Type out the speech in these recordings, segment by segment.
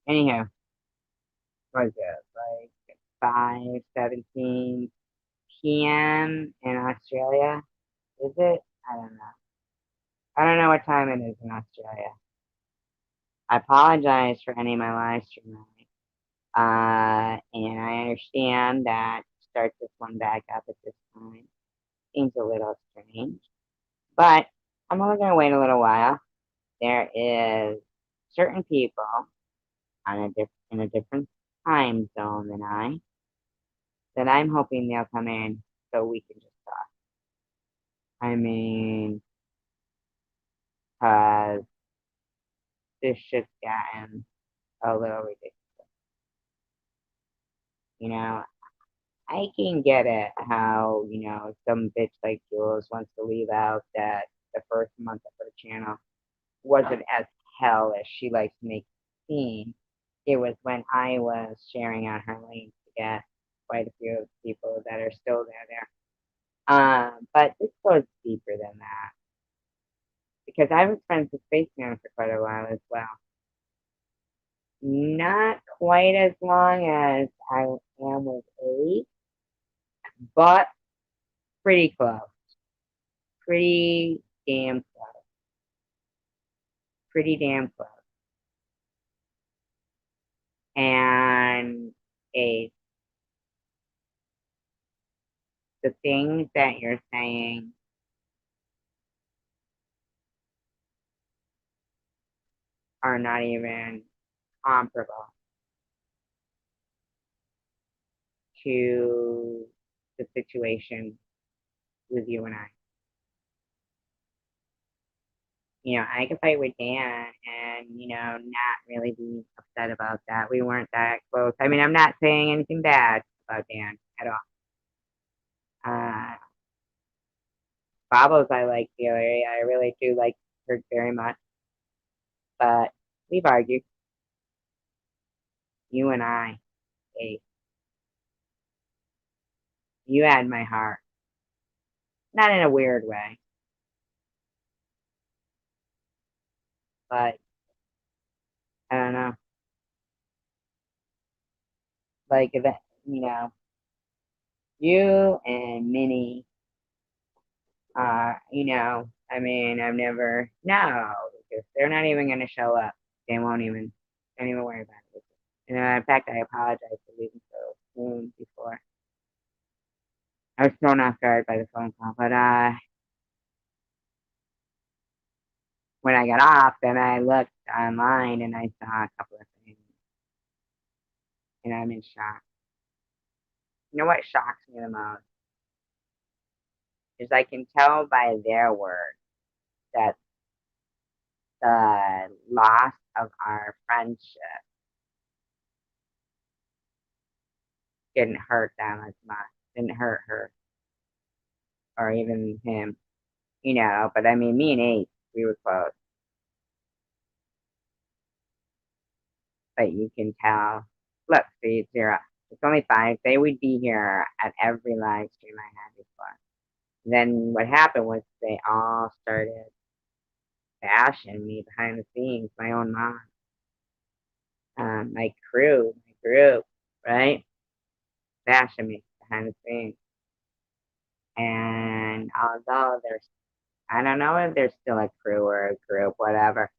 Anyhow, what is it? Like 5:17 p.m. in Australia? Is it? I don't know. I don't know what time it is in Australia. I apologize for any of my live streaming. And I understand that to start this one back up at this time seems a little strange, but I'm only going to wait a little while. There is certain people in a different time zone than that I'm hoping they'll come in so we can just talk. I mean, cause this shit's gotten a little ridiculous. You know, I can get it how, some bitch like Jules wants to leave out that the first month of her channel wasn't as hell as she likes to make it seem. It was when I was sharing out her link to get quite a few people that are still there. But this goes deeper than that because I was friends with Spaceman for quite a while as well. Not quite as long as I am with A, but pretty close. Pretty damn close. Pretty damn close. And A, the things that you're saying are not even comparable to the situation with you and I. I could fight with Dan and, not really be upset about that. We weren't that close. I mean, I'm not saying anything bad about Dan at all. Uh, Babos, I like Celia. I really do like her very much. But we've argued, you and I, Kate. You had my heart. Not in a weird way, but I don't know. Like, you and Minnie I mean, I've never, no, because they're not even going to show up. They won't even, don't even worry about it. In fact, I apologize for leaving so soon before. I was thrown off guard by the phone call, but when I got off, then I looked online and I saw a couple of things, and I'm in shock. You know what shocks me the most is I can tell by their words that the loss of our friendship didn't hurt them as much, didn't hurt her or even him, but I mean, me and Ace, we were close, but you can tell. Look, see, zero. It's only five. They would be here at every live stream I had before. Then what happened was they all started bashing me behind the scenes, my own mom, my crew, my group, right? Bashing me behind the scenes. And although there's, I don't know if there's still a crew or a group, whatever,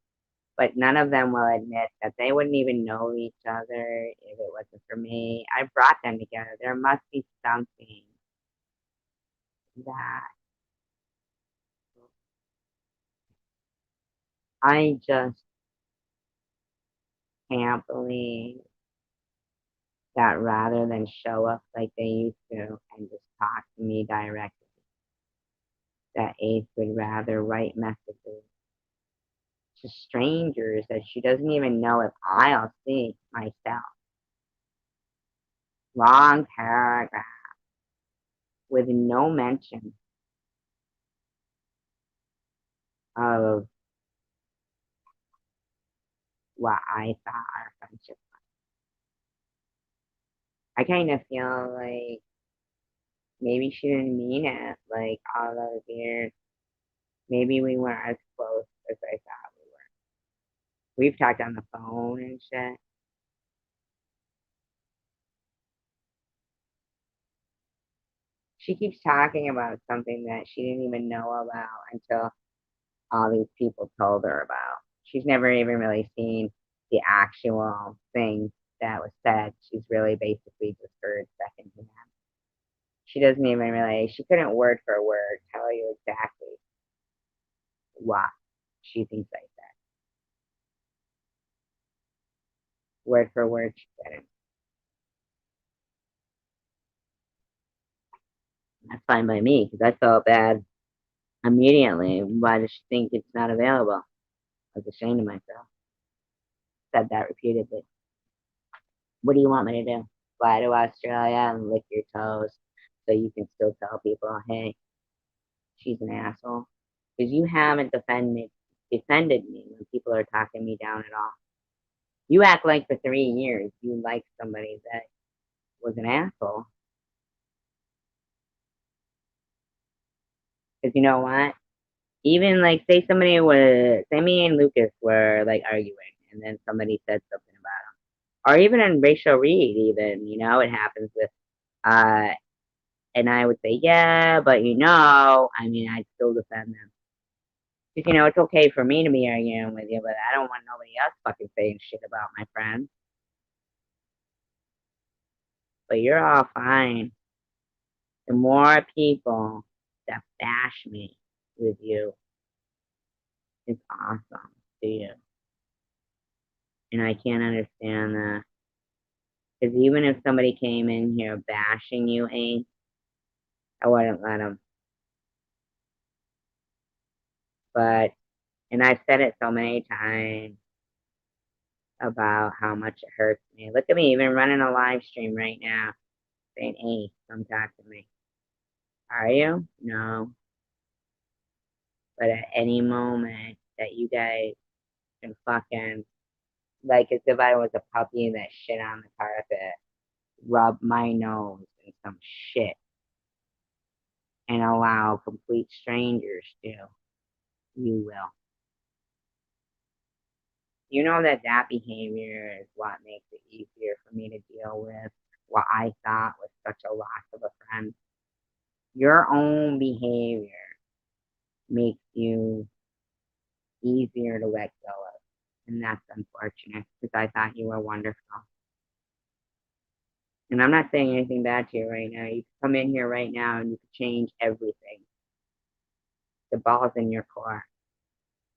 but none of them will admit that they wouldn't even know each other if it wasn't for me. I brought them together. There must be something that I just can't believe that rather than show up like they used to and just talk to me directly, that Ace would rather write messages to strangers that she doesn't even know if I'll see myself. Long paragraph with no mention of what I thought our friendship. I kind of feel like maybe she didn't mean it, like all those years. Maybe we weren't as close as I thought we were. We've talked on the phone and shit. She keeps talking about something that she didn't even know about until all these people told her about. She's never even really seen the actual thing that was said. She's really basically just heard secondhand. She doesn't even really, she couldn't word for word tell you exactly what she thinks I said. Word for word, she couldn't. That's fine by me because I felt bad immediately. Why does she think it's not available? I was ashamed of myself. Said that repeatedly. What do you want me to do? Fly to Australia and lick your toes so you can still tell people, hey, she's an asshole? Because you haven't defended me when people are talking me down at all. You act like for 3 years you liked somebody that was an asshole. Because you know what? Even like say somebody was say me and Lucas were like arguing and then somebody said something about him. Or even in Rachel Reed, even, it happens with uh and I would say, yeah, but I mean I'd still defend them. Because it's okay for me to be arguing with you, but I don't want nobody else fucking saying shit about my friends. But you're all fine. The more people that bash me with you is awesome to you. And I can't understand that. Because even if somebody came in here bashing you, Ace, I wouldn't let them. But, and I've said it so many times about how much it hurts me. Look at me, even running a live stream right now, saying, Ace, come talk to me. Are you? No. But at any moment that you guys can fucking, like as if I was a puppy that shit on the carpet, rub my nose in some shit and allow complete strangers to, you will. You know that behavior is what makes it easier for me to deal with what I thought was such a loss of a friend. Your own behavior makes you easier to let go of. And that's unfortunate because I thought you were wonderful. And I'm not saying anything bad to you right now. You can come in here right now and you can change everything. The ball's in your court.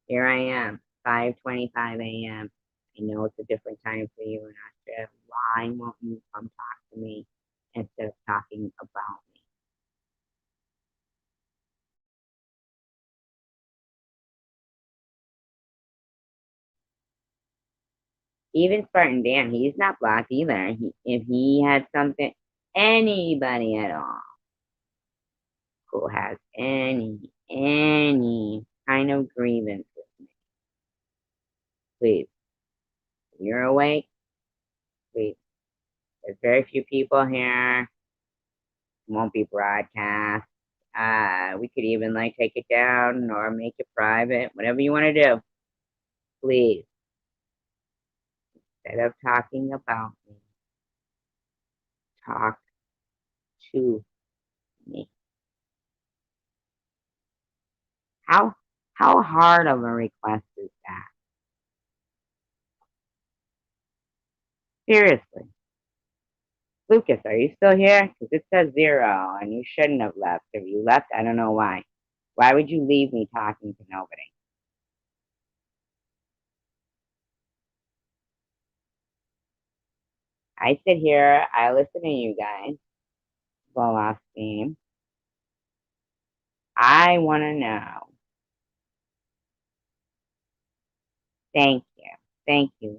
Here I am, 5:25 a.m. I know it's a different time for you in Australia. Why won't you come talk to me instead of talking about me? Even Spartan Dan, he's not blocked either. If he had something, anybody at all who has any kind of grievance with me, please, if you're awake, please. There's very few people here. It won't be broadcast. We could even like take it down or make it private, whatever you want to do. Please, instead of talking about me, talk to me. How how hard of a request is that? Seriously. Lucas, are you still here? Because it says 0 and you shouldn't have left. If you left, I don't know why. Why would you leave me talking to nobody? I sit here, I listen to you guys, blow off steam. I want to know. Thank you. Thank you,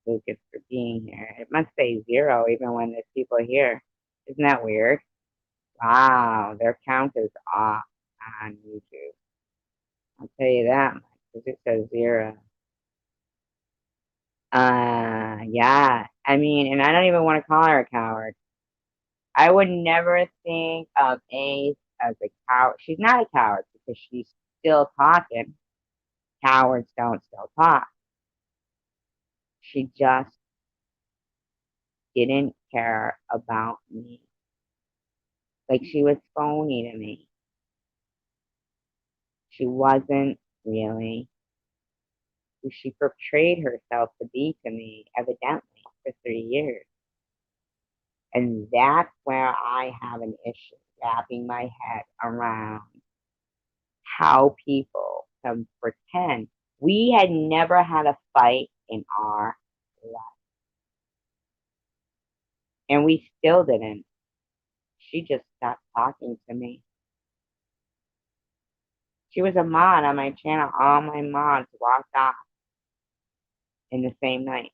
Lucas, for being here. It must say 0 even when there's people here. Isn't that weird? Wow, their count is off on YouTube. I'll tell you that much because it says 0. Yeah. I mean, and I don't even want to call her a coward. I would never think of Ace as a coward. She's not a coward because she's still talking. Cowards don't still talk. She just didn't care about me. Like she was phony to me. She wasn't really who she portrayed herself to be to me, evidently, for 3 years. And that's where I have an issue wrapping my head around how people can pretend. We had never had a fight in our life, and we still didn't. She just stopped talking to me. She was a mod on my channel. All my mods walked off in the same night.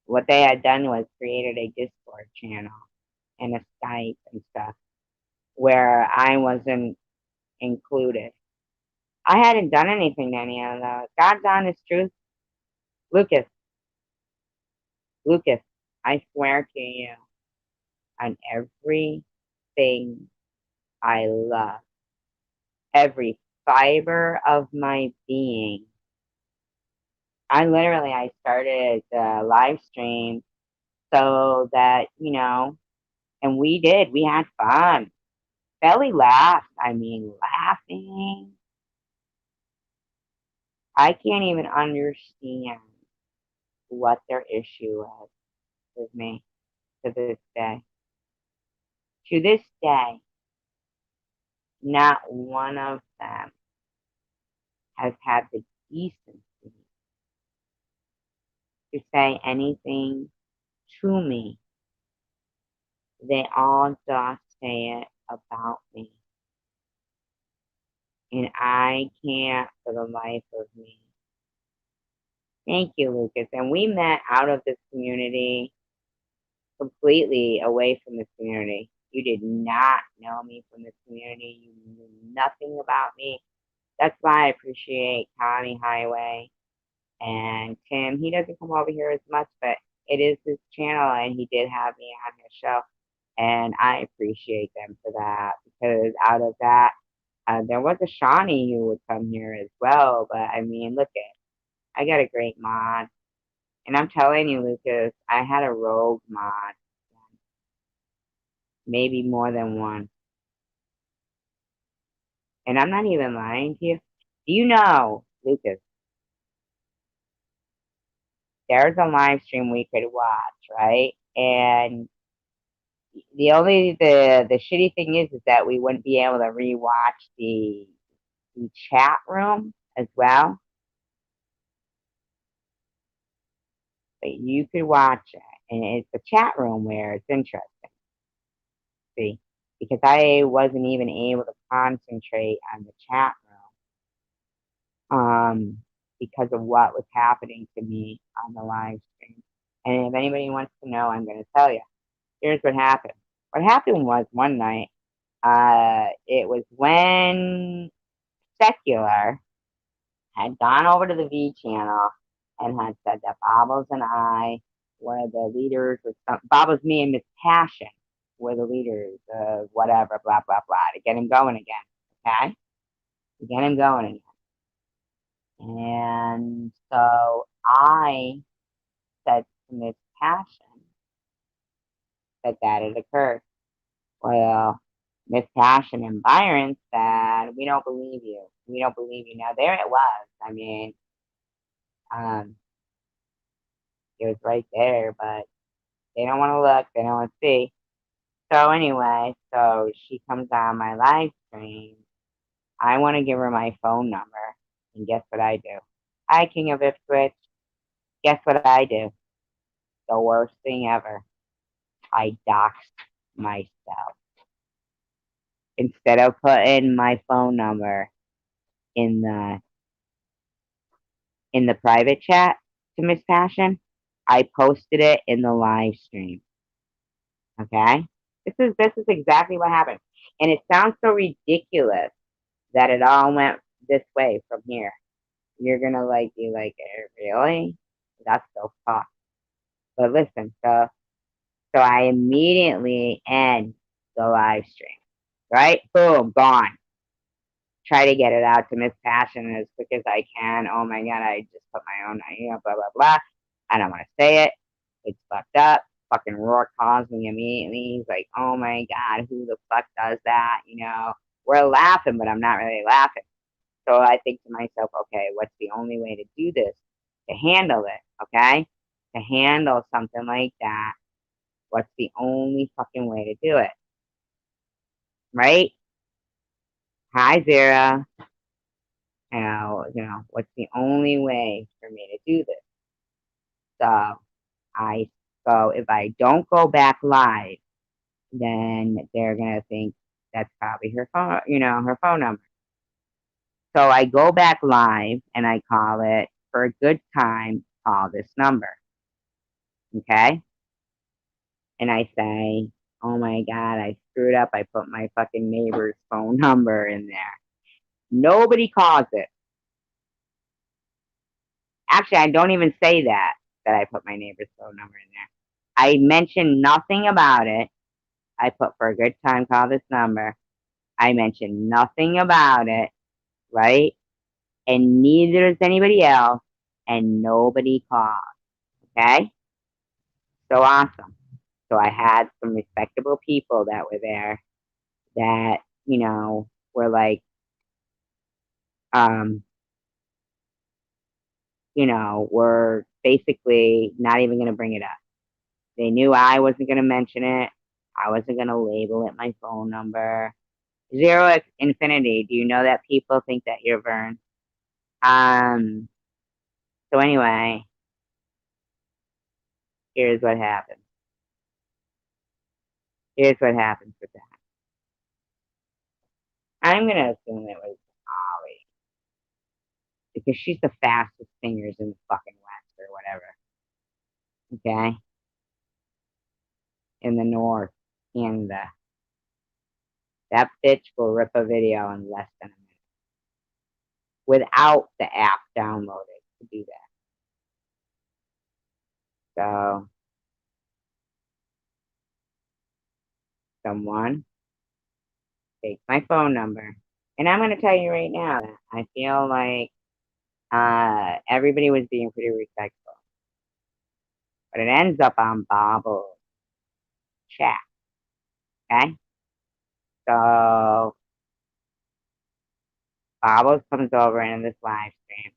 What they had done was created a Discord channel and a Skype and stuff where I wasn't included. I hadn't done anything to any of those. God's honest truth, Lucas, Lucas, I swear to you, on everything I love, every fiber of my being. I started the live stream so that, and we had fun. Belly laughed. I mean, laughing. I can't even understand what their issue was with me to this day. To this day, not one of them has had the decency to say anything to me. They all just say it about me. And I can't for the life of me. Thank you, Lucas. And we met out of this community, completely away from this community. You did not know me from this community. You knew nothing about me. That's why I appreciate Tommy Highway and Tim. He doesn't come over here as much, but it is his channel, and he did have me on his show. And I appreciate them for that, because out of that, there was a Shawnee who would come here as well. But I mean, look at, I got a great mod. And I'm telling you, Lucas, I had a rogue mod. Maybe more than one. And I'm not even lying to you. Do you know, Lucas, there's a live stream we could watch, right? And the shitty thing is that we wouldn't be able to rewatch the chat room as well. But you could watch it, and it's the chat room where it's interesting. See, because I wasn't even able to concentrate on the chat room, because of what was happening to me on the live stream. And if anybody wants to know, I'm going to tell you. Here's what happened. What happened was one night, it was when Secular had gone over to the V channel and had said that Bobbles and I were the leaders, or Bobbles, me, and Miss Passion were the leaders of whatever, blah, blah, blah, to get him going again, okay? To get him going again. And so I said to Miss Passion that had occurred. Well, Miss Passion and Byron said, we don't believe you. We don't believe you. Now, there it was. I mean, it was right there, but they don't want to look. They don't want to see. So anyway, so she comes on my live stream. I want to give her my phone number. And guess what I do? Hi, King of Ipswich. Guess what I do? The worst thing ever. I doxed myself. Instead of putting my phone number in the private chat to Miss Passion, I posted it in the live stream. Okay? This is exactly what happened. And it sounds so ridiculous that it all went this way from here. You're gonna be like, really? That's so tough. But listen, so I immediately end the live stream. Right? Boom, gone. try to get it out to Miss Passion as quick as I can. Oh my god, I just put my own, blah blah blah. I don't want to say it. It's fucked up. Fucking Rourke calls me immediately. He's like, oh my god, who the fuck does that? We're laughing, but I'm not really laughing. So I think to myself, okay, what's the only way to do this? To handle it, okay? To handle something like that, what's the only fucking way to do it? Right? Hi, Zara. What's the only way for me to do this? So I go, if I don't go back live, then they're gonna think that's probably her phone, her phone number. So I go back live and I call it for a good time, call this number. Okay? And I say, oh my God, I screwed up. I put my fucking neighbor's phone number in there. Nobody calls it. Actually, I don't even say that I put my neighbor's phone number in there. I mention nothing about it. I put for a good time, call this number. I mention nothing about it, right? And neither does anybody else, and nobody calls. Okay? So awesome. So I had some respectable people that were there that, were like, um, were basically not even going to bring it up. They knew I wasn't going to mention it. I wasn't going to label it my phone number. Zero X Infinity. Do you know that people think that you're Vern? Um, so anyway, here's what happens. Here's what happens with that. I'm going to assume it was Ollie because she's the fastest singers in the fucking West or whatever. Okay? In the North, Canada. That bitch will rip a video in less than a minute without the app downloaded to do that. So, someone takes my phone number. And I'm going to tell you right now, I feel like everybody was being pretty respectful. But it ends up on Bob's chat. Okay? So, Bobos comes over in this live stream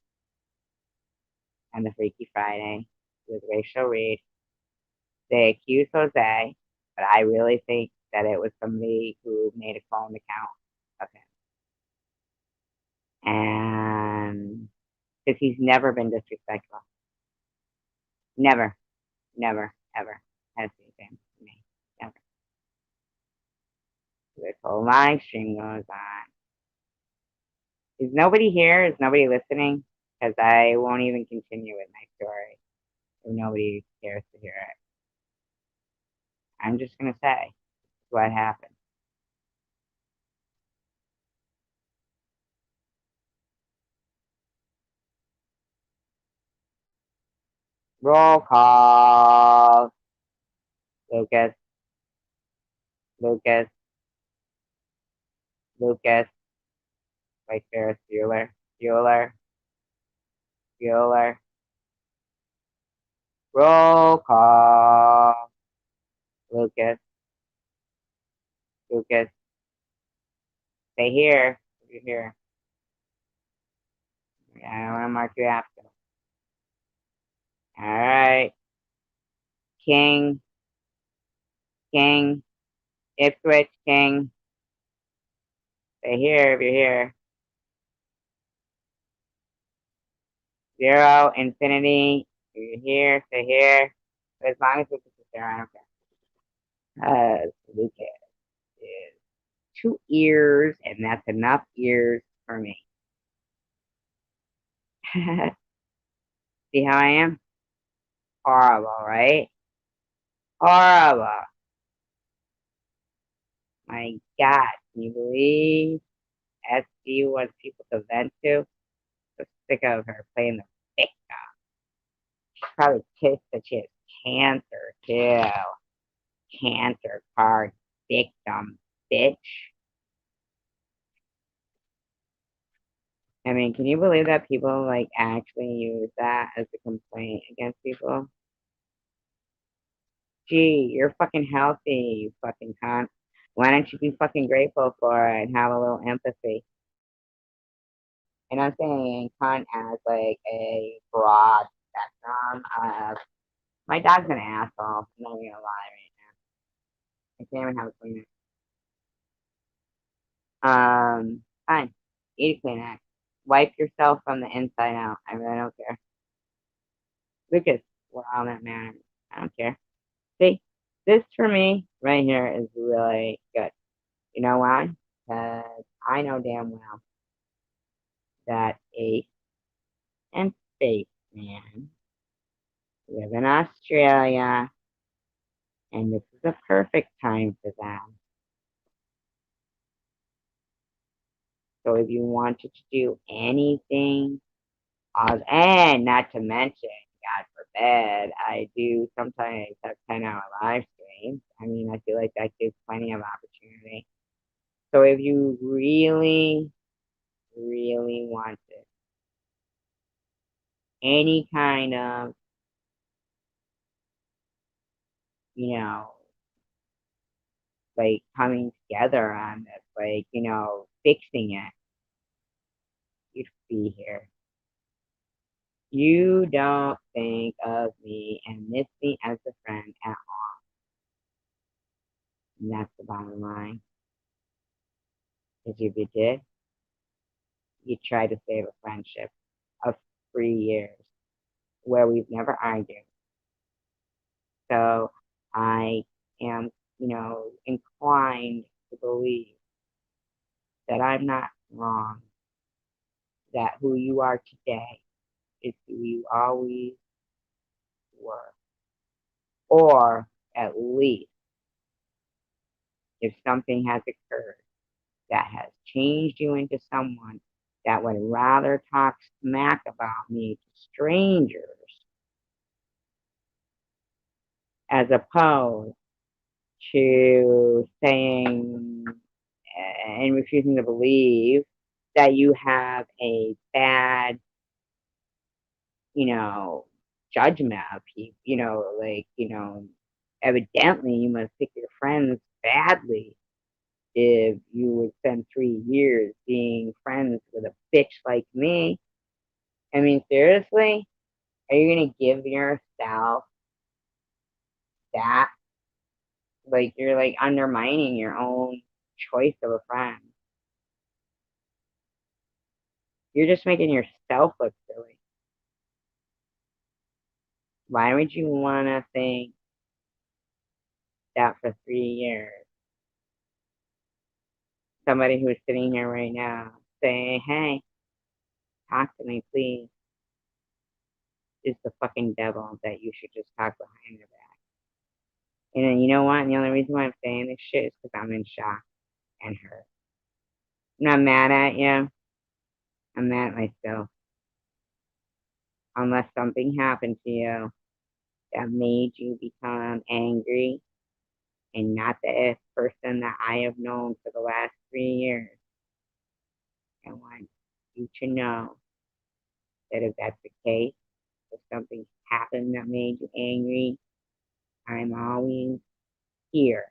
on the Freaky Friday with Rachel Reed. They accuse Jose, but I really think that it was somebody who made a phone account of him. And because he's never been disrespectful. Never, never, ever has anything to me. Never. This whole live stream goes on. Is nobody here? Is nobody listening? Because I won't even continue with my story if nobody cares to hear it. I'm just going to say what happened. Roll call. Lucas. Lucas. Lucas. Like Ferris Bueller. Bueller. Bueller. Roll call. Lucas. Lucas. Stay here. You're here. I don't want to mark you absent. All right. King. King. Ipswich. King. Stay here if you're here. Zero. Infinity. If you're here. Stay here. But as long as Lucas is there, I don't care. Lucas is 2 ears, and that's enough ears for me. See how I am? Horrible, right? Horrible. My God, can you believe SD wants people to vent to? So sick of her playing the victim. She's probably pissed that she has cancer, too. Cancer card victim, bitch. I mean, can you believe that people like actually use that as a complaint against people? Gee, you're fucking healthy, you fucking cunt. Why don't you be fucking grateful for it and have a little empathy? And I'm saying cunt as like a broad spectrum of my dog's an asshole. I'm not gonna lie right now. I can't even have a clean fine. Eat a Kleenex. Wipe yourself from the inside out. I really don't care. Lucas, we're all that matters. I don't care. See, this for me right here is really good. You know why? Because I know damn well that Ace and Spaceman live in Australia, and this is a perfect time for them. So if you wanted to do anything, and not to mention, God forbid, I do sometimes have 10-hour live streams. I mean, I feel like that gives plenty of opportunity. So if you really, really wanted any kind of, you know, like coming together on this, like, fixing it, you'd be here. You don't think of me and miss me as a friend at all. And that's the bottom line. Because if you did, you try to save a friendship of 3 years where we've never argued. So I am, inclined to believe that I'm not wrong, that who you are today is who you always were. Or at least if something has occurred that has changed you into someone that would rather talk smack about me to strangers as opposed to saying and refusing to believe that you have a bad, you know, judgment of people, evidently you must pick your friends badly if you would spend 3 years being friends with a bitch like me. I mean, seriously, are you gonna give yourself that? Like, you're like undermining your own choice of a friend. You're just making yourself look silly. Why would you want to think that for 3 years? Somebody who's sitting here right now saying, hey, talk to me, please, is the fucking devil that you should just talk behind their back. And then you know what? And the only reason why I'm saying this shit is because I'm in shock and hurt. I'm not mad at you. I'm mad at myself. Unless something happened to you that made you become angry and not the person that I have known for the last 3 years. I want you to know that if that's the case, if something happened that made you angry, I'm always here.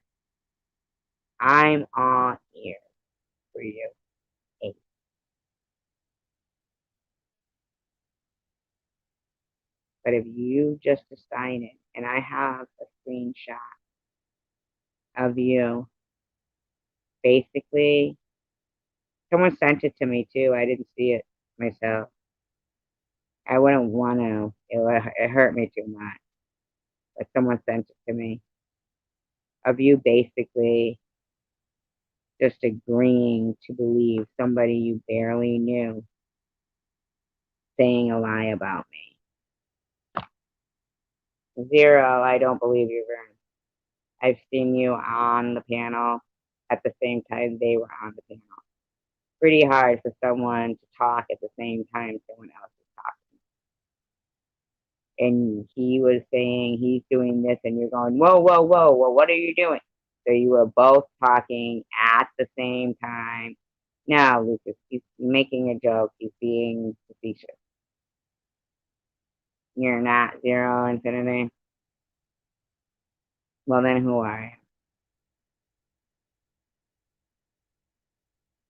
I'm all here for you. Hey. But if you just decided, and I have a screenshot of you, basically, someone sent it to me too. I didn't see it myself. I wouldn't want to. It hurt me too much. But someone sent it to me of you basically just agreeing to believe somebody you barely knew saying a lie about me. Zero, I don't believe you, Vern. I've seen you on the panel at the same time they were on the panel. Pretty hard for someone to talk at the same time someone else is talking. And he was saying he's doing this, and you're going, whoa, whoa, whoa, well, what are you doing? So you were both talking at the same time, No, Lucas, he's making a joke. He's being facetious. You're not zero infinity. Well, then who are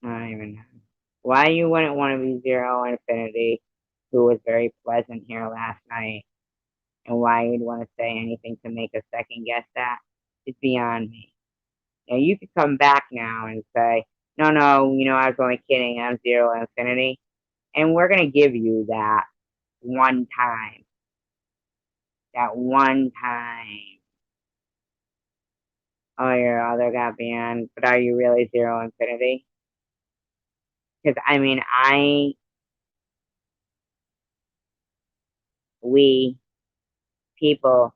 you? I don't even know. Why you wouldn't want to be zero infinity, who was very pleasant here last night, and why you'd want to say anything to make us second guess that is beyond me. Now, you could come back now and say, no, no, I was only kidding. I'm zero infinity. And we're going to give you that one time. That one time. Oh, your other got banned. But are you really zero infinity? Because, we people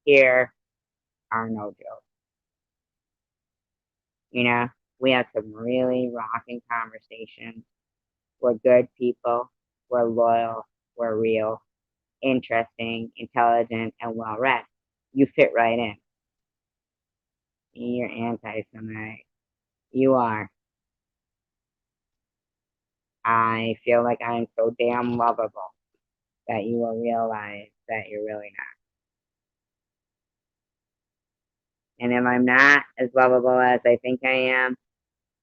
here are no joke. You know, we have some really rocking conversations. We're good people. We're loyal. We're real, interesting, intelligent, and well read. You fit right in. You're anti-Semitic. You are. I feel like I'm so damn lovable that you will realize that you're really not. And if I'm not as lovable as I think I am,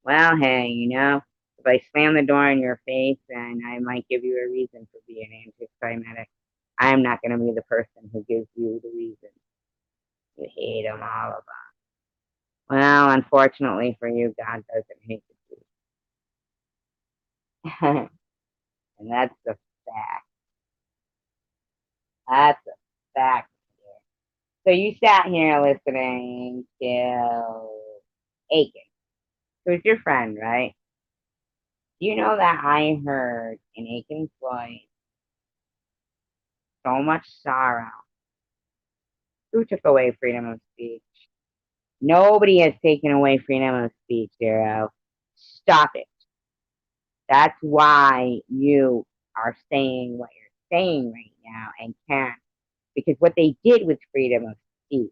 well, hey, if I slam the door in your face, then I might give you a reason for being anti-Semitic. I'm not going to be the person who gives you the reason. You hate them all of them. Well, unfortunately for you, God doesn't hate the Jews. And that's the fact. That's a fact. So you sat here listening to Aiken, who's your friend, right? You know that I heard in Aiken's voice so much sorrow. Who took away freedom of speech? Nobody has taken away freedom of speech, Zero. Stop it. That's why you are saying what you're saying right now and can't. Because what they did with freedom of speech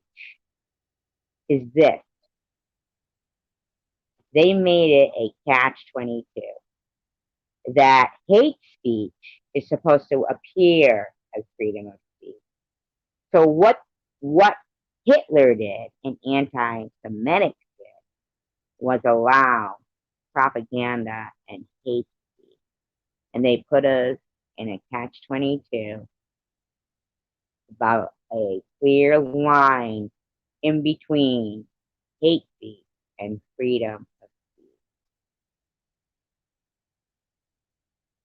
is this. They made it a catch 22. That hate speech is supposed to appear as freedom of speech. So what Hitler did and anti-Semitic did was allow propaganda and hate speech. And they put us in a catch 22 about a clear line in between hate speech and freedom of speech.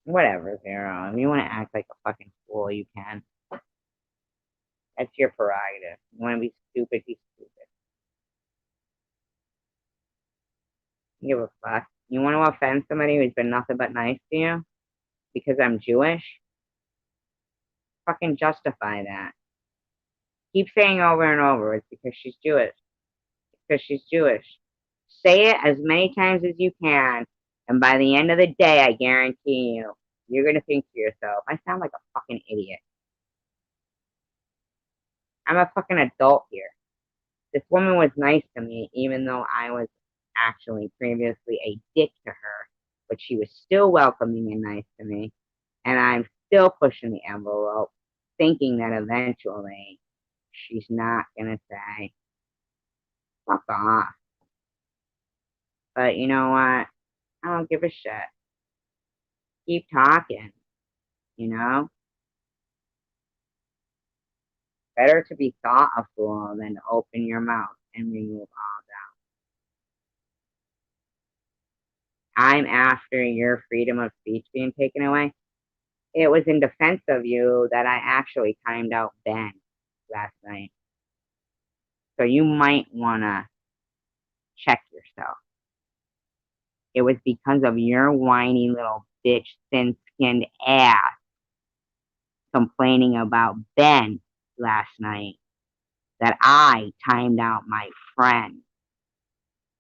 Whatever, Zero. If you want to act like a fucking fool, you can. That's your prerogative. You want to be stupid, be stupid. You give a fuck. You want to offend somebody who's been nothing but nice to you because I'm Jewish? Fucking justify that. Keep saying over and over it's because she's Jewish. It's because she's Jewish. Say it as many times as you can, and by the end of the day, I guarantee you, you're gonna think to yourself, I sound like a fucking idiot. I'm a fucking adult here. This woman was nice to me, even though I was actually previously a dick to her, but she was still welcoming and nice to me, and I'm still pushing the envelope, thinking that eventually she's not gonna say, fuck off. But you know what? I don't give a shit. Keep talking, you know? Better to be thought a fool than to open your mouth and remove all doubt. I'm after your freedom of speech being taken away. It was in defense of you that I actually timed out Ben last night. So you might want to check yourself. It was because of your whiny little bitch, thin skinned ass complaining about Ben last night that I timed out my friend.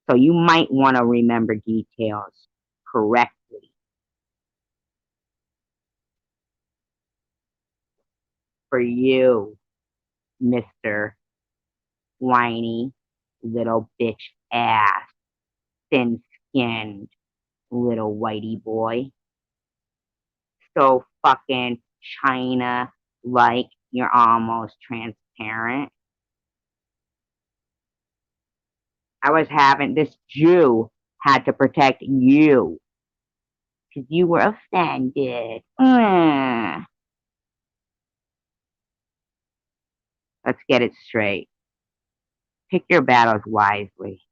So you might want to remember details correctly. For you, Mr. Whiny little bitch ass, thin skinned little whitey boy. So fucking China like you're almost transparent. I was having this Jew had to protect you because you were offended. Let's get it straight. Pick your battles wisely.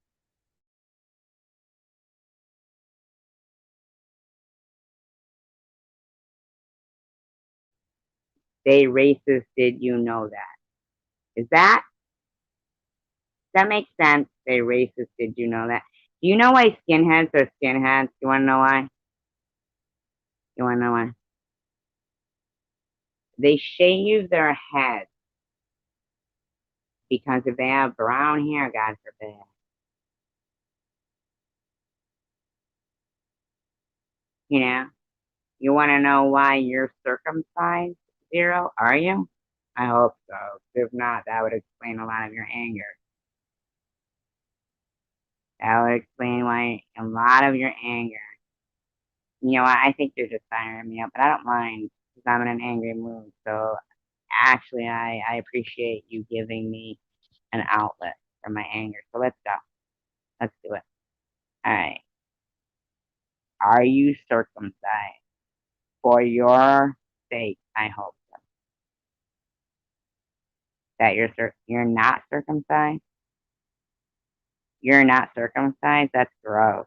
They racist, did you know that? Is that makes sense? They racist, did you know that? Do you know why skinheads are skinheads? You wanna know why? You wanna know why? They shave their heads because if they have brown hair, God forbid, you know, you want to know why you're circumcised, Zero? Are you? I hope so. If not, that would explain a lot of your anger. That would explain why a lot of your anger. You know what? I think you're just firing me up, but I don't mind because I'm in an angry mood. So actually, I appreciate you giving me an outlet for my anger. So let's go. Let's do it. All right. Are you circumcised? For your sake, I hope so. That you're not circumcised. You're not circumcised. That's gross.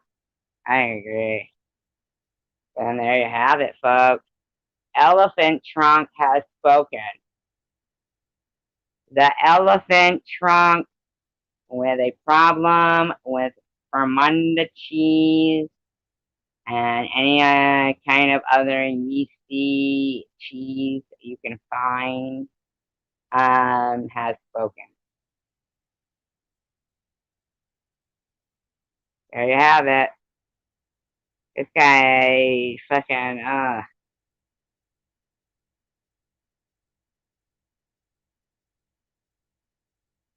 I agree. And there you have it, folks. Elephant trunk has spoken. The elephant trunk with a problem with Fermunda cheese and any kind of other yeasty cheese you can find has spoken. There you have it. This guy fucking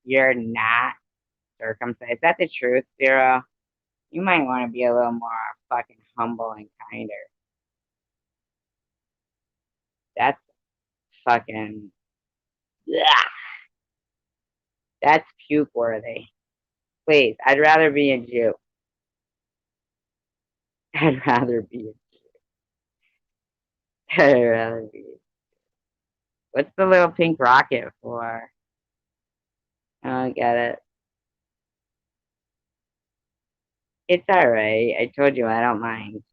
you're not circumcised. Is that the truth, Zero? You might want to be a little more fucking humble and kinder. That's fucking ugh, that's puke worthy. Please, I'd rather be a Jew. I'd rather be I'd rather be. What's the little pink rocket for? I don't get it. It's alright. I told you I don't mind.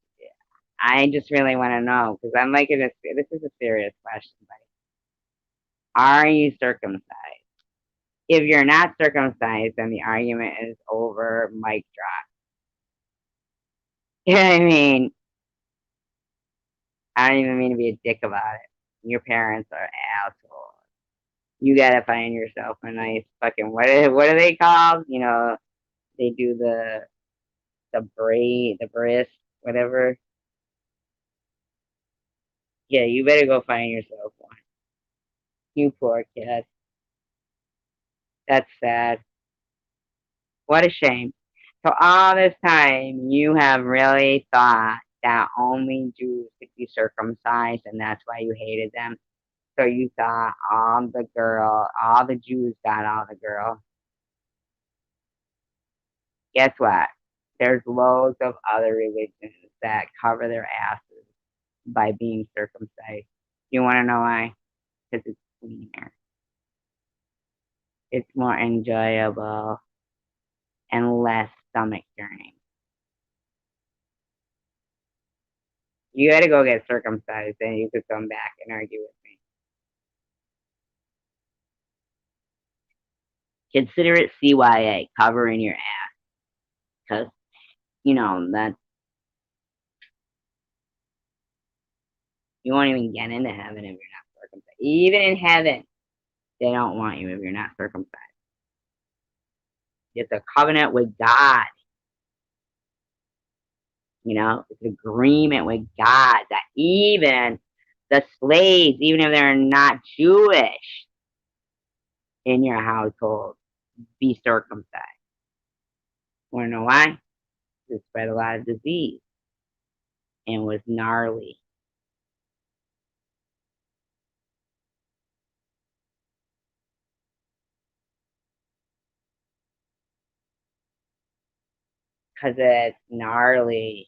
I just really want to know because I'm like, this is a serious question. Like, are you circumcised? If you're not circumcised, then the argument is over. Mic drop. You know what I mean? I don't even mean to be a dick about it. Your parents are assholes. You gotta find yourself a nice fucking what are they called? You know, they do the braid, the bris, whatever. Yeah, you better go find yourself one. You poor kid. That's sad. What a shame. So all this time, you have really thought that only Jews could be circumcised, and that's why you hated them. So you thought all the Jews got all the girls. Guess what? There's loads of other religions that cover their asses by being circumcised. You want to know why? Because it's cleaner. It's more enjoyable and less stomach turning. You got to go get circumcised, and you could come back and argue with me. Consider it CYA, covering your ass, because that you won't even get into heaven if you're not circumcised. Even in heaven, they don't want you if you're not circumcised. It's a covenant with God. It's an agreement with God that even the slaves, even if they're not Jewish in your household, be circumcised. Want to know why? To spread a lot of disease. and was gnarly. Because it's gnarly.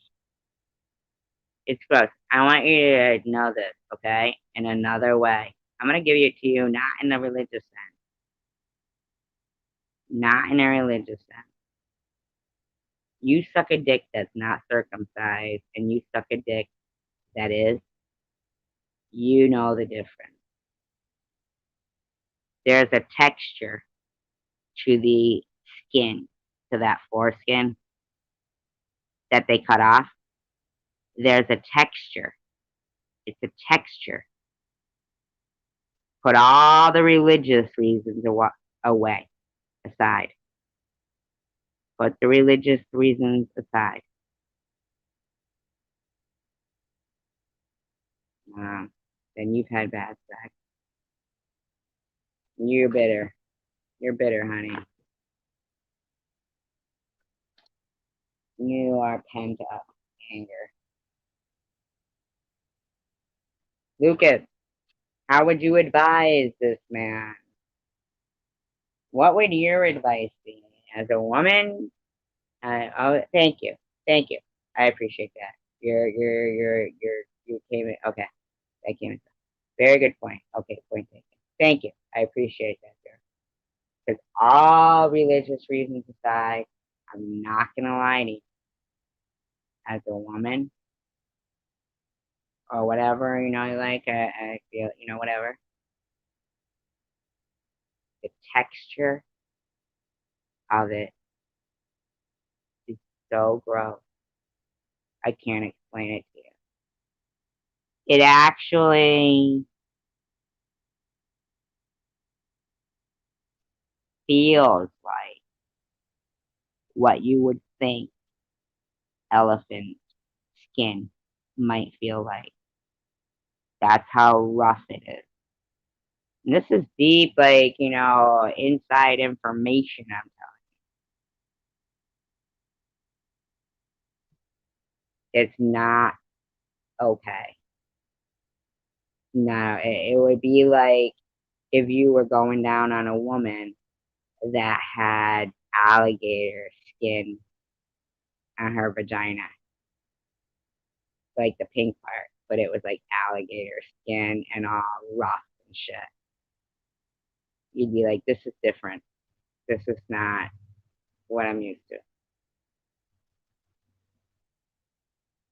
It's gross. I want you to know this, okay? In another way. I'm going to give it to you, not in a religious sense. Not in a religious sense. You suck a dick that's not circumcised, and you suck a dick that is, you know the difference. There's a texture to the skin, to that foreskin that they cut off. There's a texture. It's a texture. Put all the religious reasons away, aside. Put the religious reasons aside. Then you've had bad sex. You're bitter. You're bitter, honey. You are pent up anger. Lucas, how would you advise this man? What would your advice be? As a woman, oh, thank you. Thank you. I appreciate that. You came in. Okay. That came in. Very good point. Okay. Point taken. Thank you. I appreciate that, sir. Because all religious reasons aside, I'm not going to lie to you. As a woman, or whatever, like, I feel, whatever. The texture of it is so gross. I can't explain it to you. It actually feels like what you would think elephant skin might feel like. That's how rough it is. And this is deep, like, inside information I'm telling you. It's not okay. No, it would be like if you were going down on a woman that had alligator skin on her vagina, like the pink part, but it was like alligator skin and all rough and shit. You'd be like, this is different. This is not what I'm used to.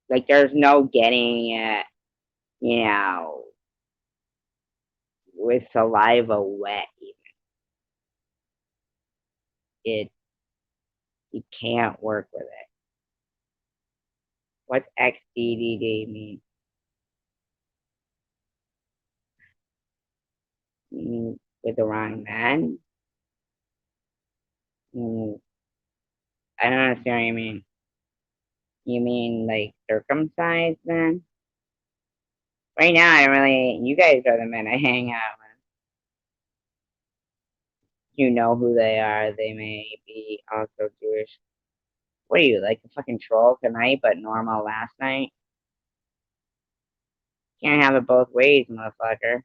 Like, there's no getting it, you know, with saliva wet, even. You can't work with it. What's XDDD mean? With the wrong man? I don't understand what you mean. You mean like circumcised then? Right now, I don't really. You guys are the men I hang out with. You know who they are. They may be also Jewish. What are you, like a fucking troll tonight, but normal last night? Can't have it both ways, motherfucker.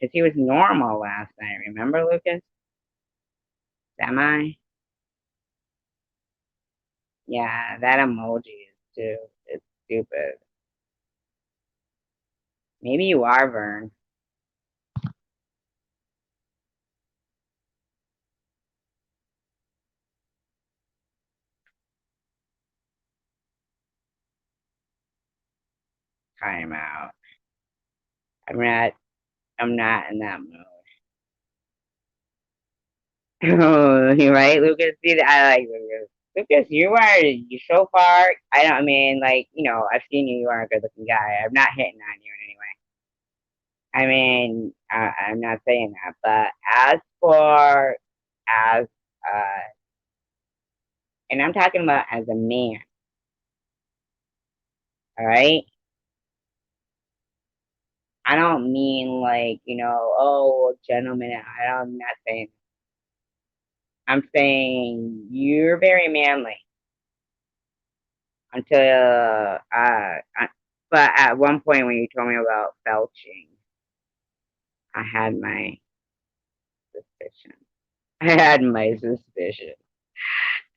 Because he was normal last night, remember, Lucas? Semi? Yeah, that emoji is too. It's stupid. Maybe you are Vern. Time out. I'm not. I'm not in that mood. Oh, you're right, Lucas. See, I like Lucas. Lucas, you so far. I mean, like, I've seen you. You are a good-looking guy. I'm not hitting on you in any way. I mean, I'm not saying that, but as and I'm talking about as a man, all right? I don't mean like, oh, gentlemen. I'm not saying. I'm saying you're very manly until, but at one point when you told me about belching, I had my suspicion. I had my suspicion.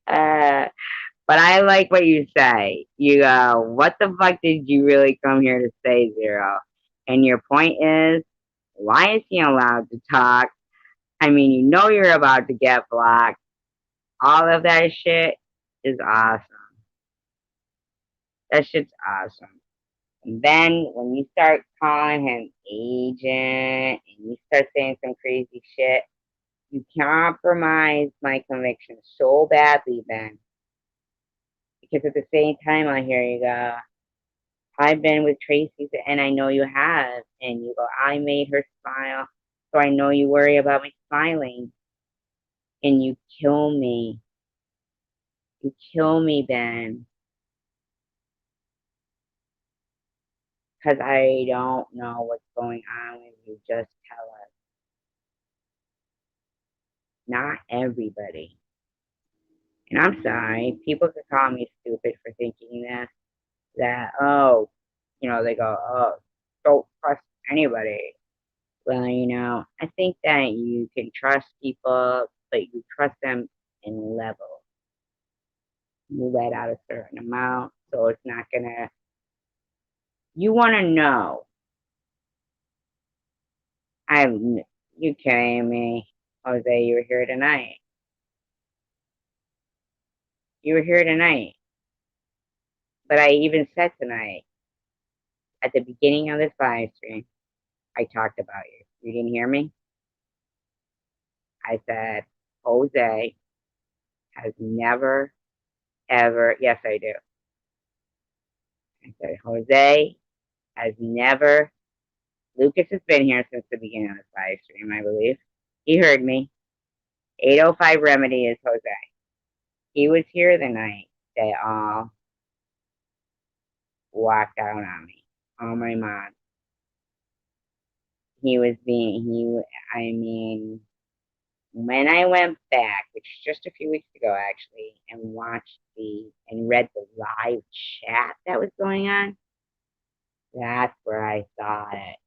Uh, but I like what you say. You go, what the fuck did you really come here to say, Zero? And your point is, why is he allowed to talk? I mean, you're about to get blocked. All of that shit is awesome. That shit's awesome. And then when you start calling him agent and you start saying some crazy shit, you compromise my conviction so badly then. Because at the same time, I hear you go, I've been with Tracy and I know you have. And you go, I made her smile. So I know you worry about me smiling. And you kill me. You kill me, Ben. Because I don't know what's going on with you. Just tell us. Not everybody. And I'm sorry. People could call me stupid for thinking that, oh, they go, oh, don't trust anybody. Well, I think that you can trust people, but you trust them in level. You let out a certain amount, so it's not gonna. You want to know. You kidding me, Jose? You were here tonight. You were here tonight. But I even said tonight at the beginning of this live stream, I talked about you. You didn't hear me. I said Jose has never, ever. Yes, I do. I said Jose has never. Lucas has been here since the beginning of this live stream, I believe. He heard me. 805 Remedy is Jose. He was here the night they all walked out on me. Oh my mom. He was being, I mean, when I went back, which was just a few weeks ago actually, and watched and read the live chat that was going on, that's where I saw it.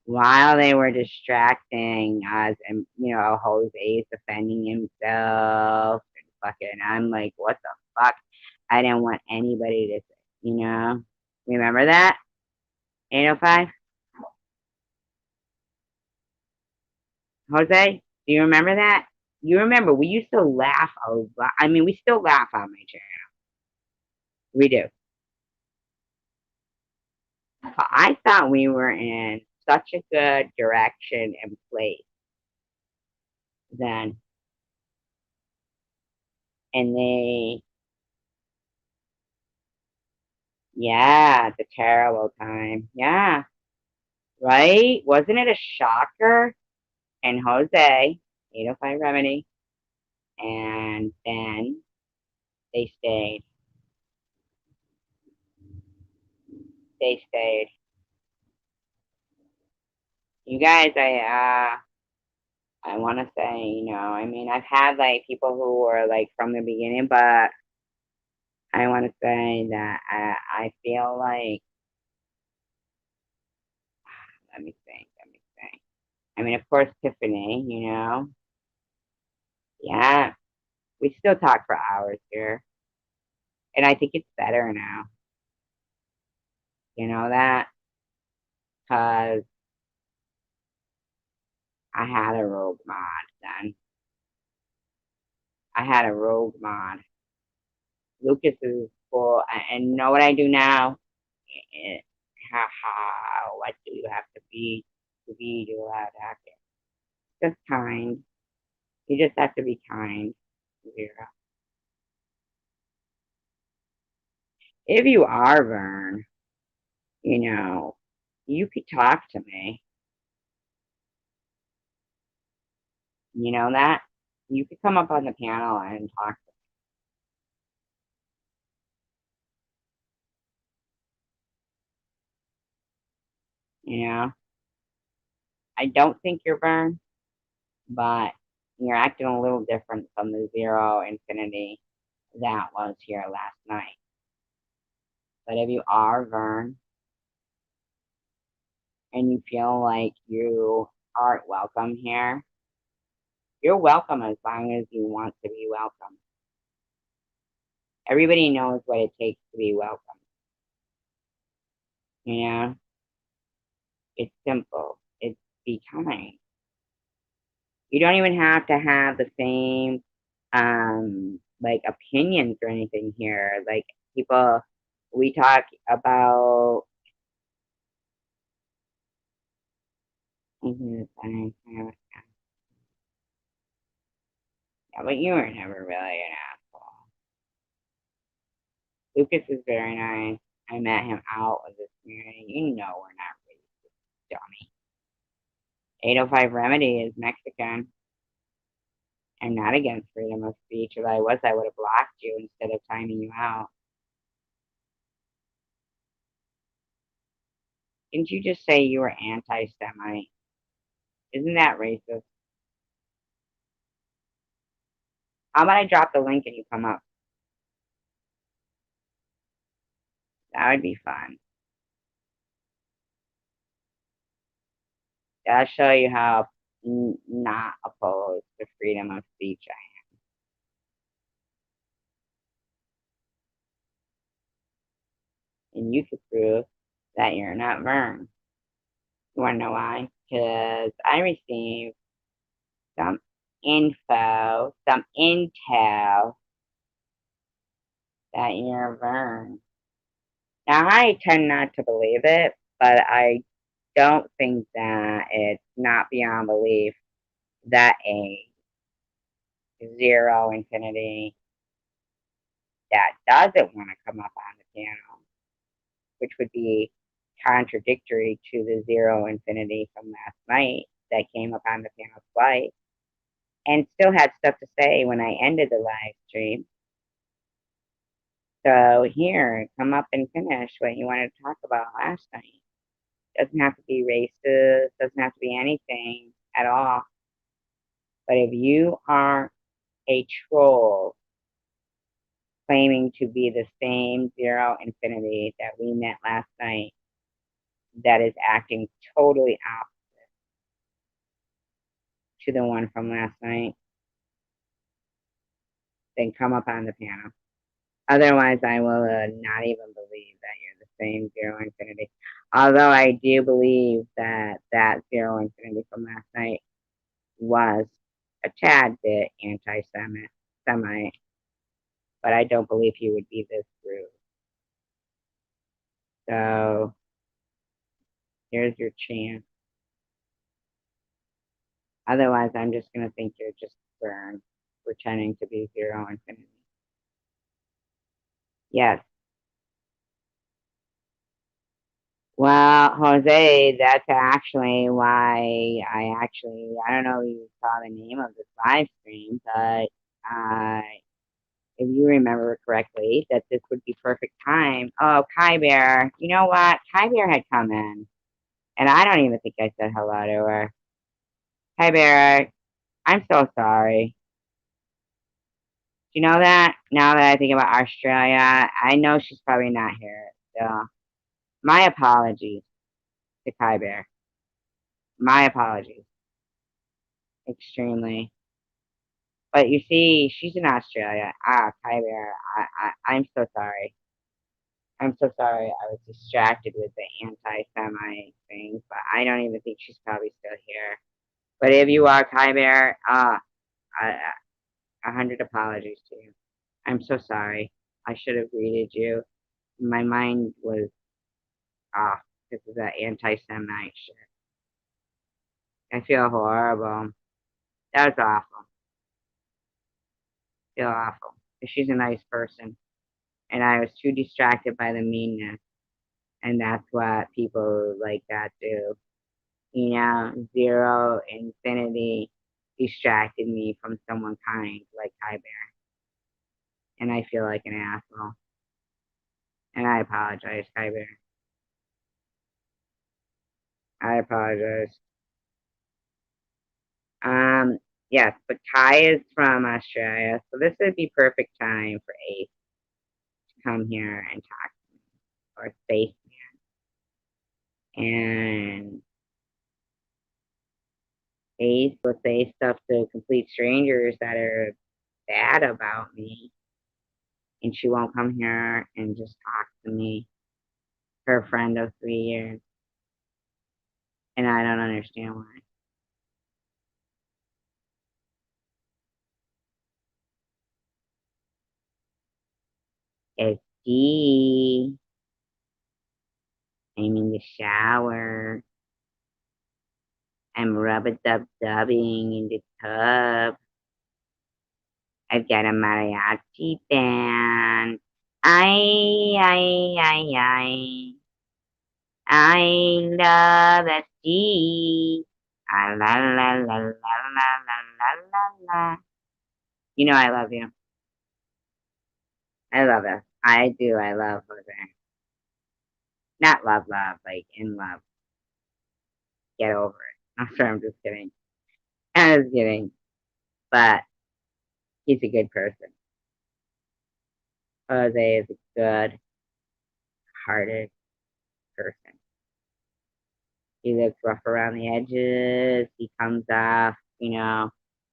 While they were distracting us and, Jose's defending himself and fucking, I'm like, what the fuck? I didn't want anybody to, remember that? 805? Jose, do you remember that? You remember, we used to laugh a lot. I mean, we still laugh on my channel. We do. But I thought we were in such a good direction and place then. And yeah, the terrible time. Yeah, right? Wasn't it a shocker? And Jose, 805 Remedy, and then they stayed. They stayed. You guys, I want to say, I mean, I've had like people who were like from the beginning, but I want to say that I feel like, let me think, let me think. I mean, of course, Tiffany, yeah, we still talk for hours here. And I think it's better now. You know that? Because I had a rogue mod then. I had a rogue mod. Lucas is cool. And you know what I do now? What do you have to be allowed to hack it? Just kind. You just have to be kind. Zero. If you are Vern, you could talk to me. You know that? You could come up on the panel and talk. You know, I don't think you're burned, but you're acting a little different from the zero infinity that was here last night. But if you are Vern and you feel like you aren't welcome here, you're welcome as long as you want to be welcome. Everybody knows what it takes to be welcome. You know, it's simple. It's be kind. You don't even have to have the same like opinions or anything here. Like people we talk about yeah, but you were never really an asshole. Lucas is very nice. I met him out with this community. You know we're not racist, dummy. 805 Remedy is Mexican. I'm not against freedom of speech. If I was, I would have blocked you instead of timing you out. Didn't you just say you were anti-Semite? Isn't that racist? How about I drop the link and you come up? That would be fun. That'll show you how not opposed to freedom of speech I am. And you could prove that you're not Vern. You want to know why? Because I received some some intel that you're Vern. Now, I tend not to believe it, but I don't think that it's not beyond belief that a zero infinity that doesn't want to come up on the panel, which would be contradictory to the zero infinity from last night that came up on the panel twice and still had stuff to say when I ended the live stream. So here, come up and finish what you wanted to talk about last night. Doesn't have to be racist, doesn't have to be anything at all. But if you are a troll claiming to be the same zero infinity that we met last night, that is acting totally opposite to the one from last night, then come up on the panel. Otherwise, I will not even believe that you're the same zero infinity. Although I do believe that that zero infinity from last night was a tad bit anti-Semite, but I don't believe he would be this rude. So here's your chance. Otherwise, I'm just gonna think you're just Vern, pretending to be zero infinity. Yes. Well, Jose, that's actually why I don't know if you saw the name of this live stream, but if you remember correctly, that this would be perfect time. Oh, Kai Bear, you know what? Kai Bear had come in, and I don't even think I said hello to her. Kai Bear, I'm so sorry. Do you know that? Now that I think about Australia, I know she's probably not here. So, my apologies to Kai Bear. My apologies. Extremely. But you see, she's in Australia. Ah, Kai Bear, I'm so sorry. I'm so sorry. I was distracted with the anti-Semite thing, but I don't even think she's probably still here. But if you are Kai Bear, I, 100 apologies to you. I'm so sorry. I should have greeted you. My mind was off because of that anti-Semite shit. I feel horrible. That was awful. I feel awful. She's a nice person, and I was too distracted by the meanness, and that's what people like that do. You know, zero infinity distracted me from someone kind like Kai Bear, and I feel like an asshole. And I apologize, Kai Bear. I apologize. Um, yes, but Kai is from Australia, so this would be perfect time for Ace to come here and talk, or Spaceman. And Ace will say stuff to complete strangers that are bad about me, and she won't come here and just talk to me, her friend of 3 years, and I don't understand why. It's D. I'm in the shower. I'm rub-a-dub-dubbing in the tub. I've got a mariachi band. I. I love that sea. Ah, la la la la la la la la la. You know I love you. I love it. I do. I love Jose. Not love, love, like in love. Get over it. I'm sorry. I'm just kidding. I'm just kidding. But he's a good person. Jose is a good-hearted person. He looks rough around the edges. He comes off,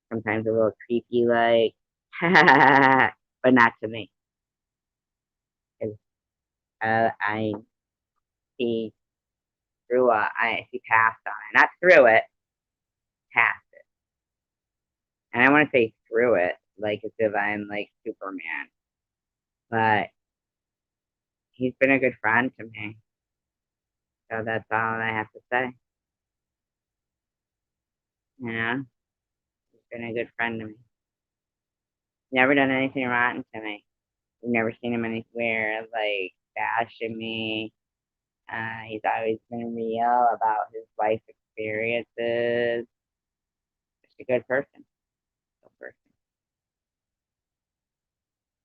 sometimes a little creepy, like, but not to me. 'Cause, I he he passed on it, not through it, passed it, and I want to say through it, like as if I'm like Superman, but he's been a good friend to me, so that's all I have to say. You know, he's been a good friend to me. Never done anything rotten to me. I've never seen him anywhere like bashing me. He's always been real about his life experiences. Just a good person. Good person.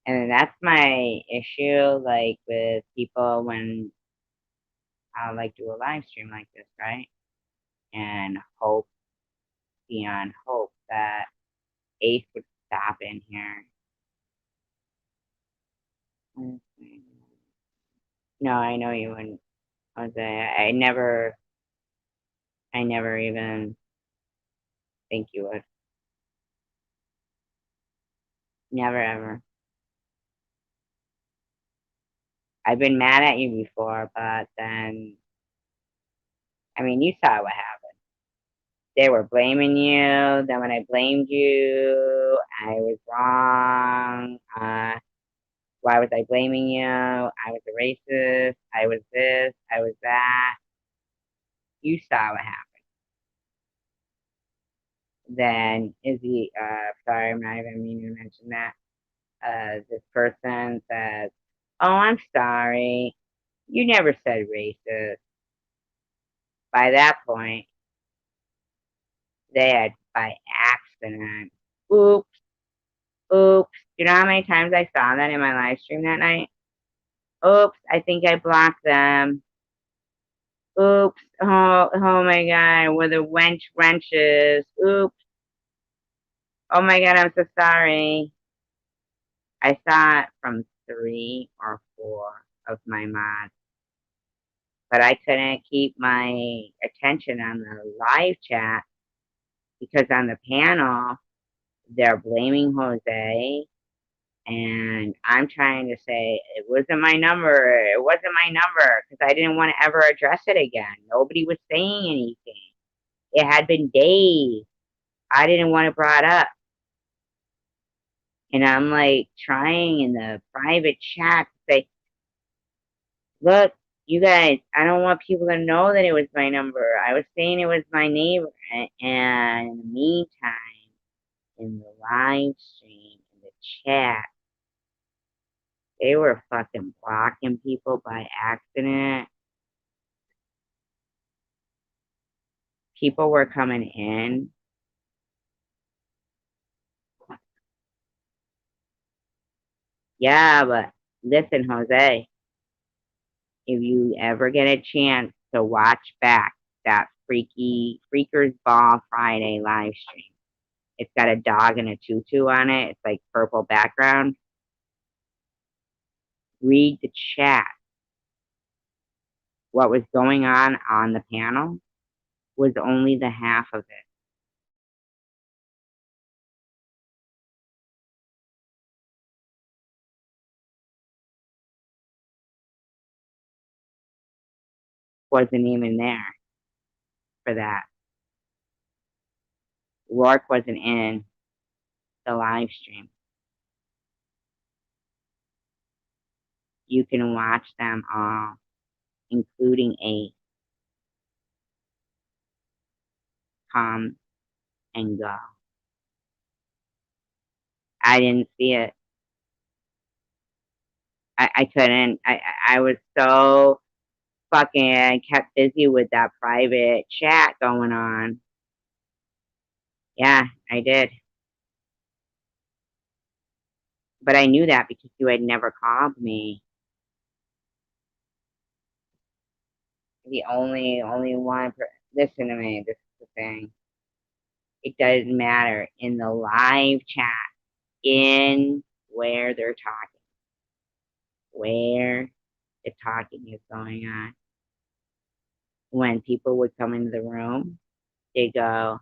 And that's my issue, like with people when I like do a live stream like this, right? And hope beyond hope that Ace would stop in here. No, I know you wouldn't, Jose. I never even think you would. Never ever. I've been mad at you before, but then, I mean, you saw what happened. They were blaming you. Then when I blamed you, I was wrong. Why was I blaming you? I was a racist. I was this. I was that. You saw what happened. Then Izzy, sorry, I'm not even meaning to mention that. This person says, "Oh, I'm sorry. You never said racist." By that point, they had by accident. Oops, oops. You know how many times I saw that in my live stream that night? Oops, I think I blocked them. Oops, oh my god, with the wrenches. Oops, oh my god, I'm so sorry. I saw it from 3 or 4 of my mods, but I couldn't keep my attention on the live chat because on the panel, they're blaming Jose. And I'm trying to say, it wasn't my number. It wasn't my number because I didn't want to ever address it again. Nobody was saying anything. It had been days. I didn't want it brought up. And I'm like trying in the private chat to say, look, you guys, I don't want people to know that it was my number. I was saying it was my neighbor. And in the meantime, in the live stream, in the chat, they were fucking blocking people by accident. People were coming in. Yeah, but listen, Jose, if you ever get a chance to watch back, that Freakers Ball Friday live stream. It's got a dog and a tutu on it. It's like purple background. Read the chat. What was going on the panel was only the half of it. Wasn't even there for that. Rourke wasn't in the live stream. You can watch them all, including a come and go. I didn't see it. I couldn't. I was so fucking kept busy with that private chat going on. Yeah, I did. But I knew that because you had never called me. The only one. Listen to me. This is the thing. It doesn't matter in the live chat in where they're talking, where the talking is going on. When people would come into the room, they go,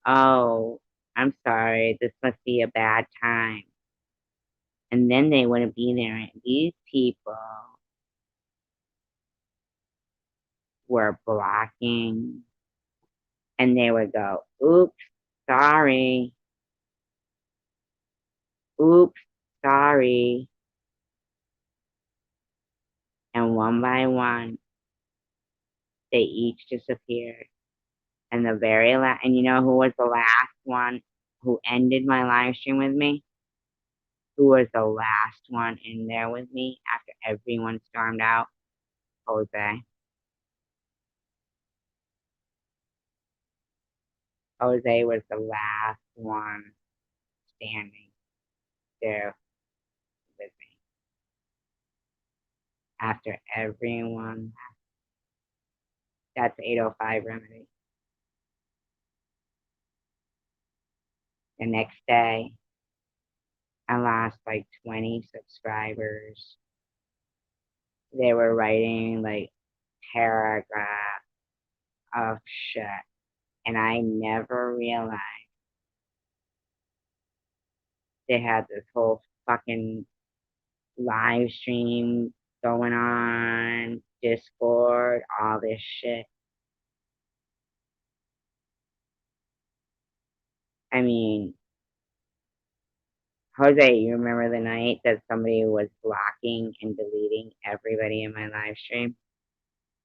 "Oh, I'm sorry. This must be a bad time." And then they wouldn't be there. And these people were blocking, and they would go, "Oops, sorry. Oops, sorry." And one by one, they each disappeared. And the very last, and you know who was the last one who ended my live stream with me? Who was the last one in there with me after everyone stormed out? Jose. Jose was the last one standing there with me after everyone. That's 805 Remedy. The next day, I lost like 20 subscribers. They were writing like paragraphs of shit. And I never realized they had this whole fucking live stream going on, Discord, all this shit. I mean, Jose, you remember the night that somebody was blocking and deleting everybody in my live stream?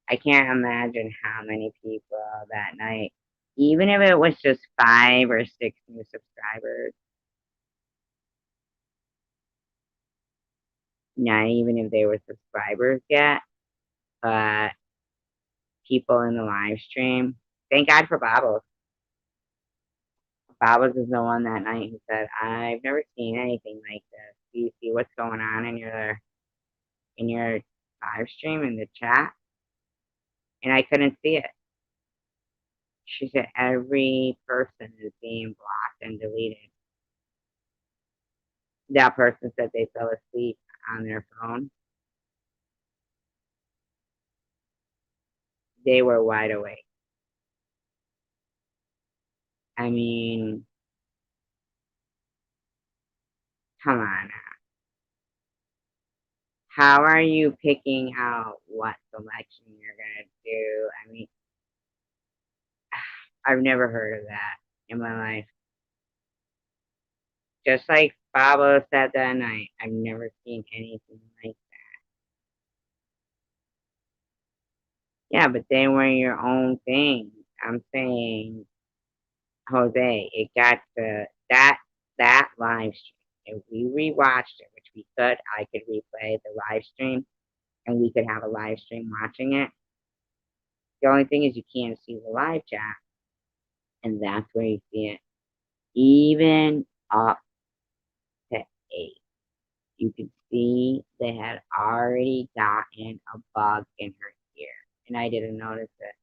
I can't imagine how many people that night, even if it was just 5 or 6 new subscribers, not even if they were subscribers yet, but people in the live stream. Thank God for Bobbles. Bobbles is the one that night who said, "I've never seen anything like this. Do you see what's going on in your live stream in the chat?" And I couldn't see it. She said every person is being blocked and deleted. That person said they fell asleep on their phone. They were wide awake. I mean, come on now. How are you picking out what selection you're going to do? I mean, I've never heard of that in my life. Just like Baba said that night, I've never seen anything like that. Yeah, but they were your own thing. I'm saying, Jose, it got to that live stream. If we rewatched it, which we could, I could replay the live stream, and we could have a live stream watching it. The only thing is you can't see the live chat, and that's where you see it. Even up to 8. You could see they had already gotten a bug in her ear, and I didn't notice it.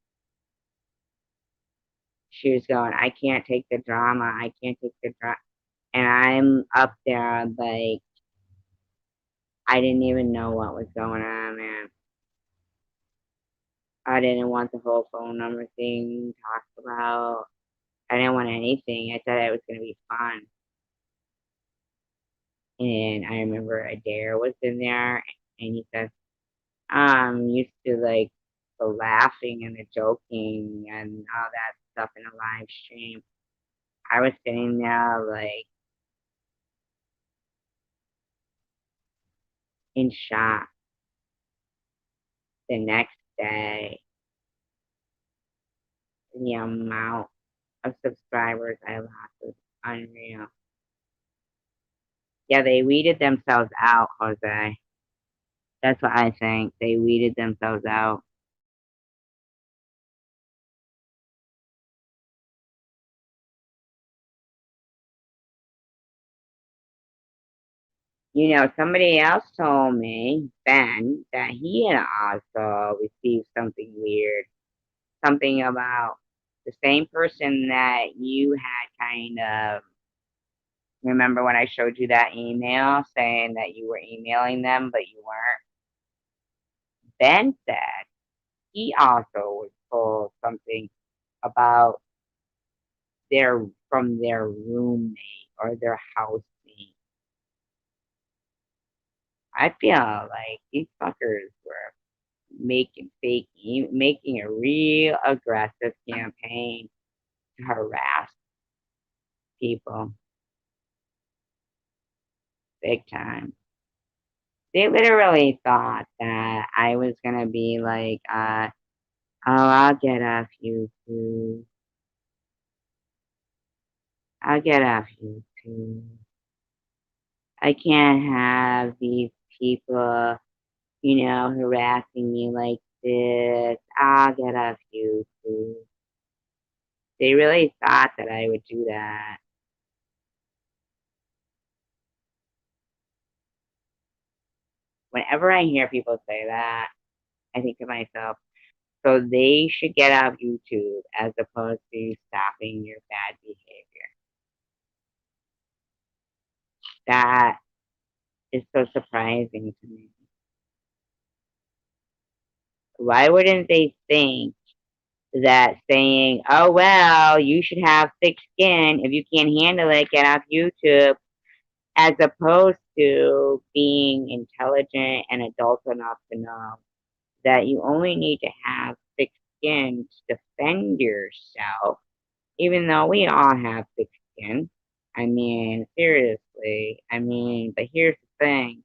She was going, I can't take the drama. I can't take the drama. And I'm up there like, I didn't even know what was going on, man. I didn't want the whole phone number thing talked about. I didn't want anything. I thought it was going to be fun. And I remember Adair was in there, and he says, used to like the laughing and the joking and all that stuff in a live stream. I was sitting there like in shock. The next day, the amount of subscribers I lost was unreal. Yeah, they weeded themselves out, Jose. That's what I think. They weeded themselves out. Somebody else told me, Ben, that he had also received something weird. Something about the same person that you had kind of. Remember when I showed you that email saying that you were emailing them, but you weren't? Ben said he also was told something about their roommate or their housemate. I feel like these fuckers were making a real aggressive campaign to harass people big time. They literally thought that I was gonna be like, oh, I'll get off YouTube. I'll get off YouTube. I can't have these people, harassing me like this. I'll get off YouTube. They really thought that I would do that. Whenever I hear people say that, I think to myself, so they should get off YouTube as opposed to stopping your bad behavior. That is so surprising to me. Why wouldn't they think that saying, oh, well, you should have thick skin. If you can't handle it, get off YouTube, as opposed to being intelligent and adult enough to know that you only need to have thick skin to defend yourself, even though we all have thick skin. I mean, seriously. But here's the thing.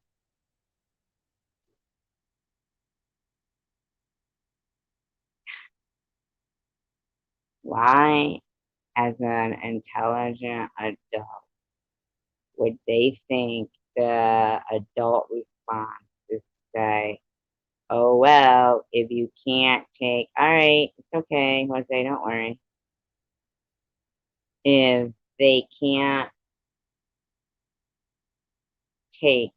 Why, as an intelligent adult, would they think the adult response is to say, oh, well, if you can't take, all right, it's okay, Jose, don't worry. If they can't take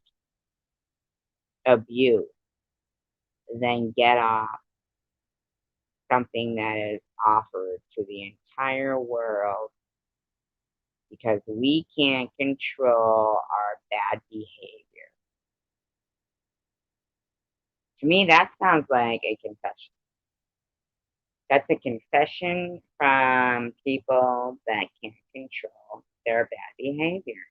abuse, then get off something that is offered to the entire world because we can't control our bad behavior. To me, that sounds like a confession. That's a confession from people that can't control their bad behavior.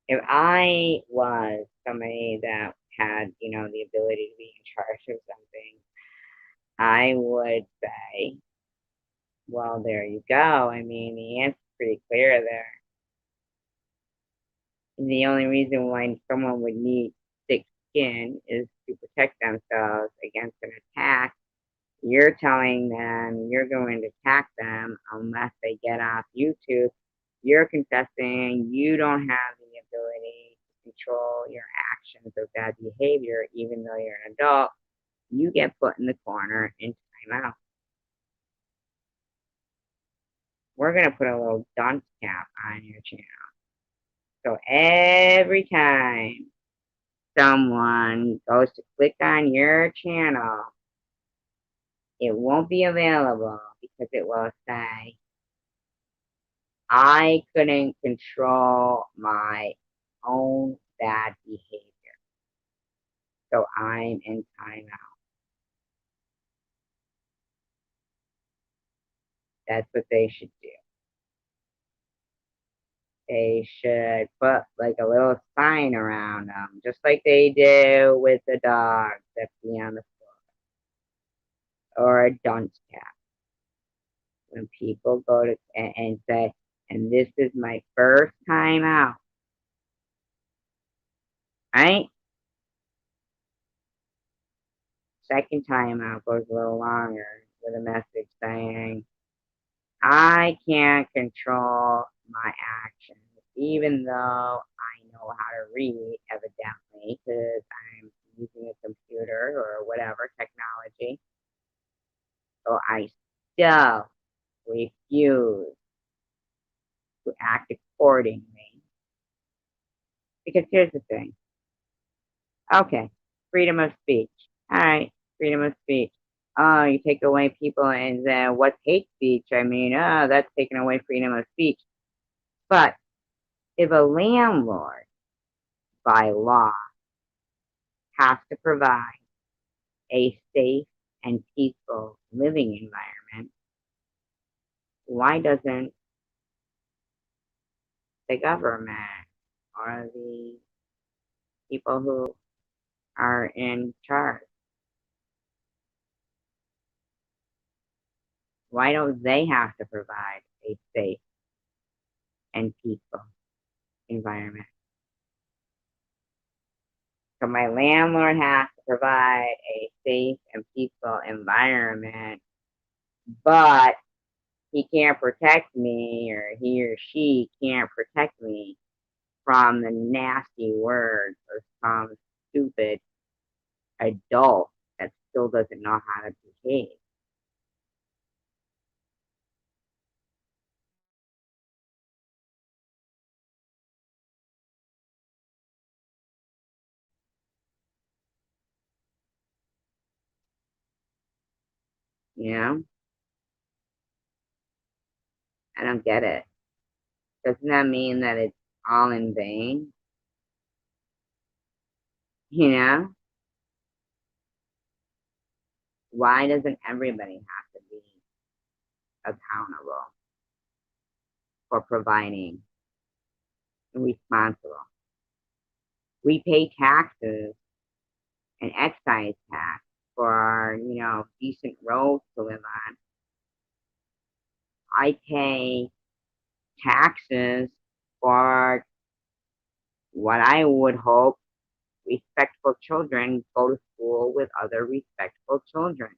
If I was somebody that had, the ability to be in charge of something, I would say, well, there you go. The answer's pretty clear there. The only reason why someone would need thick skin is to protect themselves against an attack. You're telling them you're going to attack them unless they get off YouTube. You're confessing you don't have the ability to control your actions or bad behavior, even though you're an adult. You get put in the corner in timeout. We're going to put a little dunce cap on your channel. So every time someone goes to click on your channel, It won't be available because it will say, I couldn't control my own bad behavior, so I'm in timeout. That's what they should do. They should put like a little sign around them, just like they do with the dogs that pee on the floor, or a dunce cap. When people go to and say, and this is my first time out, right? Second time out goes a little longer with a message saying, I can't control my actions, even though I know how to read, evidently, because I'm using a computer or whatever technology. So I still refuse to act accordingly. Because here's the thing. Okay, freedom of speech. All right, freedom of speech. Oh, you take away people, and then what's hate speech? I mean, that's taking away freedom of speech. But if a landlord, by law, has to provide a safe and peaceful living environment, why doesn't the government or the people who are in charge, why don't they have to provide a safe and peaceful environment? So my landlord has to provide a safe and peaceful environment, but he can't protect me, or he or she can't protect me from the nasty words of some stupid adult that still doesn't know how to behave. You know, I don't get it. Doesn't that mean that it's all in vain? You know, why doesn't everybody have to be accountable for providing and responsible? We pay taxes and excise tax for, decent roads to live on. I pay taxes for what I would hope respectful children go to school with other respectful children.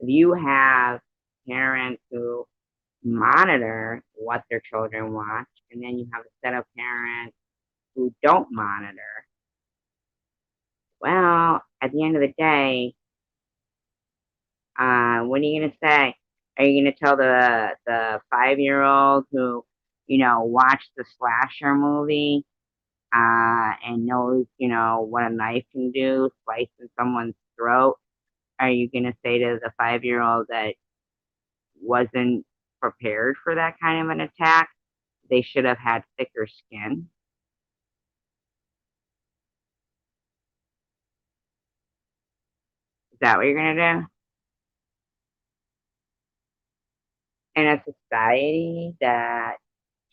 If you have parents who monitor what their children watch, and then you have a set of parents who don't monitor, well, at the end of the day, what are you gonna say? Are you gonna tell the 5-year-old who, watched the slasher movie, and knows, what a knife can do, slicing someone's throat? Are you gonna say to the 5-year-old that wasn't prepared for that kind of an attack, they should have had thicker skin? Is that what you're gonna do? In a society that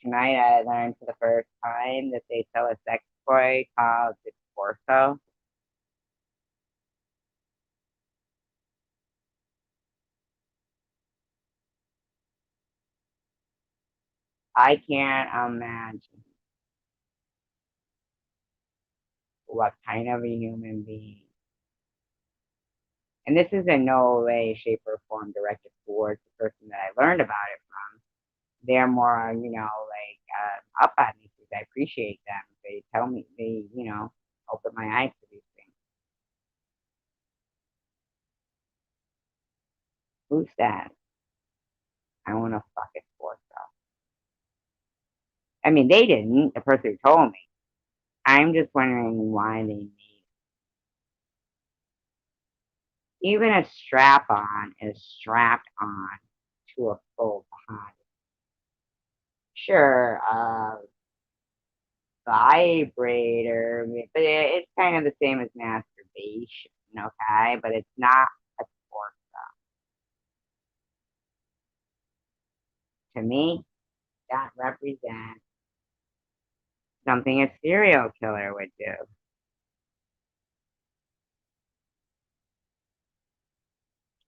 tonight I learned for the first time that they sell a sex toy called the torso. I can't imagine what kind of a human being. And this is in no way, shape, or form directed towards the person that I learned about it from. They're more, up on these things. I appreciate them. They tell me, open my eyes to these things. Who said I want to fuck its torso? I mean, they didn't. The person who told me. I'm just wondering why they need. Even a strap on is strapped on to a full body. Sure, vibrator, but it's kind of the same as masturbation, okay? But it's not a sport to me. That represents something a serial killer would do.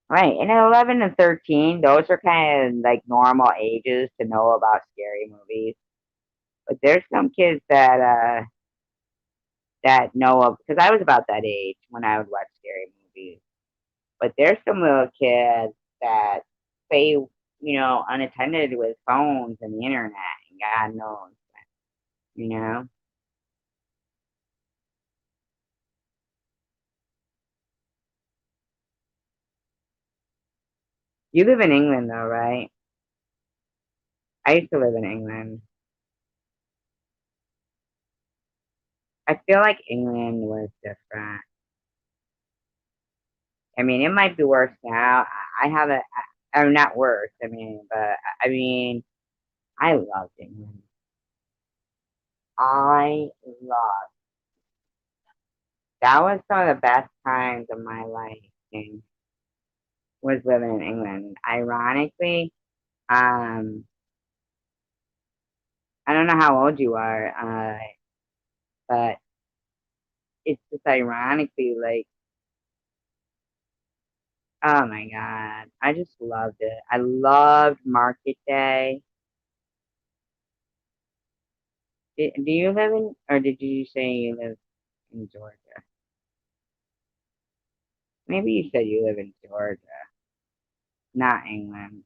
Right, and at 11 and 13, those are kind of like normal ages to know about scary movies. But there's some kids that know of, because I was about that age when I would watch scary movies. But there's some little kids that stay, unattended with phones and the internet, and God knows, you know. You live in England though, right? I used to live in England. I feel like England was different. I mean, it might be worse now. I haven't, I'm not worse. I mean, but I mean, I loved England. I loved. That was some of the best times of my life. And was living in England. Ironically, um, I don't know how old you are, but it's just ironically like, oh my God, I just loved it. I loved Market Day. Do you live in, or did you say you live in Georgia? Maybe you said you live in Georgia, not England.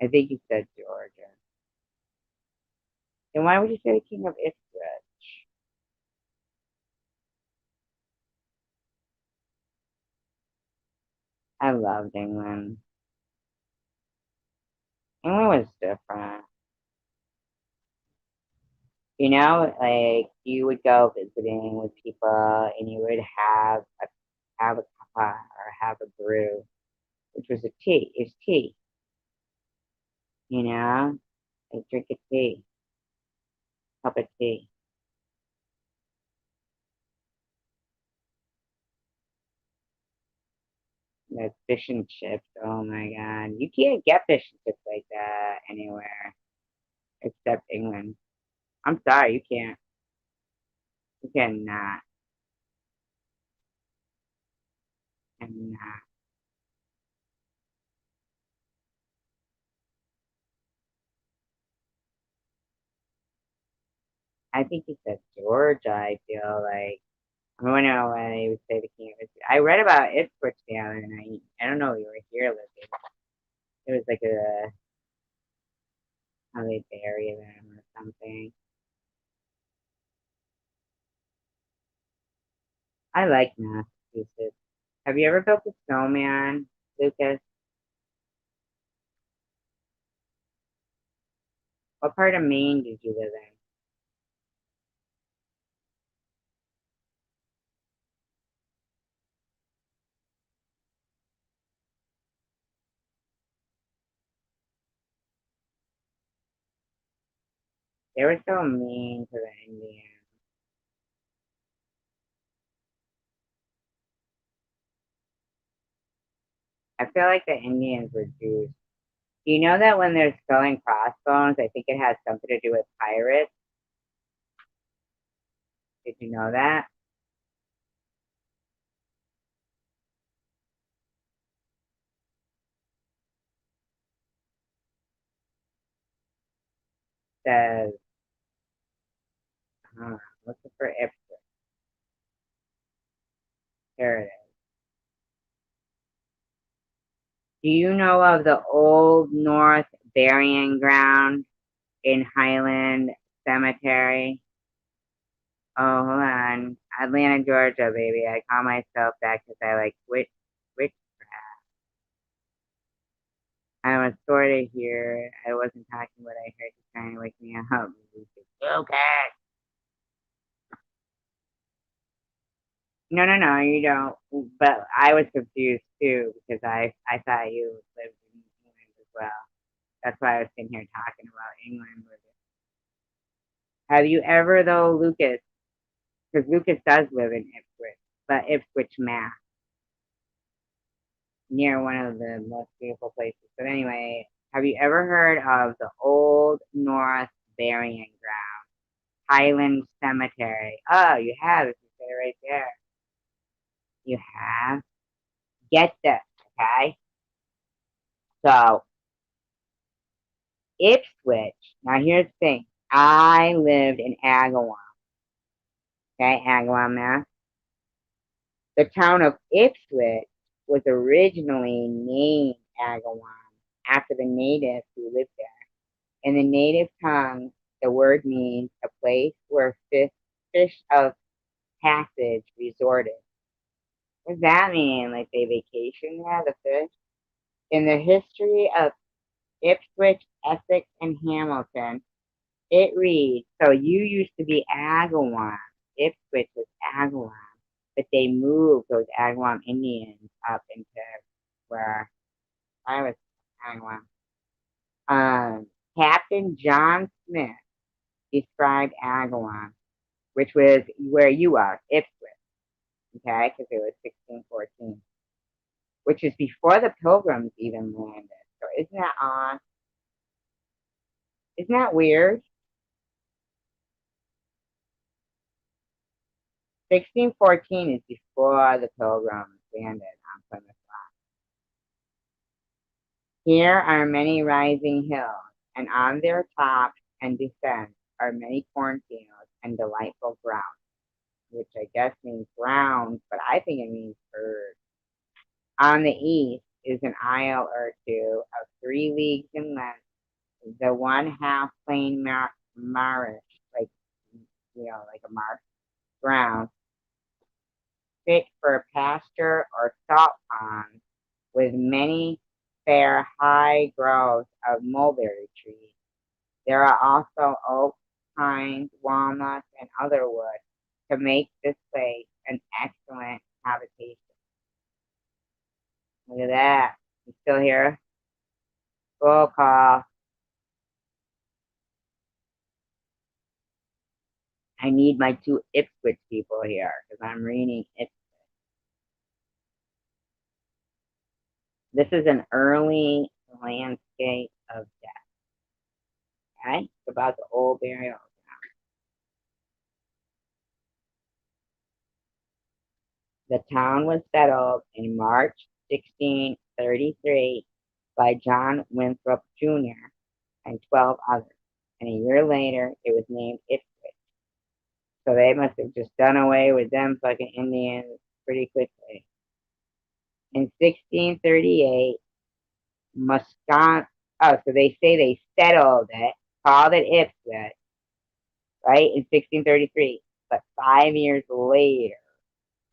I think you said Georgia. Then why would you say the King of Ipswich? I loved England. England was different. Like you would go visiting with people and you would have a cuppa or have a brew, which was a tea. It's tea, you know? Like drink a tea, cup of tea. Like fish and chips. Oh my God. You can't get fish and chips like that anywhere except England. I'm sorry, you can't. You cannot. Cannot. I think you said Georgia, I feel like. I don't know when they would say the king of Ipswich. I read about Ipswich the other night. I don't know, you were here living. It was like how they bury them or something. I like Massachusetts. Have you ever built a snowman, Lucas? What part of Maine did you live in? They were so mean to the Indians. I feel like the Indians were Jews. Do you know that when they're spelling crossbones, I think it has something to do with pirates? Did you know that? Says, looking for Ipswich. There it is. Do you know of the Old North Burying Ground in Highland Cemetery? Oh, hold on. Atlanta, Georgia, baby. I call myself that because I like witchcraft. I was sort of here. I wasn't talking, but I heard you trying to wake me up. Okay. No, no, no, you don't. But I was confused too because I thought you lived in England as well. That's why I was sitting here talking about England with you. Have you ever though, Lucas? Because Lucas does live in Ipswich, but Ipswich, Mass, near one of the most beautiful places. But anyway, have you ever heard of the Old North Burying Ground, Highland Cemetery? Oh, you have. If you say it right there, you have. Get this, okay? So Ipswich. Now here's the thing. I lived in Agawam, okay, Agawam, Mass. The town of Ipswich was originally named Agawam after the natives who lived there. In the native tongue, the word means a place where fish of passage resorted. What does that mean? Like they vacation there, the fish? In the history of Ipswich, Essex, and Hamilton, it reads, so you used to be Agawam. Ipswich was Agawam. But they moved those Agawam Indians up into where I was Agawam. Captain John Smith described Agawam, which was where you are, Ipswich, okay, because it was 1614, which is before the Pilgrims even landed. So isn't that odd? Isn't that weird? 1614 is before the Pilgrims landed on Plymouth Rock. Here are many rising hills, and on their tops and descents are many cornfields and delightful grounds, which I guess means grounds, but I think it means birds. On the east is an isle or two of 3 leagues in length, the one half plain marish, like like a marsh ground, fit for pasture or salt ponds, with many fair high groves of mulberry trees. There are also oaks, pines, walnuts, and other wood to make this place an excellent habitation. Look at that. You still here? Roll call. I need my two Ipswich people here because I'm reading it. This is an early landscape of death. Okay? It's about the old burial. The town was settled in March 1633 by John Winthrop Jr. and 12 others, and a year later it was named Ipswich. So they must have just done away with them fucking Indians pretty quickly. In 1638, Muscon. Oh, so they say they settled it, called it Ipswich, right, in 1633. But 5 years later,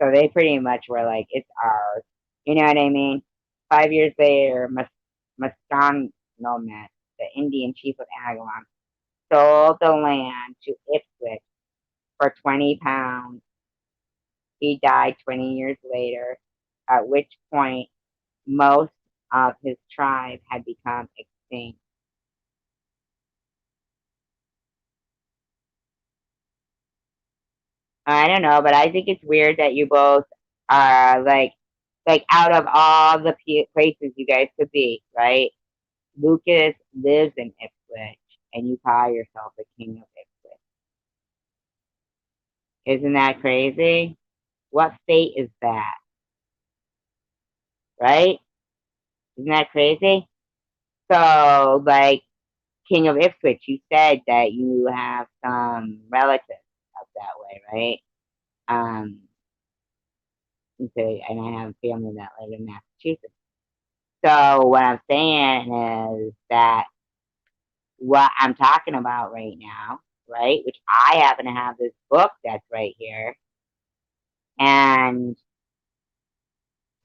so they pretty much were like, it's ours. You know what I mean? 5 years later, Muscon, the Indian chief of Agawam, sold the land to Ipswich for £20. He died 20 years later, at which point most of his tribe had become extinct. I don't know, but I think it's weird that you both are like out of all the places you guys could be, right? Lucas lives in Ipswich, and you call yourself the king of Ipswich. Isn't that crazy? What fate is that, right? Isn't that crazy? So, like, king of Ipswich, you said that you have some relatives up that way, right? Um, you say, and I have family that live in Massachusetts. So what I'm saying is that what I'm talking about right now, right? Which I happen to have this book that's right here. And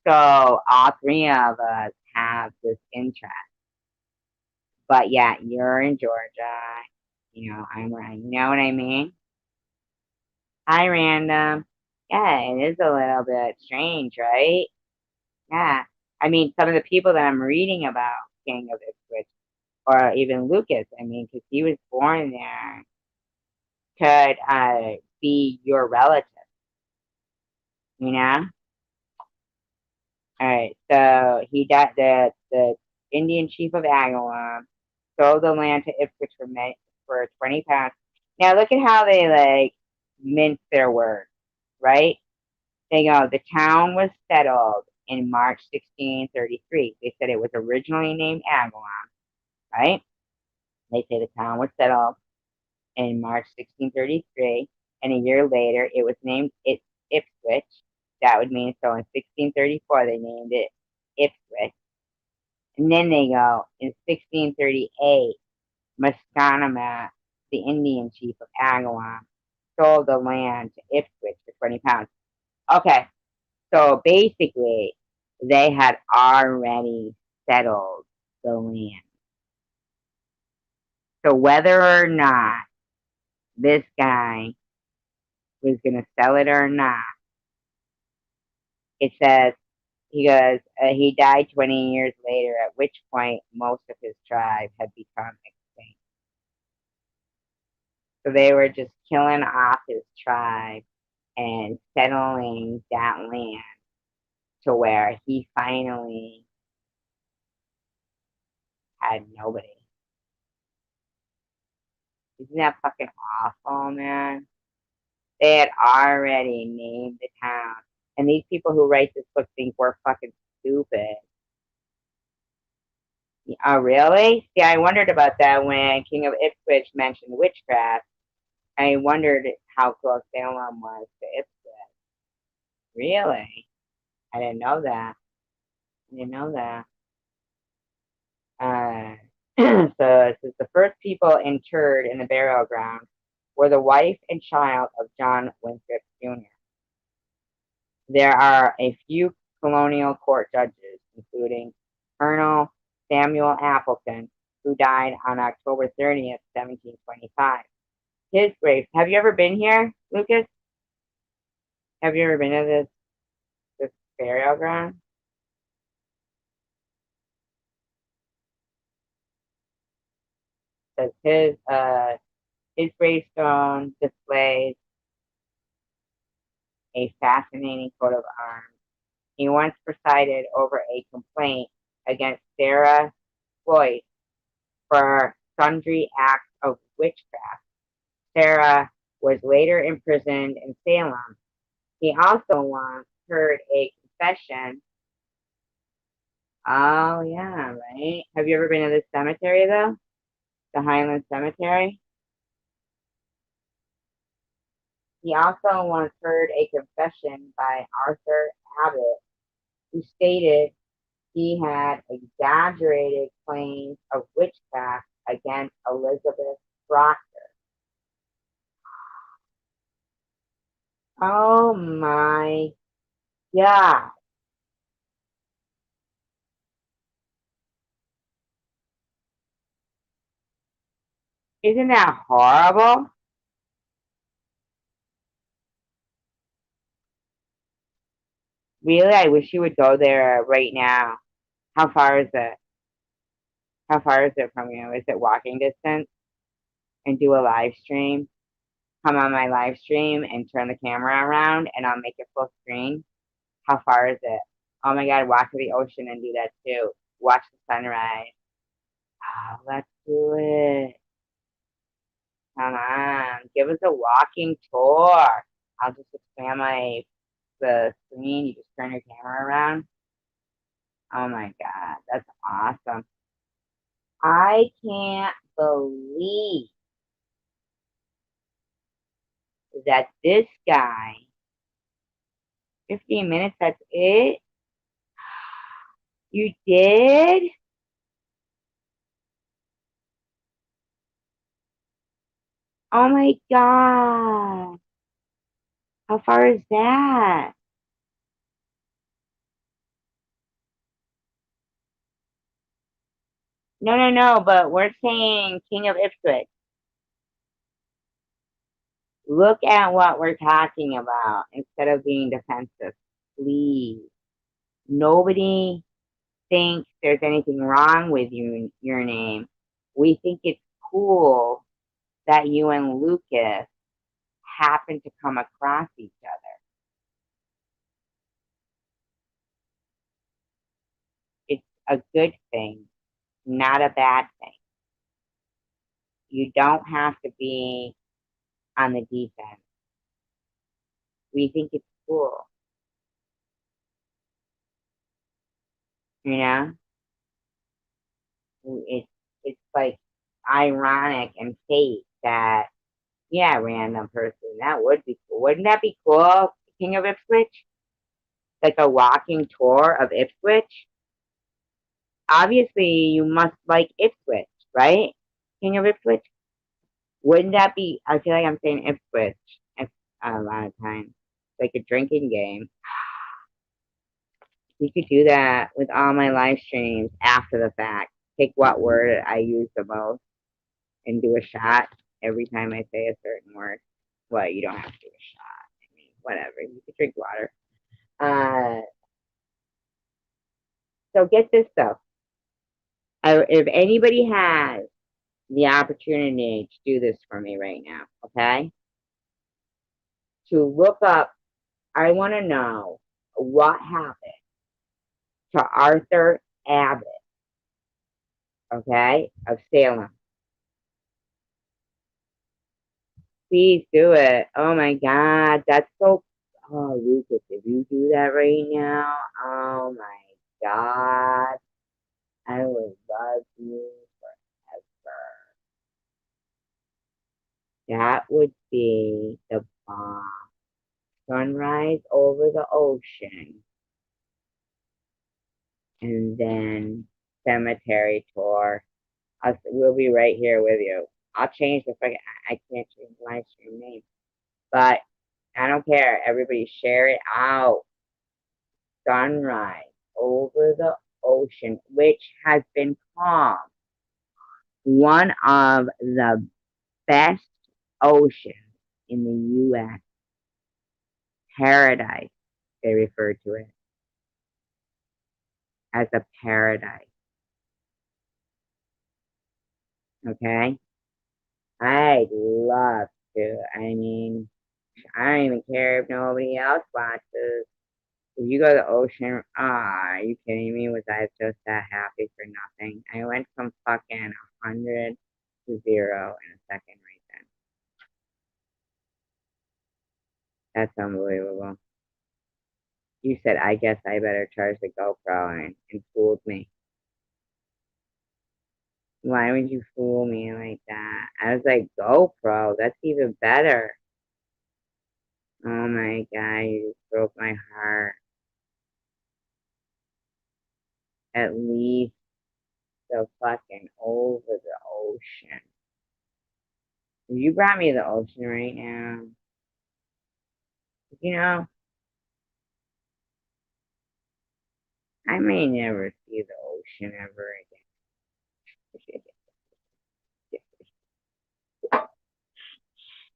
so all three of us have this interest. But yeah, you're in Georgia. I'm right. You know what I mean? Hi, Random. Yeah, it is a little bit strange, right? Yeah. I mean, some of the people that I'm reading about King of Ipswich, or even Lucas, I mean, because he was born there, could be your relative, you know? All right, so he died. The Indian chief of Agawam sold the land to Ipswich for 20 pounds. Now look at how they like mince their words, right? They go, the town was settled in March 1633. They said it was originally named Agawam, right? They say the town was settled in March 1633, and a year later it was named Ipswich. That would mean so in 1634 they named it Ipswich. And then they go in 1638, Muscanamat, the Indian chief of Agawam, sold the land to Ipswich for 20 pounds. Okay, so basically, they had already settled the land. So whether or not this guy was going to sell it or not, it says he died 20 years later, at which point most of his tribe had become extinct. So they were just killing off his tribe and settling that land to where he finally had nobody. Isn't that fucking awful, man? They had already named the town. And these people who write this book think we're fucking stupid. Oh, really? See, I wondered about that when King of Ipswich mentioned witchcraft. I wondered how close Salem was to Ipswich. Really? I didn't know that. I didn't know that. Uh, so it says the first people interred in the burial ground were the wife and child of John Winthrop Jr. There are a few colonial court judges, including Colonel Samuel Appleton, who died on October 30th, 1725. His grave. Have you ever been here, Lucas? Have you ever been to this burial ground? Says his gravestone displays a fascinating coat of arms. He once presided over a complaint against Sarah Floyd for sundry acts of witchcraft. Sarah was later imprisoned in Salem. He also once heard a confession. Oh, yeah, right. Have you ever been to this cemetery, though? The Highland Cemetery? He also once heard a confession by Arthur Abbott, who stated he had exaggerated claims of witchcraft against Elizabeth Proctor. Oh my God. Isn't that horrible? Really, I wish you would go there right now. How far is it? How far is it from you? Is it walking distance? And do a live stream? Come on my live stream and turn the camera around and I'll make it full screen. How far is it? Oh my God, walk to the ocean and do that too. Watch the sunrise. Oh, let's do it. Come on. Give us a walking tour. I'll just expand the screen. You just turn your camera around. Oh my God, that's awesome. I can't believe that this guy, 15 minutes, that's it? You did? Oh my God. How far is that? No, no, no, but we're saying King of Ipswich. Look at what we're talking about instead of being defensive. Please. Nobody thinks there's anything wrong with your name. We think it's cool that you and Lucas happen to come across each other. It's a good thing, not a bad thing. You don't have to be on the defense. We think it's cool, you know? It's it's like ironic and fate that yeah, random person. That would be cool. Wouldn't that be cool, King of Ipswich? Like a walking tour of Ipswich? Obviously, you must like Ipswich, right? King of Ipswich? Wouldn't that be? I feel like I'm saying Ipswich a lot of times. Like a drinking game. We could do that with all my live streams after the fact. Pick what word I use the most and do a shot every time I say a certain word. Well, you don't have to do a shot. I mean, whatever. You can drink water. Uh, so get this though. If anybody has the opportunity to do this for me right now, okay? To look up, I want to know what happened to Arthur Abbott, okay, of Salem. Please do it. Oh my God, that's so. Oh, Lucas, if you do that right now, oh my God, I would love you forever. That would be the bomb. Sunrise over the ocean, and then cemetery tour. We'll be right here with you. I'll change the fucking. I can't change the live stream name, but I don't care. Everybody share it out. Sunrise over the ocean, which has been called one of the best oceans in the U.S. Paradise, they refer to it as a paradise. Okay? I'd love to. I mean, I don't even care if nobody else watches. If you go to the ocean, are you kidding me? Was I just that happy for nothing? I went from fucking 100 to 0 in a second right then. That's unbelievable. You said, I guess I better charge the GoPro and fooled me. Why would you fool me like that? I was like, GoPro, that's even better. Oh my God, you just broke my heart. At least the fucking over the ocean. If you brought me to the ocean right now, you know, I may never see the ocean ever again.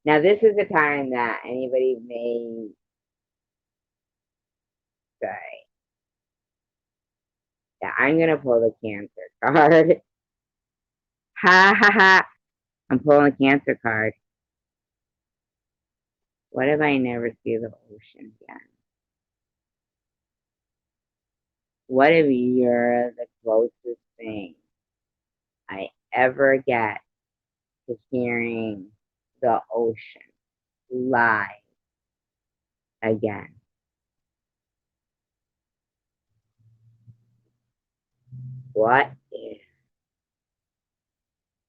Now, this is a time that anybody may say that I'm going to pull the cancer card. Ha ha ha. I'm pulling the cancer card. What if I never see the ocean again? What if you're the closest thing I ever get to hearing the ocean live again? What if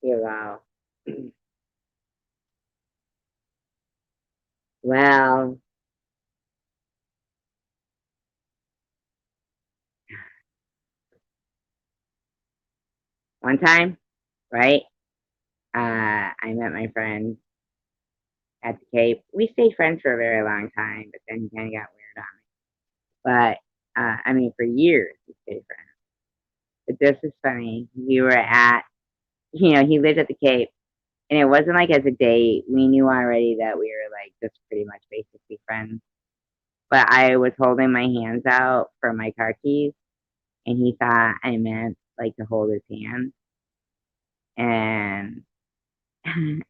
you know? Well, one time, right? I met my friend at the Cape. We stayed friends for a very long time, but then he kind of got weird on me. But I mean, for years we stayed friends. But this is funny. We were at, he lived at the Cape, And it wasn't like as a date. We knew already that we were like just pretty much basically friends. But I was holding my hands out for my car keys, and he thought I meant like to hold his hand. And and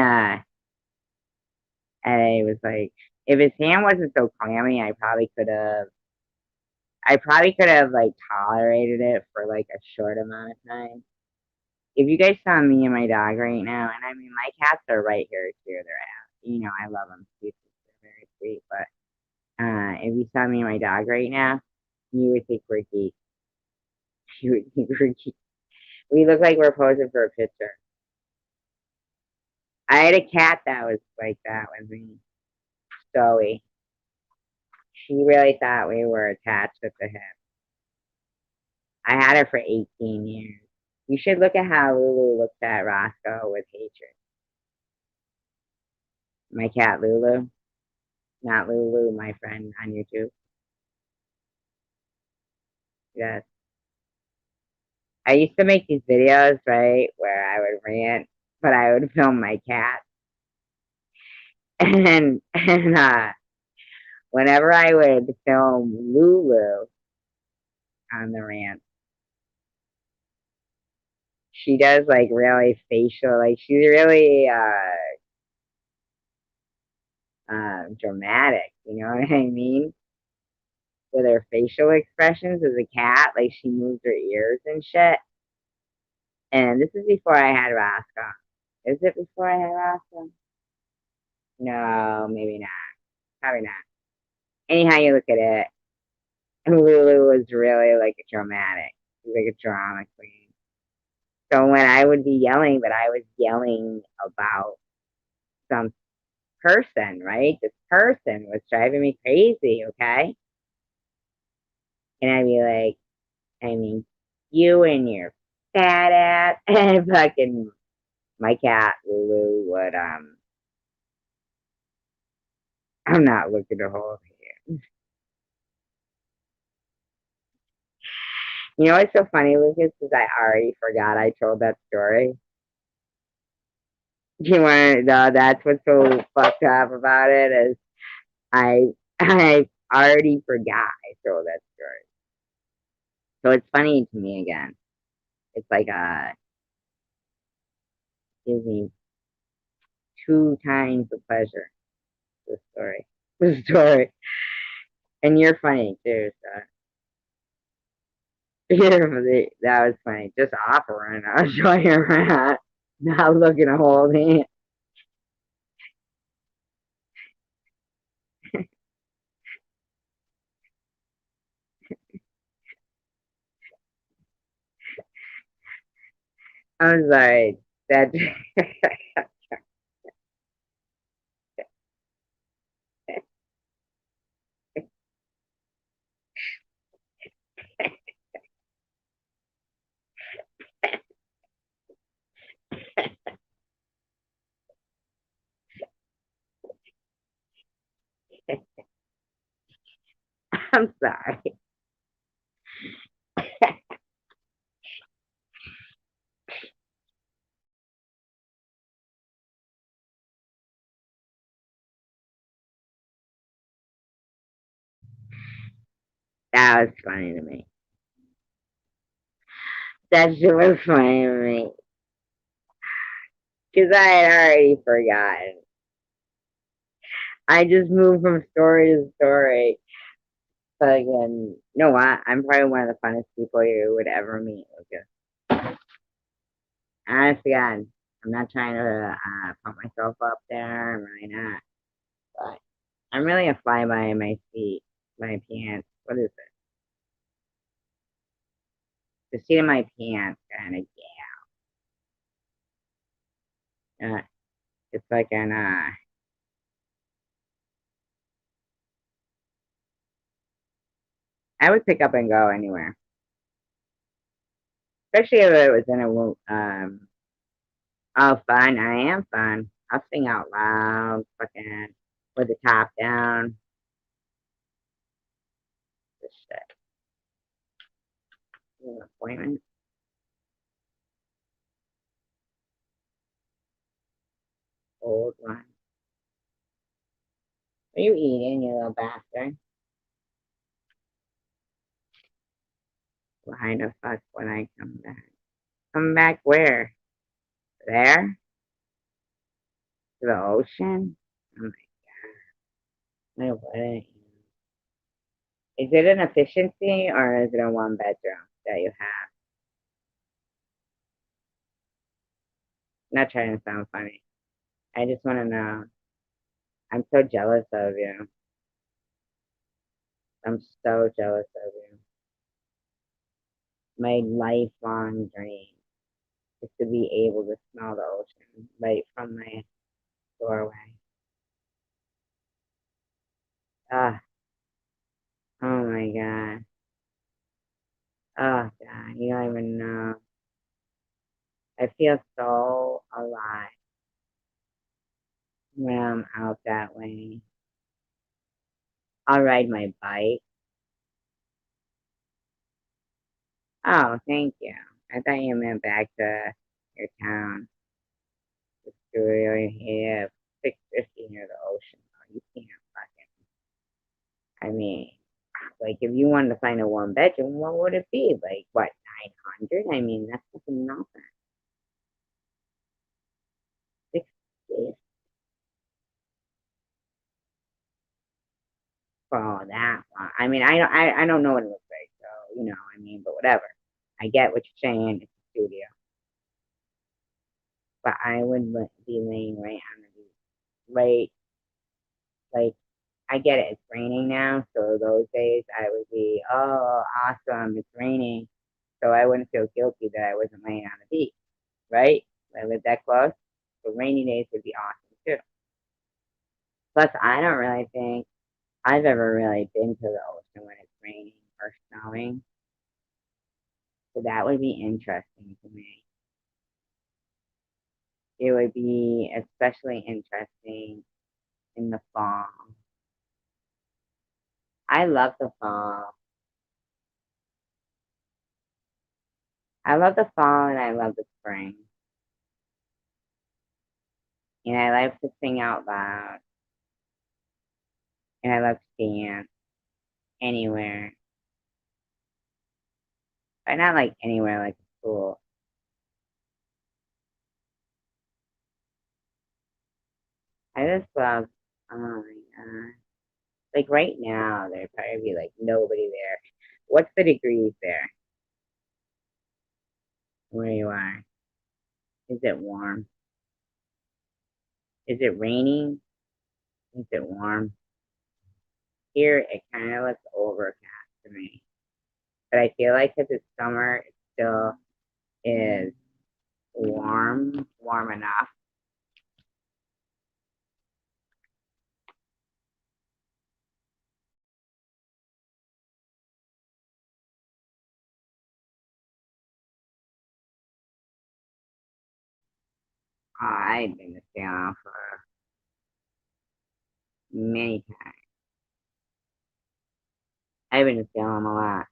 I was like, if his hand wasn't so clammy, I probably could have like tolerated it for like a short amount of time. If you guys saw me and my dog right now, and I mean my cats are right here too. They're out. You know, I love them. They're very sweet. But if you saw me and my dog right now, you would think we're geeks. You would think we're geeks. We look like we're posing for a picture. I had a cat that was like that with me, Zoe. She really thought we were attached at the hip. I had her for 18 years. You should look at how Lulu looks at Roscoe with hatred. My cat Lulu, not Lulu, my friend on YouTube. Yes. I used to make these videos, right, where I would rant, but I would film my cat. And whenever I would film Lulu on the rant, she does like really facial, like she's really dramatic, you know what I mean? With her facial expressions as a cat, like she moves her ears and shit. And this is before I had Roscoe. Is it before I had Roscoe? No, maybe not. Probably not. Anyhow you look at it, Lulu was really like a dramatic, like a drama queen. So when I would be yelling, but I was yelling about some person, right? This person was driving me crazy, okay? And I'd be like, I mean, you and your fat ass, and fucking my cat Lulu would I'm not looking to hold here. You know what's so funny, Lucas, is I already forgot I told that story. You want to know that's what's so fucked up about it is I I already forgot I told that story. So it's funny to me again. It's like gives me two times the pleasure. This story. This story. And you're funny too, so that was funny. Just offering. I was showing her around, not looking to hold hands. I'm sorry. That I'm sorry. That was funny to me. That shit was funny to me. Because I had already forgotten. I just moved from story to story. But again, you know what? I'm probably one of the funnest people you would ever meet, Lucas. Honest to God, I'm not trying to put myself up there. I'm really not. But I'm really a fly by my seat, my pants. What is it? The seat of my pants, kind of. Yeah. It's like an I would pick up and go anywhere, especially if it was in a oh fun. I am fun. I'll sing out loud, fucking with the top down. This shit. An appointment. old one. What are you eating, you little bastard? Why the fuck would I come back? Come back where? There? To the ocean? Oh my, I wouldn't. Is it an efficiency or is it a one bedroom that you have? I'm not trying to sound funny. I just want to know. I'm so jealous of you. I'm so jealous of you. My lifelong dream is to be able to smell the ocean right from my doorway. Ah, oh my God. Oh God, you don't even know. I feel so alive when I'm out that way. I'll ride my bike. Oh, thank you. I thought you meant back to your town. The studio here, 650 near the ocean. Oh, you can't fucking. I mean, like if you wanted to find a one bedroom, what would it be? Like what, 900? I mean, that's fucking nothing. 650 for all that. I mean, I don't know what it looks like, so I mean, but whatever. I get what you're saying. It's a studio, but I would be laying right on the beach, right, like I get it. It's raining now, so those days I would be, oh, awesome, it's raining. So I wouldn't feel guilty that I wasn't laying on the beach, right? I live that close. So rainy days would be awesome too. Plus, I don't really think I've ever really been to the ocean when it's raining or snowing. So that would be interesting to me. It would be especially interesting in the fall. I love the fall. I love the fall and I love the spring. And I love to sing out loud. And I love to dance anywhere. But not like anywhere like a school. I just love, oh my God. Like right now, there'd probably be like nobody there. What's the degrees there where you are? Is it warm? Is it raining? Is it warm? Here, it kind of looks overcast to me. But I feel like because it's summer, it still is warm enough. I've been to Salem for many times. I've been to Salem a lot.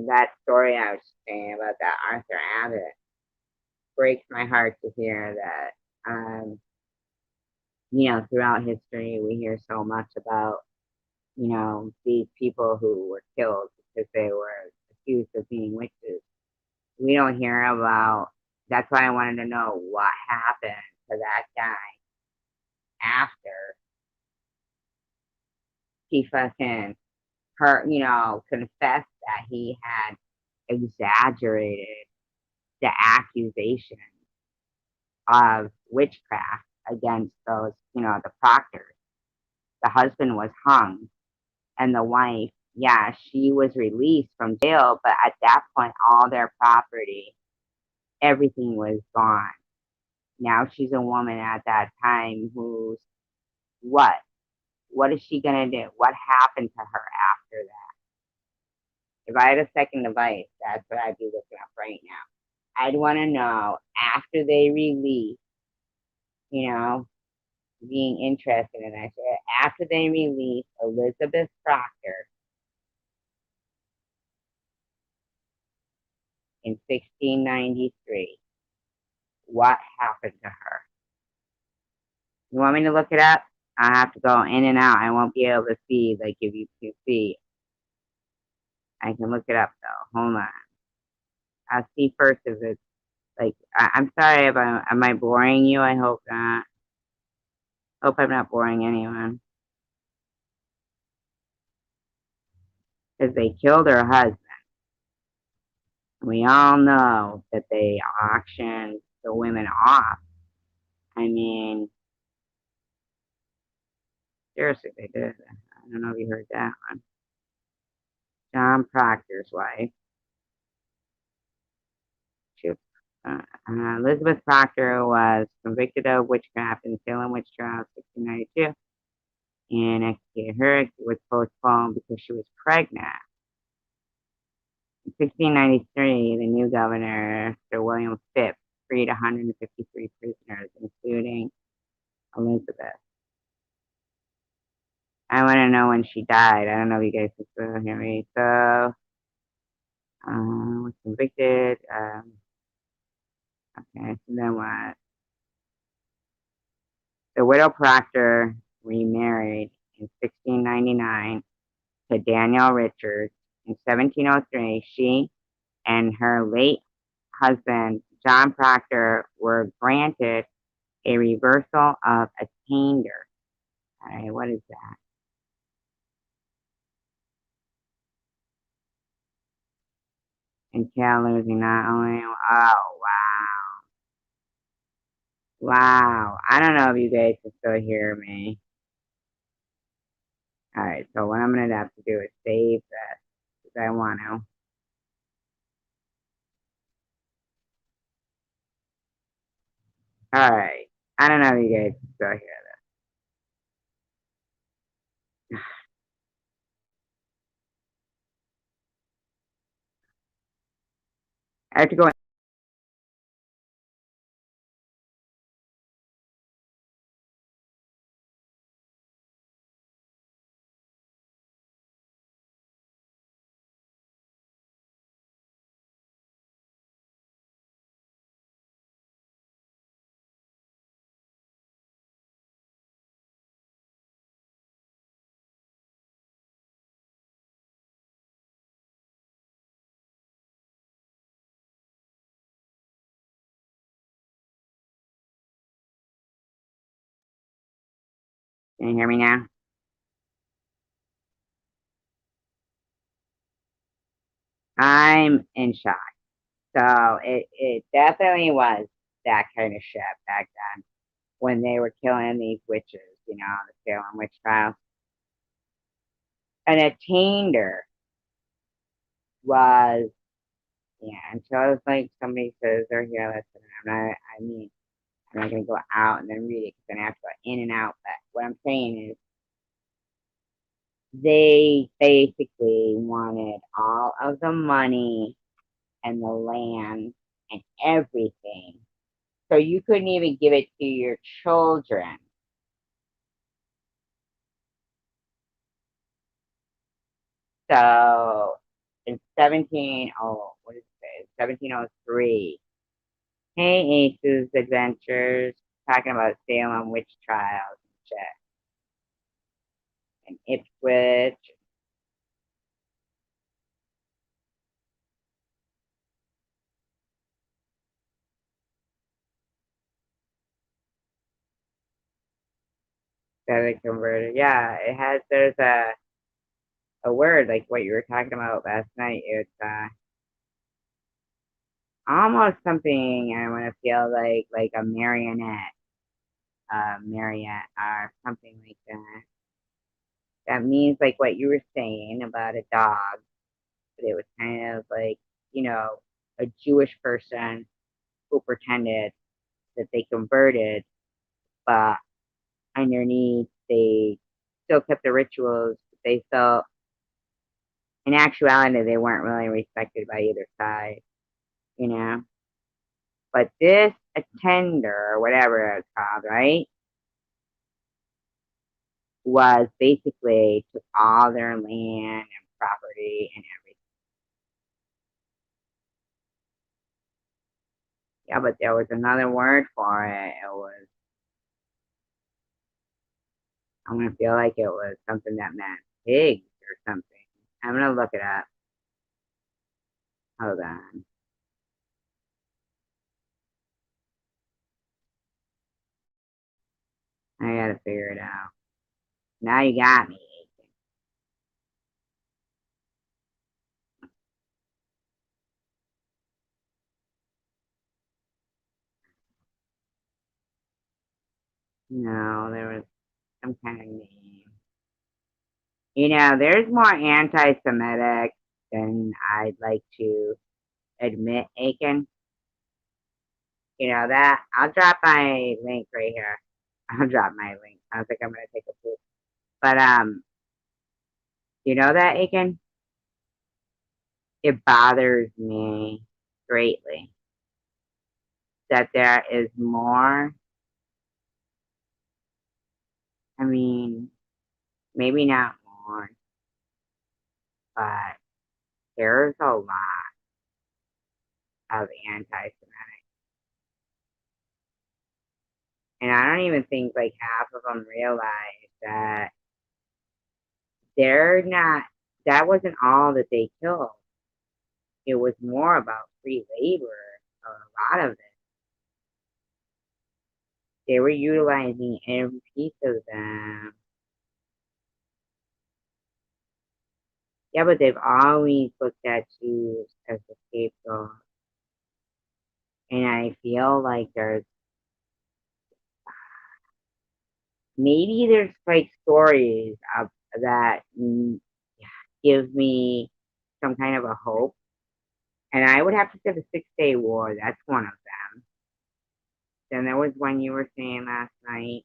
That story I was saying about that Arthur Abbott breaks my heart to hear that. Throughout history, we hear so much about, these people who were killed because they were accused of being witches. We don't hear about, that's why I wanted to know what happened to that guy after he fucking confessed that he had exaggerated the accusation of witchcraft against those, the proctors. The husband was hung, and the wife, yeah, she was released from jail, but at that point, all their property, everything was gone. Now she's a woman at that time who's what? What is she gonna do? What happened to her after that? If I had a second device, that's what I'd be looking up right now. I'd want to know after they release, you know, being interested in that shit. After they released Elizabeth Proctor in 1693, what happened to her. You want me to look it up? I have to go in and out. I won't be able to see like if you can see. I can look it up though. Hold on. I'll see first if it's like I'm sorry if am I boring you? I hope not. Hope I'm not boring anyone. Because they killed her husband. We all know that they auctioned the women off. I mean, seriously, they did. I don't know if you heard that one. John Proctor's wife. She, Elizabeth Proctor was convicted of witchcraft in Salem witch trial in 1692, and executed her was postponed because she was pregnant. In 1693, the new governor, Sir William Phips, freed 153 prisoners, including Elizabeth. I want to know when she died. I don't know if you guys can still hear me. So, was convicted. Okay, so then what? The widow Proctor remarried in 1699 to Daniel Richards. In 1703, she and her late husband, John Proctor, were granted a reversal of attainder. All right, what is that? Until losing not only, oh, wow. Wow. I don't know if you guys can still hear me. All right, so what I'm going to have to do is save this because I want to. All right. I don't know if you guys can still hear this. I have to go. Can you hear me now? I'm in shock. So it definitely was that kind of shit back then when they were killing these witches, the Salem witch trials. An attainder was, yeah, until it's like somebody says they're here, listen, I'm not going to go out and then read it because then I have to go in and out. But what I'm saying is they basically wanted all of the money and the land and everything. So you couldn't even give it to your children. So in 1703, Hey Ace's Adventures, talking about Salem witch trials and shit. And Ipswich. That it converted. Yeah, there's a word like what you were talking about last night. It's almost something I want to feel like a marionette, or something like that. That means like what you were saying about a dog, but it was kind of like, a Jewish person who pretended that they converted, but underneath they still kept the rituals. They felt, in actuality, they weren't really respected by either side, you know. But this attender, or whatever it's called, right, was basically took all their land and property and everything. Yeah, but there was another word for it. It was, I'm gonna feel like it was something that meant pigs or something. I'm gonna look it up. Hold on. I gotta figure it out. Now you got me. No, there was some kind of name. There's more anti-Semitic than I'd like to admit, Aiken. That. I'll drop my link right here. I'll drop my link. I don't think I'm gonna take a poop. But you know that, Aiken? It bothers me greatly that there is more. I mean, maybe not more, but there's a lot of anti-Semitic, and I don't even think like half of them realize that they're not. That wasn't all that they killed. It was more about free labor. A lot of it. They were utilizing every piece of them. Yeah, but they've always looked at Jews as the scapegoat. And I feel like there's like stories of that give me some kind of a hope. And I would have to say the 6 Day War, that's one of them. Then there was one you were saying last night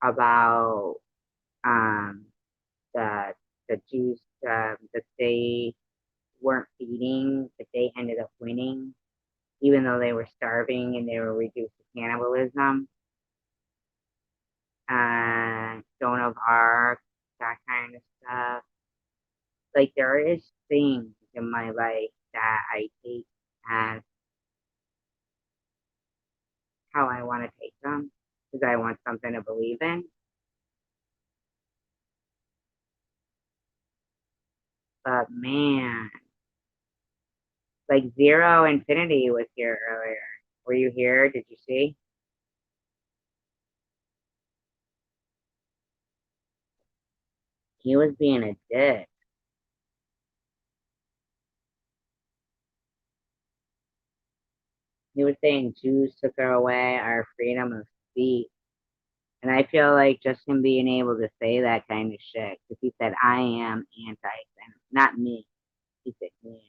about um, the Jews that they weren't feeding, but they ended up winning, even though they were starving and they were reduced to cannibalism. Joan of Arc, that kind of stuff. Like there is things in my life that I take as how I want to take them because I want something to believe in. But man, like Zero Infinity was here earlier. Were you here? Did you see? He was being a dick. He was saying Jews took away our freedom of speech. And I feel like just him being able to say that kind of shit, because he said, I am anti-Semitic, not me. He said, me.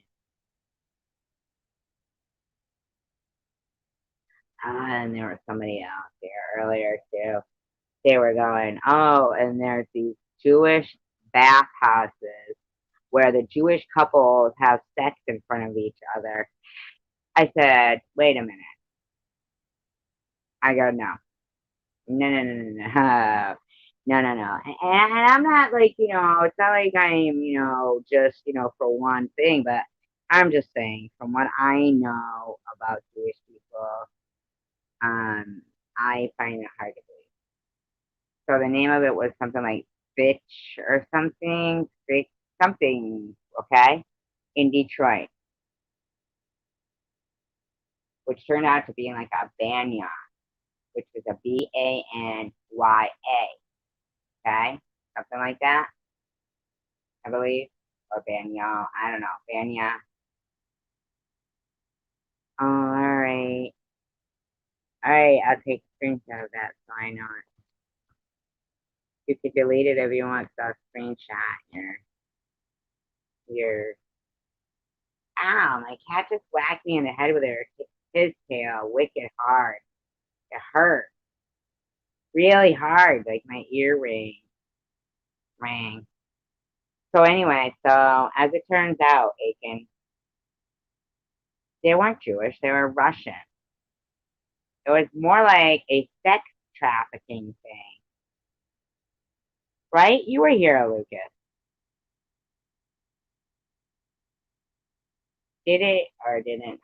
And there was somebody else here earlier too. They were going, oh, and there's these Jewish bathhouses where the Jewish couples have sex in front of each other. I said, wait a minute. I go, no. No, no, no, no, no. No, no, no. And I'm not like, it's not like I'm, just, for one thing, but I'm just saying from what I know about Jewish people, um, I find it hard to believe. So the name of it was something like Bitch or something, Bitch something, okay, in Detroit, which turned out to be like a banya, which was a Banya, okay, something like that, I believe, or banya, I don't know, banya. Oh, all right, I'll take a screenshot of that so I know it. You could delete it if you want the screenshot your ow, my cat just whacked me in the head with his tail wicked hard. It hurt. Really hard, like my earring rang. So anyway, so as it turns out, Aiken, they weren't Jewish, they were Russian. It was more like a sex trafficking thing. Right? You were here, Lucas. Did it or didn't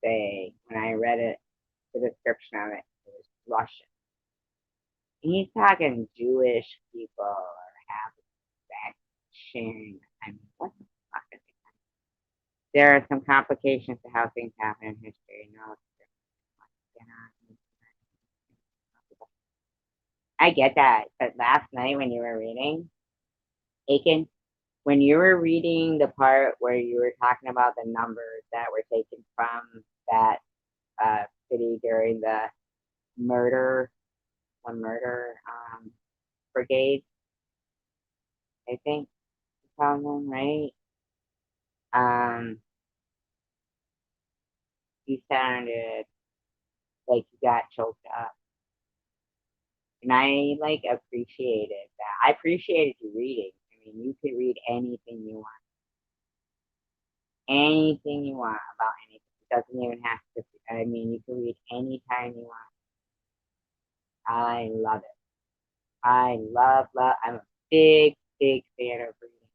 say when I read it, the description of it, it was Russian. He's talking Jewish people or have sex sharing. I mean, what the fuck is it? There are some complications to how things happen in history. No, I get that, but last night when you were reading, Aiken, when you were reading the part where you were talking about the numbers that were taken from that city during the murder, one murder brigade, I think you call them, right? Um, you sounded like you got choked up. And I like appreciated that. I appreciated you reading. I mean, you could read anything you want about anything. It doesn't even have to. I mean, you can read anytime you want. I love it. I love. I'm a big fan of reading.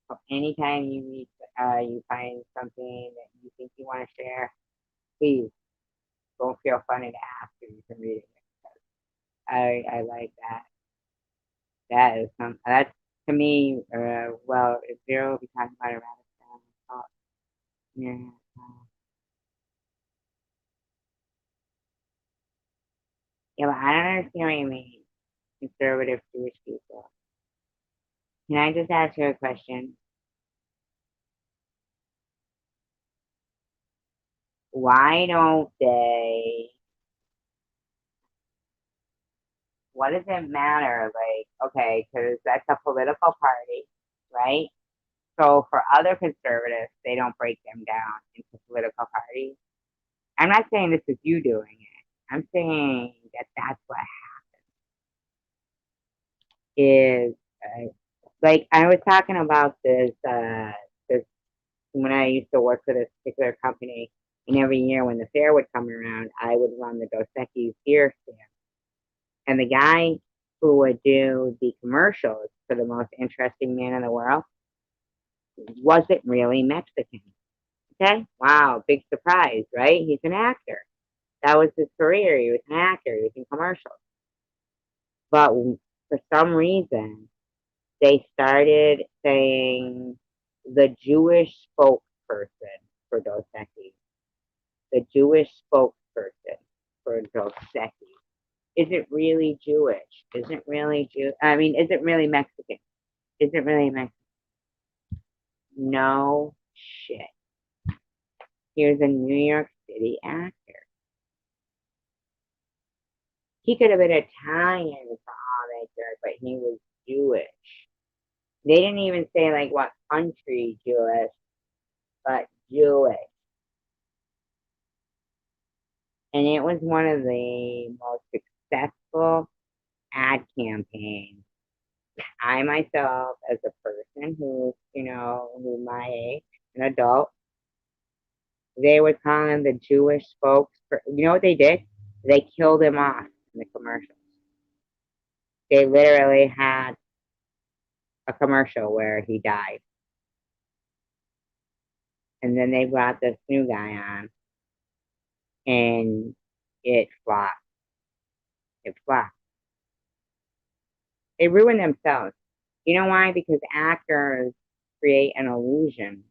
So anytime you read, you find something that you think you want to share, please don't feel funny to ask if you can read it. I like that. That is some. That's to me. Well, if Zero will be talking about it rather than yeah. Yeah, but I don't understand what you mean. Conservative Jewish people. Can I just ask you a question? Why don't they? What does it matter? Like, okay, because that's a political party, right? So for other conservatives, they don't break them down into political parties. I'm not saying this is you doing it. I'm saying that that's what is. Like I was talking about this when I used to work for this particular company, and every year when the fair would come around, I would run the Dos Equis beer stand. And the guy who would do the commercials for the most interesting man in the world wasn't really Mexican. Okay, wow, big surprise, right? He's an actor. That was his career. He was an actor. He was in commercials. But for some reason, they started saying the Jewish spokesperson for Dos Equis, the Jewish spokesperson for Dos Equis. Is it really Jewish? Is it really Jew? I mean, is it really Mexican? Is it really Mexican? No shit. Here's a New York City actor. He could have been Italian for all they cared, but he was Jewish. They didn't even say like what country Jewish, but Jewish. And it was one of the most successful ad campaigns. I myself, as a person who's, who's my age, an adult, they would call him the Jewish spokesperson. You know what they did? They killed him off in the commercials. They literally had a commercial where he died. And then they brought this new guy on, and it flopped. It flopped. They ruin themselves. You know why? Because actors create an illusion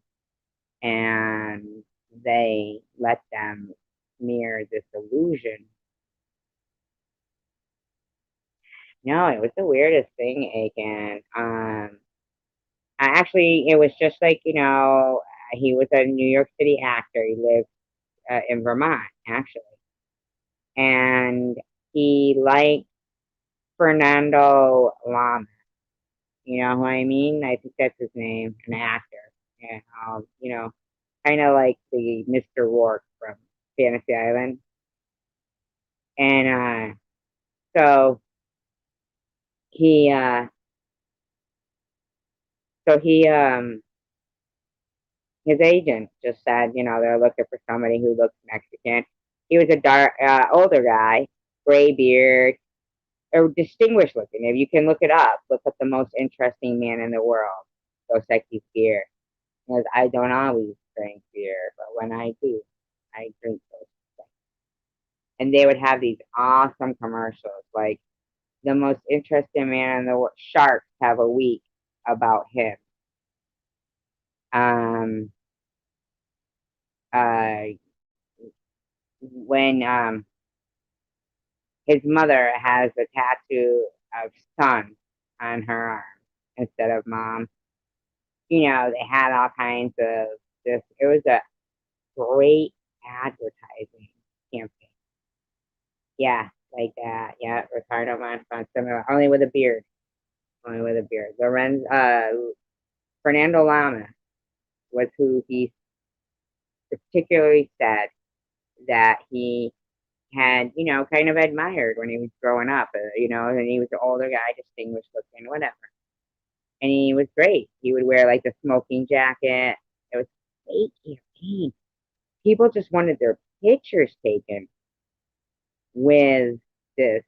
and they let them smear this illusion. No, it was the weirdest thing, Aiken. Actually, it was just like, he was a New York City actor. He lived in Vermont, actually. And he liked Fernando Lama. You know who I mean? I think that's his name, an actor. And, kind of like the Mr. Rourke from Fantasy Island. And so he, uh, so he, his agent just said, they're looking for somebody who looks Mexican. He was a dark, older guy, gray beard, or distinguished looking. If you can look it up, look up the most interesting man in the world. Dos Equis beer. Because I don't always drink beer, but when I do, I drink those things. And they would have these awesome commercials, like the most interesting man in the world. Sharks have a week about him. Um, uh, when his mother has a tattoo of son on her arm instead of mom. You know, they had all kinds of this. It was a great advertising campaign. Yeah, like that. Yeah, Ricardo Montalban, similar, only with a beard. Only with a beard. Fernando Lama was who he particularly said that he had, you know, kind of admired when he was growing up, you know, and he was an older guy, distinguished looking, whatever. And he was great. He would wear like the smoking jacket. It was fake campaign. People just wanted their pictures taken with this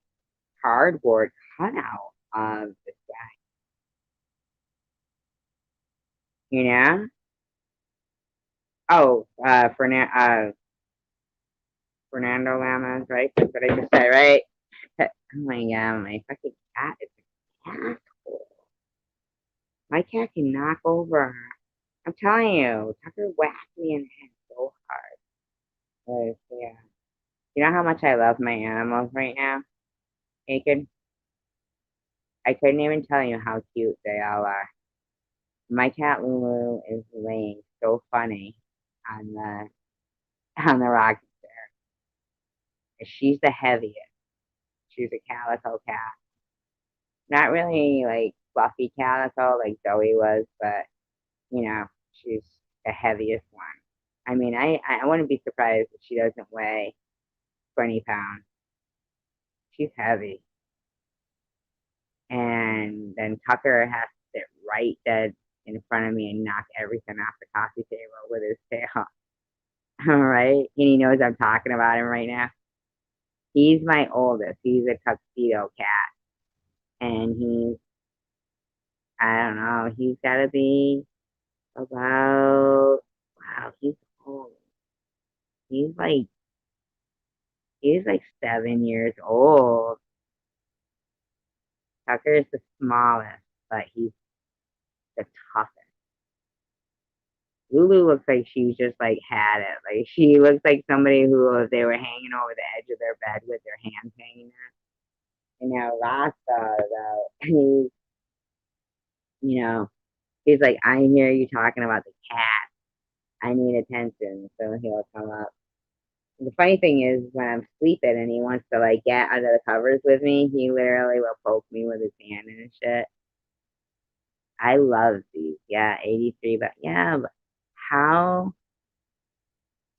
cardboard cutout of this guy, you know? Oh, Fernando Lamas, right? That's what I just said, right? Oh my god, my fucking cat is an asshole. My cat can knock over. I'm telling you, Tucker whacked me in the head so hard. Yeah. You know how much I love my animals right now, Aiken? I couldn't even tell you how cute they all are. My cat Lulu is laying so funny on the rocking chair. She's the heaviest. She's a calico cat. Not really like fluffy calico like Zoe was, but you know, she's the heaviest one. I mean, I wouldn't be surprised if she doesn't weigh 20 pounds. She's heavy. And then Tucker has to sit right dead in front of me and knock everything off the coffee table with his tail. All right. And he knows I'm talking about him right now. He's my oldest. He's a tuxedo cat. And I don't know, he's got to be about, wow, he's old. He's like, he's like 7 years old. Tucker is the smallest, but he's the toughest. Lulu looks like she's just like had it. Like she looks like somebody who, if they were hanging over the edge of their bed with their hands hanging out. And now Rasta, though, you know, he's like, I hear you talking about the cat. I need attention. So he'll come up. And the funny thing is, when I'm sleeping and he wants to like get under the covers with me, he literally will poke me with his hand and shit. I love these. Yeah, 83, but yeah, but how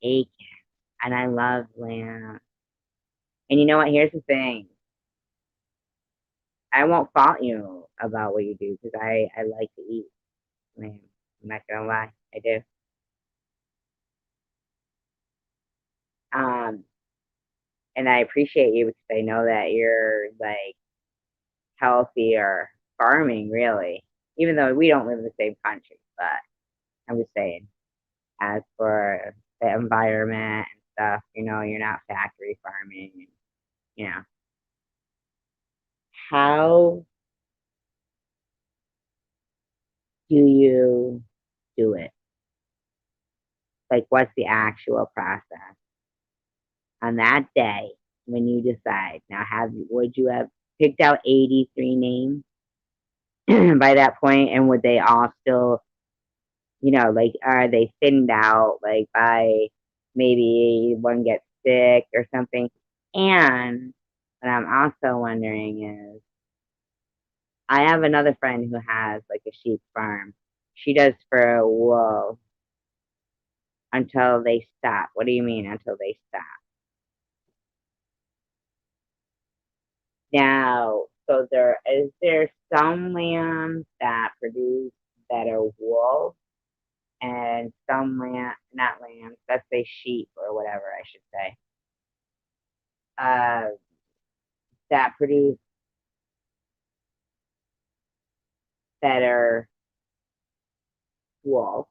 aching. And I love lamb. And you know what? Here's the thing. I won't fault you about what you do because I like to eat lamb. I'm not gonna lie, I do. Um, and I appreciate you because I know that you're like healthier farming, really. Even though we don't live in the same country, but I'm just saying, as for the environment and stuff, you know, you're not factory farming, and, you know. How do you do it? Like, what's the actual process on that day when you decide? Now, would you have picked out 83 names by that point, and would they all still, you know, like, are they thinned out, like, by maybe one gets sick or something? And what I'm also wondering is, I have another friend who has like a sheep farm. She does for wool until they stop. What do you mean until they stop? Now, so there some lambs that produce better wool and some not lambs, let's say sheep or whatever I should say, uh, that produce better wool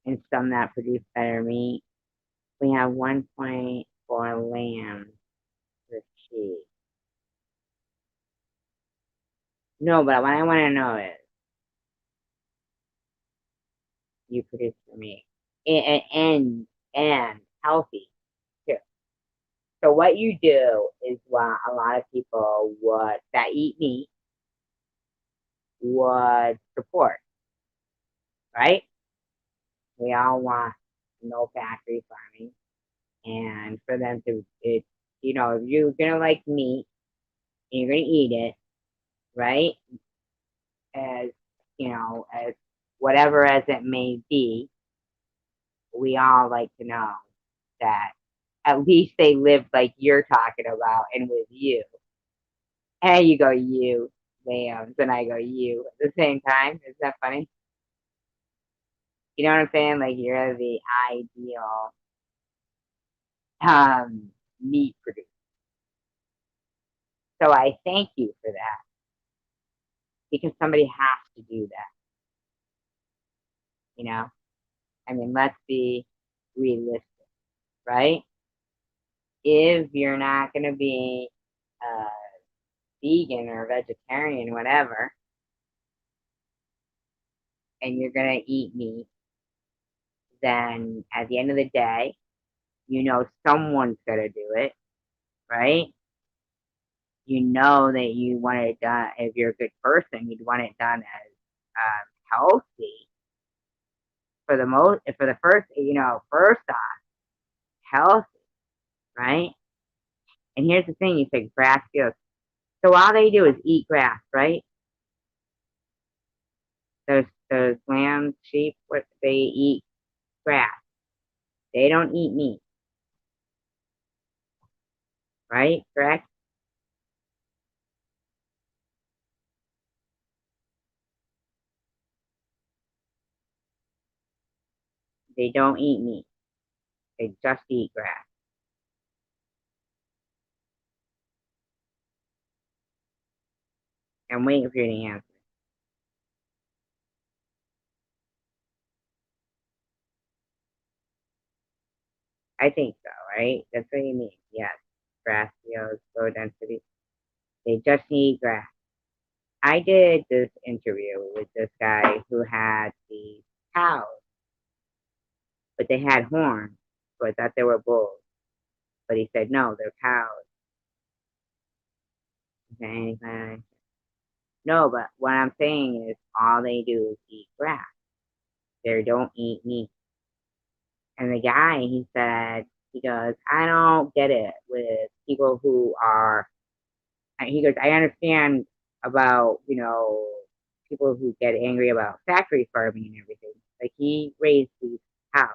and some that produce better meat. We have 1.4 lambs per sheep. No, but what I want to know is you produce for me and healthy too. So what you do is what a lot of people would that eat meat would support, right? We all want no factory farming, and for them to it, if you're gonna like meat and you're gonna eat it, right? As as whatever as it may be, we all like to know that at least they live like you're talking about and with you. And you go you, lambs, and I go you at the same time. Isn't that funny? You know what I'm saying? Like you're the ideal meat producer. So I thank you for that because somebody has to do that. You know, I mean, let's be realistic, right? If you're not going to be vegan or vegetarian, whatever, and you're going to eat meat, then at the end of the day, someone's going to do it, right? You know that you want it done. If you're a good person, you'd want it done as healthy for the first, first off, healthy, right? And here's the thing: you say grass fields. So all they do is eat grass, right? Those lambs, sheep, what they eat grass. They don't eat meat, right? Correct? They don't eat meat. They just eat grass. I'm waiting for you to answer. I think so, right? That's what you mean. Yes. Grass fields, low density. They just eat grass. I did this interview with this guy who had these cows, but they had horns. So I thought they were bulls. But he said, no, they're cows. Okay, no, but what I'm saying is all they do is eat grass. They don't eat meat. And the guy, he goes, I don't get it with people who are, he goes, I understand about, people who get angry about factory farming and everything. Like he raised these cows,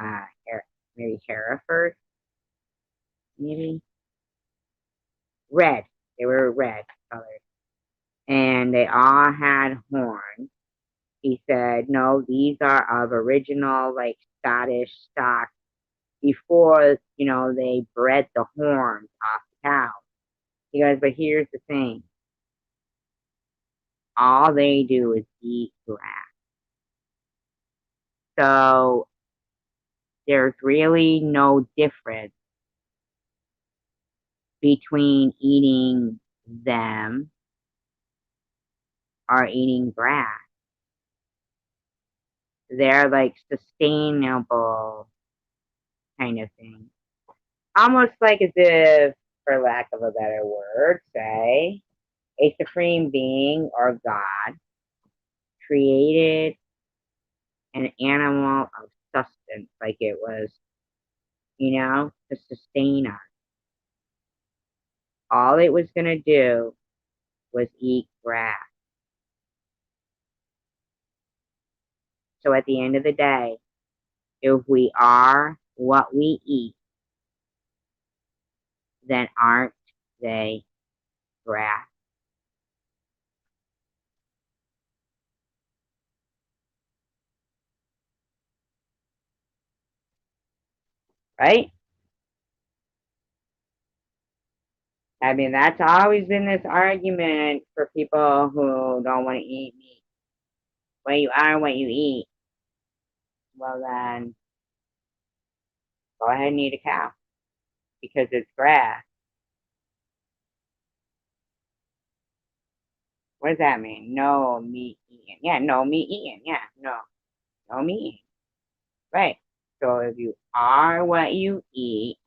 uh, maybe Hereford, maybe red. They were red colored, and they all had horns. He said, no, these are of original like Scottish stock before they bred the horns off the cow. He goes, but here's the thing: all they do is eat grass. So there's really no difference between eating them or eating grass. They're like sustainable kind of thing. Almost like as if, for lack of a better word, say, a supreme being or God created an animal of substance, like it was, to sustain us. All it was going to do was eat grass. So at the end of the day, if we are what we eat, then aren't they grass? Right? I mean, that's always been this argument for people who don't want to eat meat. What you are, what you eat. well then go ahead and eat a cow because it's grass. What does that mean? No meat eating. Yeah, no meat eating. Yeah, no meat eating. Right. So if you are what you eat,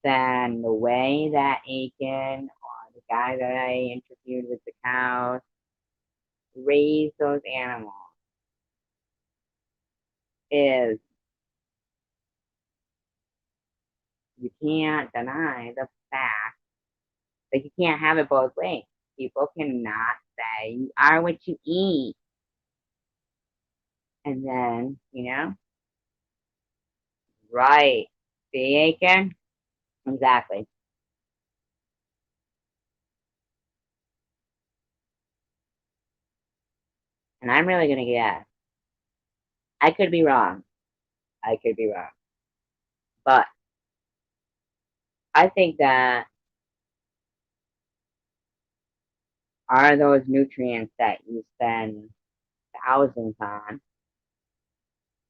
then the way that Aiken or the guy that I interviewed with the cows raise those animals is you can't deny the fact that you can't have it both ways. People cannot say you are what you eat and then, right. See, Aiken? Exactly. And I'm really gonna guess. I could be wrong. I could be wrong. But I think that are those nutrients that you spend thousands on,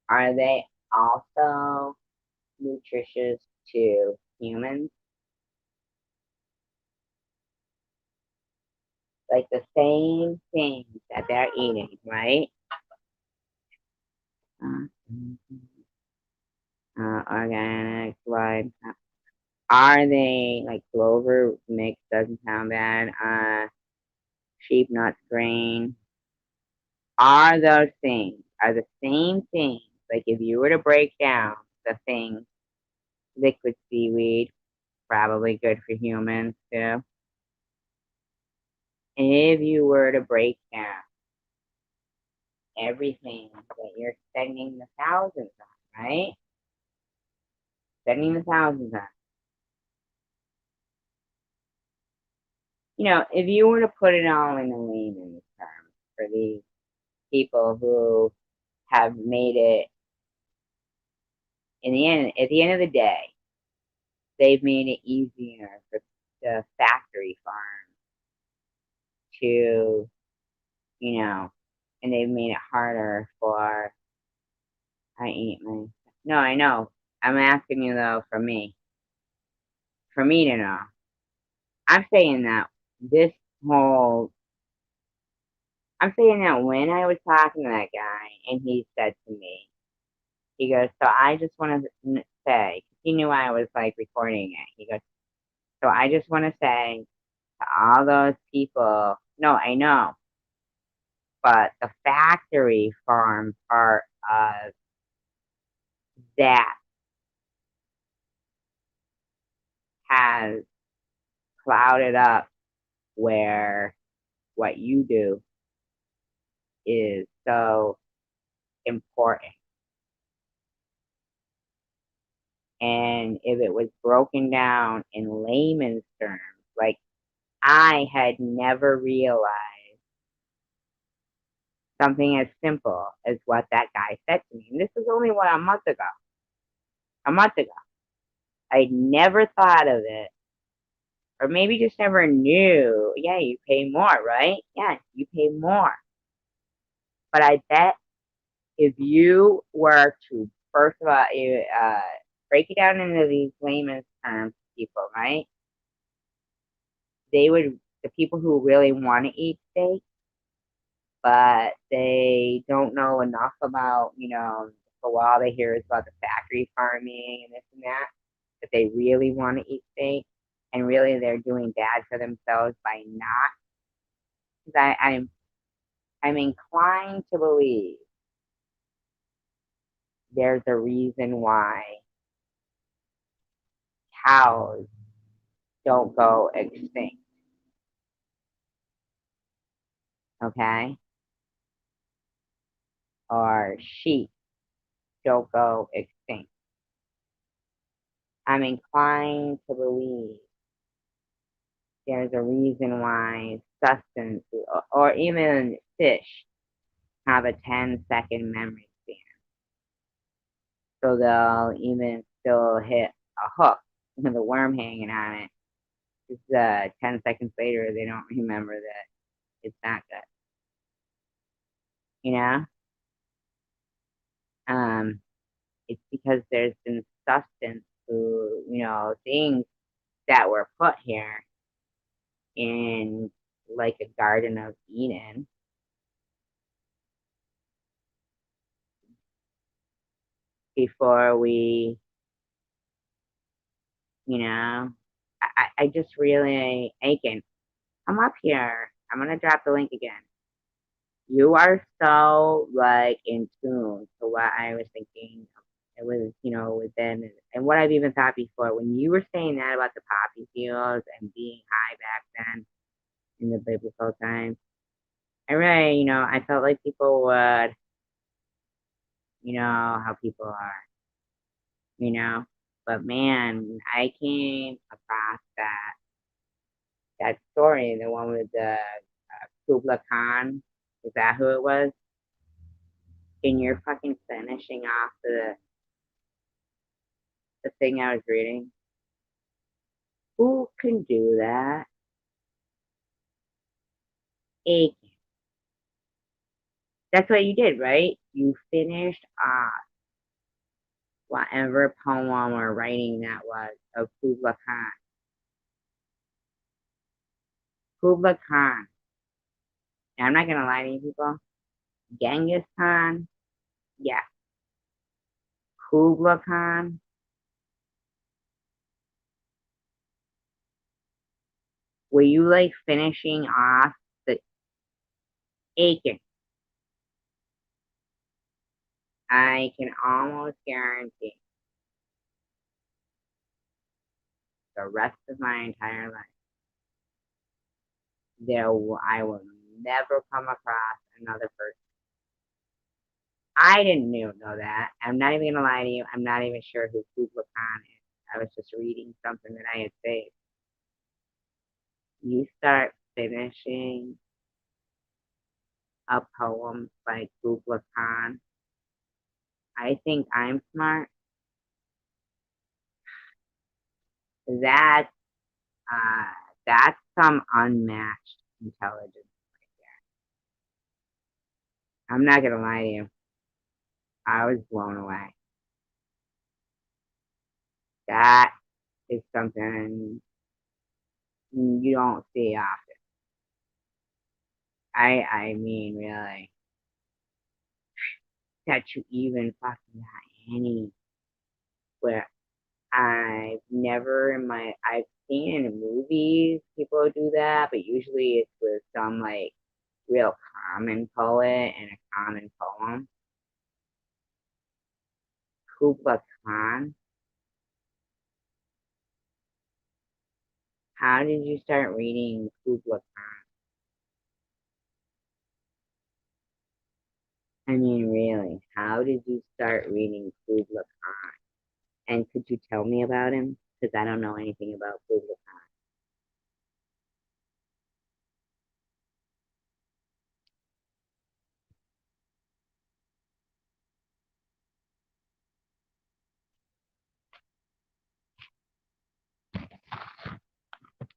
are they also nutritious to humans? Like the same things that they're eating, right? Organic, blood. Are they like clover mix doesn't sound bad? Sheep nuts, grain. Are those things are the same things? Like if you were to break down the things, liquid seaweed, probably good for humans too. If you were to break down everything that you're spending the thousands on, right? Spending the thousands on. If you were to put it all in the layman's terms for these people who have made it at the end of the day, they've made it easier for the factory farms to, you know, and they've made it harder for I eat my no, I know. I'm asking you though for me to know. I'm saying that this whole I'm saying that when I was talking to that guy and he said to me, he goes, so I just want to say, he knew I was like recording it. He goes, so I just want to say to all those people, no, I know, but the factory farm part of that has clouded up where what you do is so important. And if it was broken down in layman's terms, like I had never realized something as simple as what that guy said to me. And this was only what a month ago. A month ago. I never thought of it. Or maybe just never knew. Yeah, you pay more, right? Yeah, you pay more. But I bet if you were to, first of all, break it down into these layman's terms, people, right? The people who really want to eat steak, but they don't know enough about, for a while they hear is about the factory farming and this and that they really want to eat steak and really they're doing bad for themselves by not. Because I'm inclined to believe there's a reason why cows don't go extinct, okay? Or sheep don't go extinct. I'm inclined to believe there's a reason why sustenance or even fish have a 10-second memory span. So they'll even still hit a hook with a worm hanging on it. Just 10 seconds later, they don't remember that it's not good. You know? Um, it's because there's been substance to, things that were put here in like a Garden of Eden before we, you know, I just really, Aiken, come up here. I'm gonna drop the link again. You are so like in tune to what I was thinking. It was, within and what I've even thought before. When you were saying that about the poppy fields and being high back then in the biblical times, I really, I felt like people would, how people are, you know. But man, I came across that story, the one with the Kubla Khan. Is that who it was? And you're fucking finishing off the thing I was reading. Who can do that? Aiken. That's what you did, right? You finished off whatever poem or writing that was of Kubla Khan. Kubla Khan. And I'm not gonna lie to you people. Genghis Khan, yeah. Kubla Khan, were you like finishing off the Aiken? I can almost guarantee the rest of my entire life I will never come across another person. I didn't even know that. I'm not even gonna lie to you. I'm not even sure who Kubla Khan is. I was just reading something that I had saved. You start finishing a poem by Kubla Khan. I think I'm smart. That uh, that's some unmatched intelligence. I'm not gonna lie to you. I was blown away. That is something you don't see often. I mean, really, that you even fucking got any where I've never in my I've seen in movies people do that, but usually it's with some like real common poet and a common poem. Kubla Khan. How did you start reading Kubla Khan? I mean, really, how did you start reading Kubla Khan? And could you tell me about him? Because I don't know anything about Kubla Khan.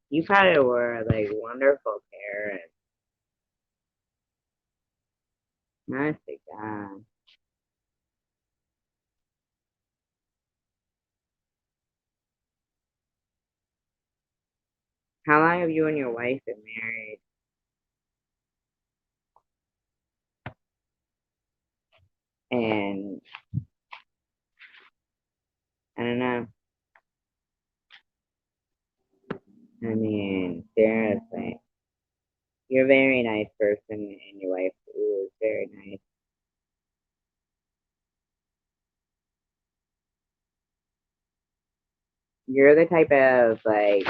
You probably were like wonderful parents. Honest to God. How long have you and your wife been married? And I don't know. I mean, seriously, you're a very nice person, and your wife is very nice. You're the type of like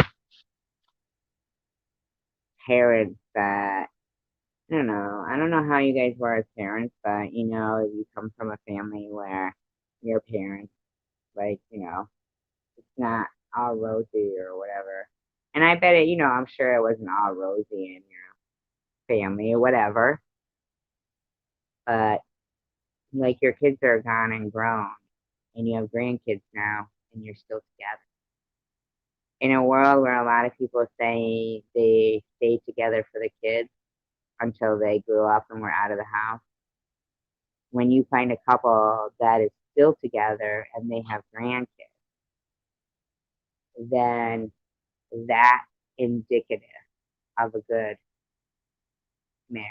parents that I don't know. I don't know how you guys were as parents, but you come from a family where your parents, like, it's not all rosy or whatever. And I bet it, I'm sure it wasn't all rosy in your family or whatever. But like your kids are gone and grown, and you have grandkids now, and you're still together. In a world where a lot of people say they stayed together for the kids until they grew up and were out of the house, when you find a couple that is still together and they have grandkids, then that's indicative of a good marriage.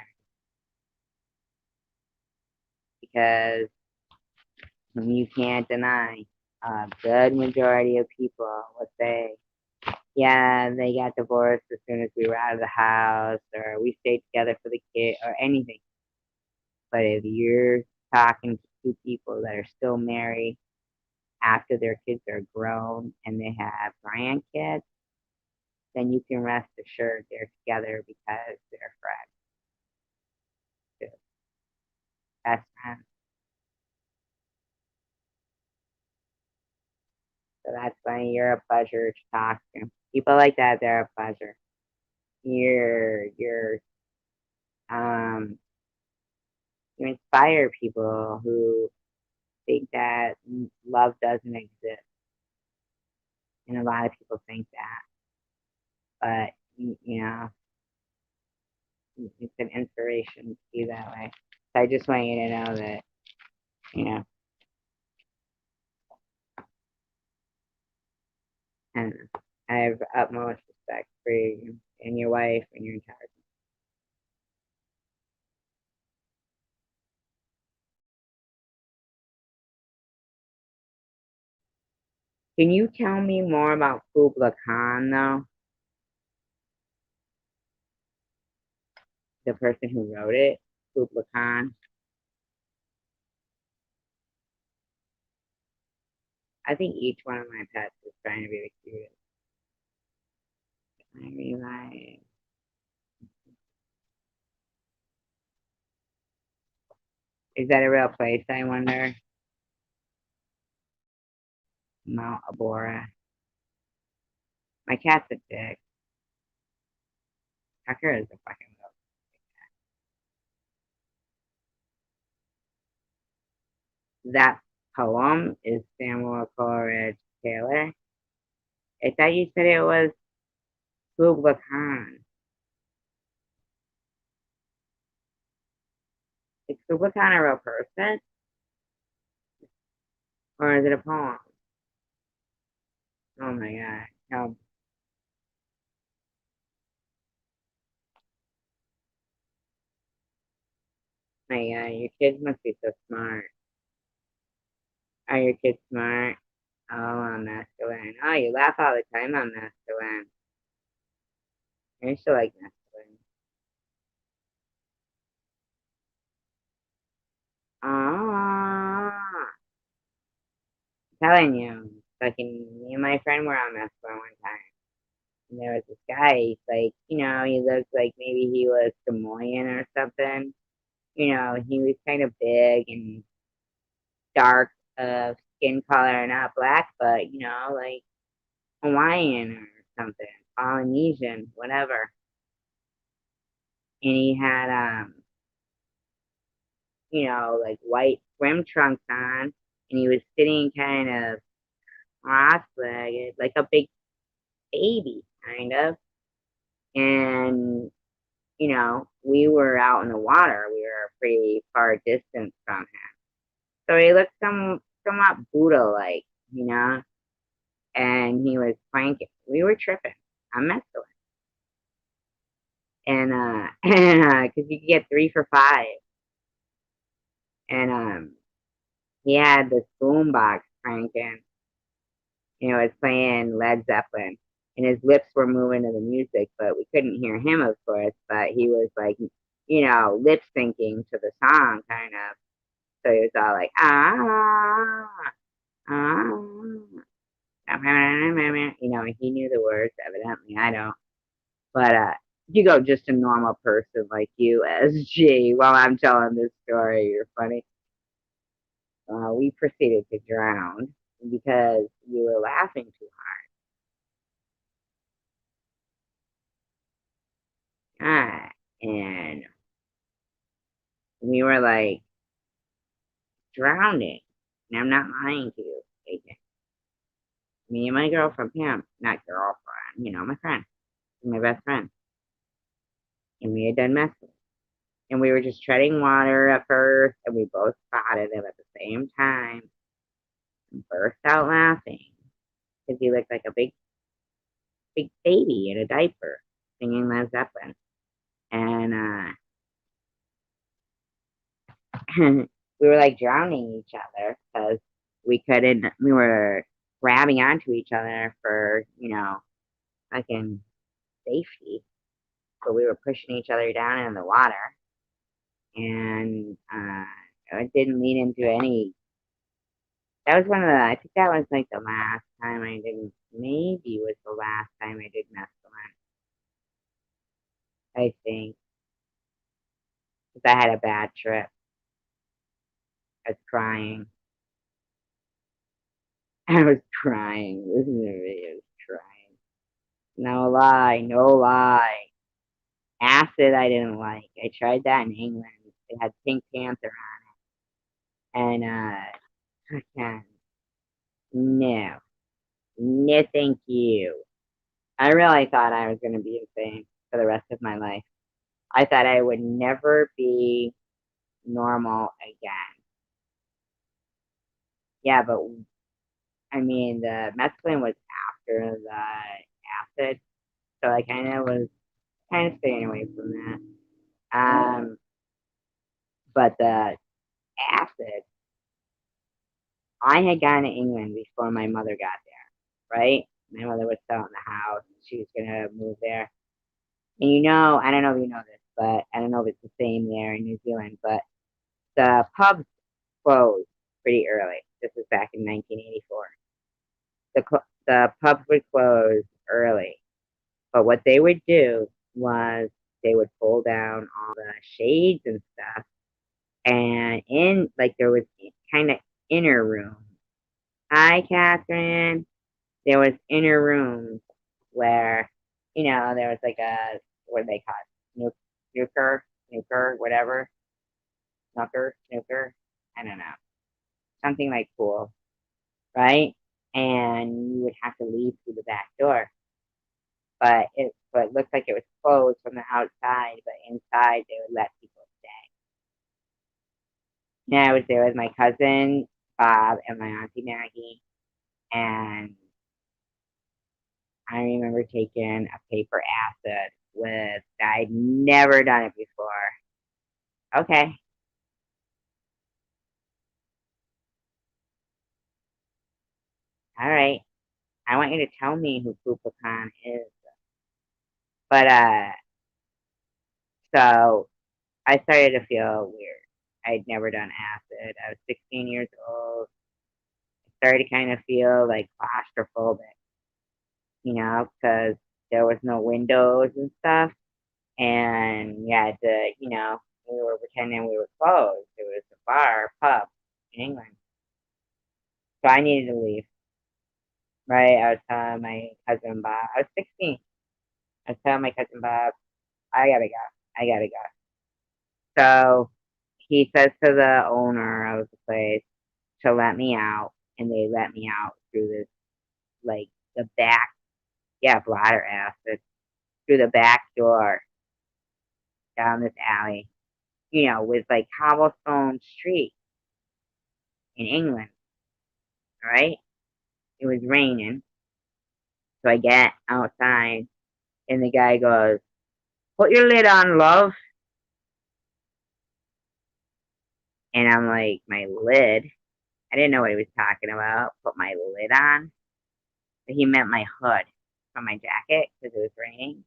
Because you can't deny a good majority of people will say, yeah, they got divorced as soon as we were out of the house, or we stayed together for the kid, or anything. But if you're talking to two people that are still married after their kids are grown and they have grandkids, then you can rest assured they're together because they're friends, too. Best friends. So that's why you're a pleasure to talk to. People like that, they're a pleasure. You're um you inspire people who think that love doesn't exist, and a lot of people think that, but you know, it's an inspiration to be that way. So I just want you to know that, you know, and I have utmost respect for you and your wife and your entire. Can you tell me more about Kubla Khan, though? The person who wrote it, Kubla Khan. I think each one of my pets is trying to be the cutest. I realize. Is that a real place, I wonder? Mount Abora. My cat's a dick. Tucker is a fucking little. That poem is Samuel Coleridge Taylor. I thought you said it was Kubla Khan. Is Kubla Khan a real person? Or is it a poem? Oh my god. Oh my god, your kids must be so smart. Are your kids smart? Oh, I'm masculine. Oh, you laugh all the time on masculine. I used to like masculine. Oh, I'm telling you. Fucking me and my friend were on masculine one time. And there was this guy, he's like, he looked like maybe he was Samoan or something. He was kind of big and dark skin color, not black, but like Hawaiian or something, Polynesian, whatever. And he had like white swim trunks on, and he was sitting kind of cross-legged, like a big baby, kind of. And we were out in the water. We were a pretty far distance from him. So he looked somewhat Buddha-like, you know, and he was planking. We were tripping. I messed with him. And, because you could get 3 for 5. And, he had this boombox cranking, it was playing Led Zeppelin. And his lips were moving to the music, but we couldn't hear him, of course. But he was like, lip syncing to the song, kind of. So he was all like, ah, he knew the words, evidently. I don't. But you go just a normal person like you, SG, while I'm telling this story. You're funny. We proceeded to drown because you were laughing too hard. And we were like drowning. And I'm not lying to you, AJ. Me and my girlfriend, Pam, not girlfriend, my friend, my best friend. And we had done messing. And we were just treading water at first, and we both spotted him at the same time and burst out laughing because he looked like a big baby in a diaper singing Led Zeppelin. And we were like drowning each other because we were grabbing onto each other for, fucking safety. But we were pushing each other down in the water. And it didn't lead into any. That was I think that was like the last time I didn't, maybe was the last time I did mescaline, I think. Because I had a bad trip. I was crying. I was crying. Listen to me, I was crying. No lie, no lie. Acid I didn't like. I tried that in England. It had Pink Panther on it. And, again, no. No, thank you. I really thought I was going to be insane for the rest of my life. I thought I would never be normal again. Yeah, but I mean, the mescaline was after the acid, so I kind of staying away from that. But the acid, I had gone to England before my mother got there, right? My mother was selling the house. She was gonna move there, and I don't know if you know this, but I don't know if it's the same there in New Zealand, but the pubs closed pretty early. This was back in 1984. The pubs would close early, but what they would do was they would pull down all the shades and stuff, and in like there was kind of inner rooms. Hi, Catherine. There was inner rooms where there was like a, what do they call it? Snooker, whatever, snooker. I don't know, something like pool, right? And you would have to leave through the back door. But it looked like it was closed from the outside, but inside they would let people stay. And I was there with my cousin Bob and my auntie Maggie, and I remember taking a paper acid with. I'd never done it before. Okay, all right. I want you to tell me who Kukulkan is. But so I started to feel weird. I'd never done acid. I was 16 years old. I started to kind of feel like claustrophobic, because there was no windows and stuff. And yeah, we were pretending we were closed. It was a bar, pub in England. So I needed to leave, right? I was telling my cousin Bob, I was 16. I was telling my cousin Bob, I gotta go. I gotta go. So he says to the owner of the place to let me out, and they let me out through this, like, the back, yeah, bladder acid, through the back door down this alley, with like cobblestone street in England, right? It was raining, so I get outside, and the guy goes, "Put your lid on, love." And I'm like, "My lid?" I didn't know what he was talking about. Put my lid on? But he meant my hood from my jacket because it was raining.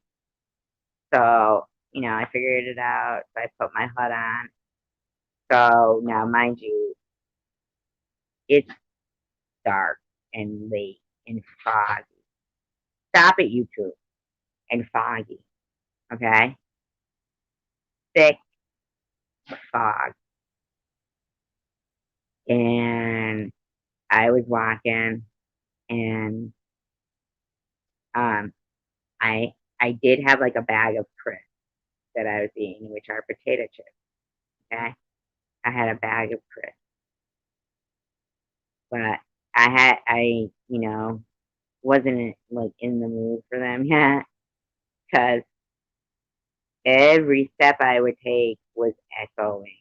So, I figured it out. So I put my hood on. So now, mind you, it's dark and late and foggy. Stop it, you two. And foggy. Okay? Thick fog. And I was walking, and um I did have like a bag of crisps that I was eating, which are potato chips. Okay? I had a bag of crisps. But wasn't like in the mood for them yet, because Every step I would take was echoing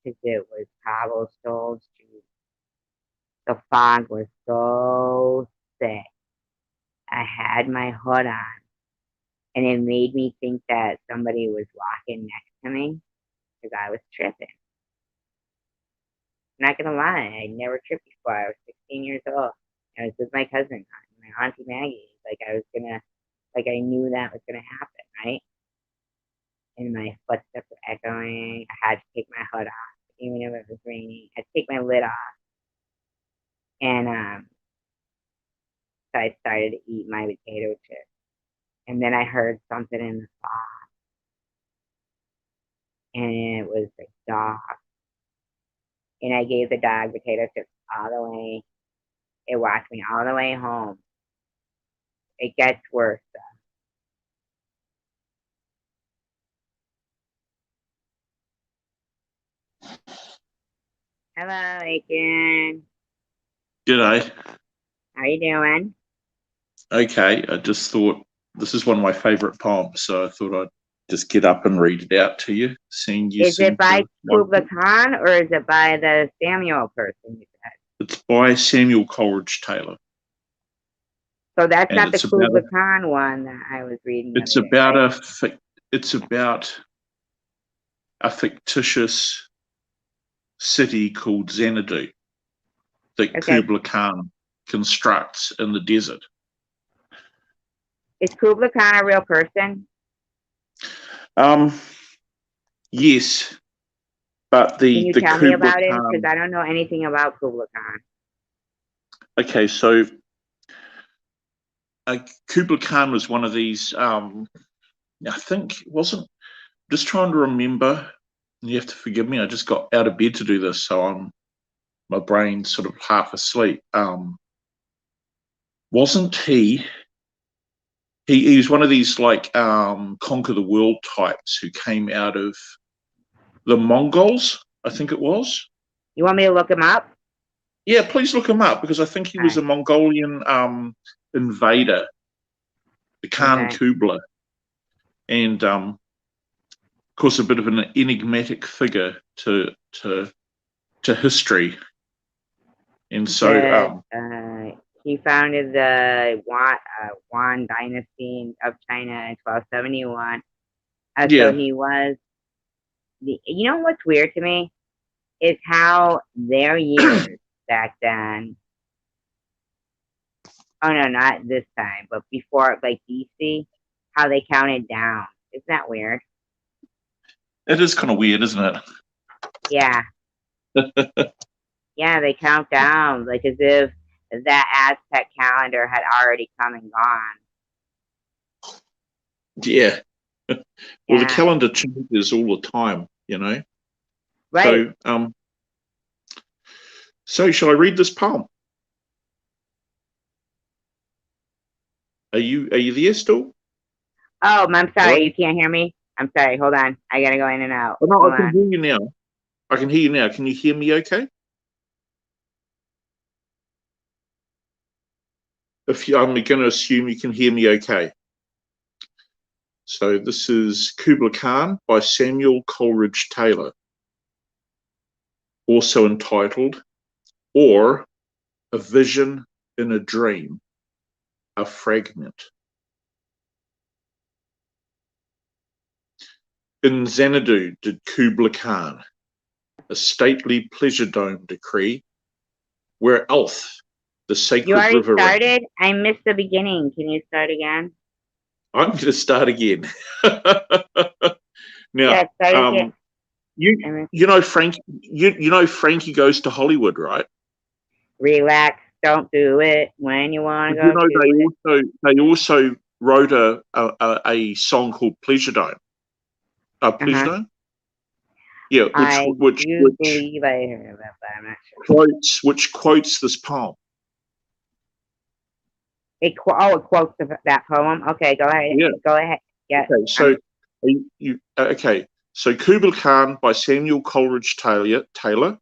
because it was cobblestone street. The fog was so thick. I had my hood on, and it made me think that somebody was walking next to me because I was tripping. I'm not gonna lie, I never tripped before. I was 16 years old. I was with my cousin, my auntie Maggie. Like I was gonna, like I knew that was gonna happen, right? And my footsteps were echoing. I had to take my hood off, even if it was raining. I had to take my lid off, and so I started to eat my potato chips. And then I heard something in the fog, and it was the dog. And I gave the dog potato chips all the way. It walked me all the way home. It gets worse. Hello, Aiken. G'day. How you doing? Okay, I just thought this is one of my favourite poems, so I thought I'd just get up and read it out to you, seeing you Is it seem by to like Kubla it. Khan or is it by the Samuel person you said? It's by Samuel Coleridge Taylor, So that's and not the Kubla Khan one that I was reading the it's other day, about right? it's about a fictitious city called Xanadu that Okay. Kubla Khan constructs in the desert. Is Kubla Khan a real person? Um, yes, but Can you the tell me Kubla about him? Because Khan. I don't know anything about Kubla Khan. Okay, so Kubla Khan was one of these. I think it wasn't. Just trying to remember. You have to forgive me. I just got out of bed to do this, so my brain's sort of half asleep. Wasn't he? He was one of these like conquer the world types who came out of the Mongols. I think it was. You want me to look him up? Yeah, please look him up because I think he All was right. a Mongolian invader, the Khan Okay. Kubla, and of course a bit of an enigmatic figure to history. And He so said he founded the Yuan dynasty of China in 1271. So yeah, he was you know what's weird to me is how their years back then. Oh no, not this time, but before, like BC, how they counted down. Isn't that weird? it is kind of weird, isn't Yeah, it? yeah, they count down like as if that Aztec calendar had already come and gone. Yeah. Well, the Yeah, calendar changes all the time, you know. right. So shall I read this poem? Are you there still? Oh, I'm sorry, you Hello? can't hear me. I'm sorry. Hold on, I gotta go in and out. Oh, no, I Hold can on. hear you now. I can hear you now. Can you hear me okay? I'm going to assume you can hear me okay. So this is Kubla Khan by Samuel Coleridge Taylor, also entitled Or a Vision in a Dream, a Fragment. In Xanadu did Kubla Khan a stately pleasure dome decree, where Elf, the You sacred already river ran. started. I missed the beginning. Can you start again? I'm going to start again. Yeah, Now, start again. you I missed you know Frank you know Frankie Goes to Hollywood, right? Relax. Don't do it when you want to But you go know to it. they also wrote a song called Pleasure Dome. Uh Pleasure huh. Dome, yeah, I do believe I heard about that. I'm not sure. quotes this poem. It quotes that poem. Okay, go ahead. Yeah. Go ahead. Yeah. Okay. So I'm. okay. So Kubla Khan by Samuel Coleridge Taylor,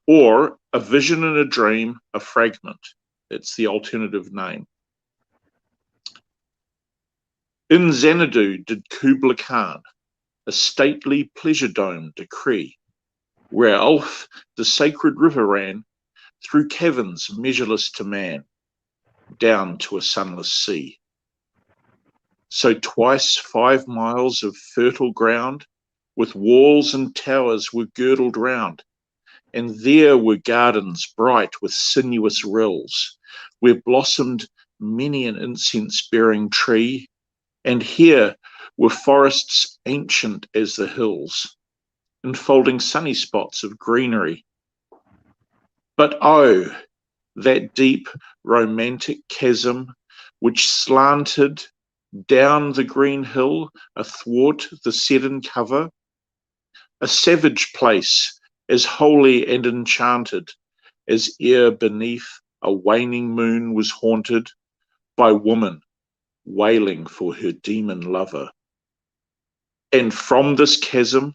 or A Vision in a Dream, a Fragment. It's the alternative name. In Xanadu did Kubla Khan a stately pleasure dome decree, where Alf the sacred river ran through caverns measureless to man, down to a sunless sea. So twice 5 miles of fertile ground, with walls and towers were girdled round, and there were gardens bright with sinuous rills, where blossomed many an incense-bearing tree, and here were forests ancient as the hills, enfolding sunny spots of greenery. But oh, that deep romantic chasm which slanted down the green hill athwart the sudden cover, a savage place as holy and enchanted as ere beneath a waning moon was haunted by woman wailing for her demon lover. And from this chasm,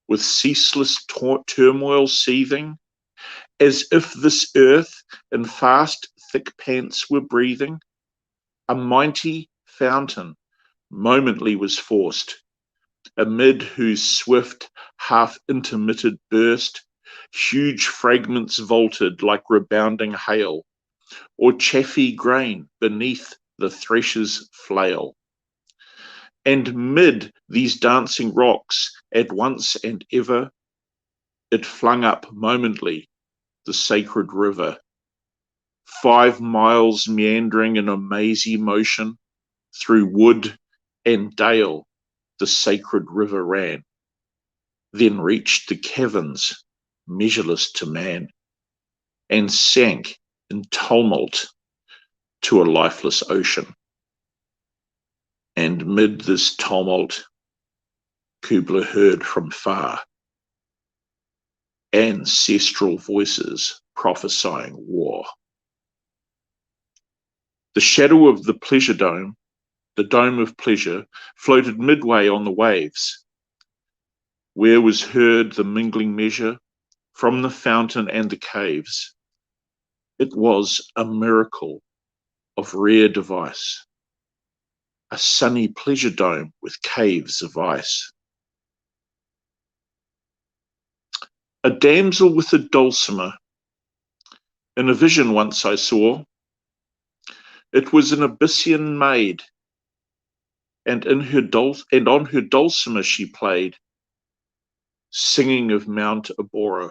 with ceaseless turmoil seething, as if this earth in fast thick pants were breathing, a mighty fountain momently was forced, amid whose swift half intermitted burst huge fragments vaulted like rebounding hail, or chaffy grain beneath the thresher's flail. And mid these dancing rocks, at once and ever, it flung up momently the sacred river, 5 miles meandering in a mazy motion, through wood and dale the sacred river ran, then reached the caverns measureless to man, and sank in tumult to a lifeless ocean. And mid this tumult Kubla heard from far ancestral voices prophesying war. The shadow of the pleasure dome, the dome of pleasure, floated midway on the waves, where was heard the mingling measure from the fountain and the caves. It was a miracle of rare device, a sunny pleasure dome with caves of ice. A damsel with a dulcimer, in a vision once I saw, it was an Abyssian maid, and on her dulcimer she played, singing of Mount Abora.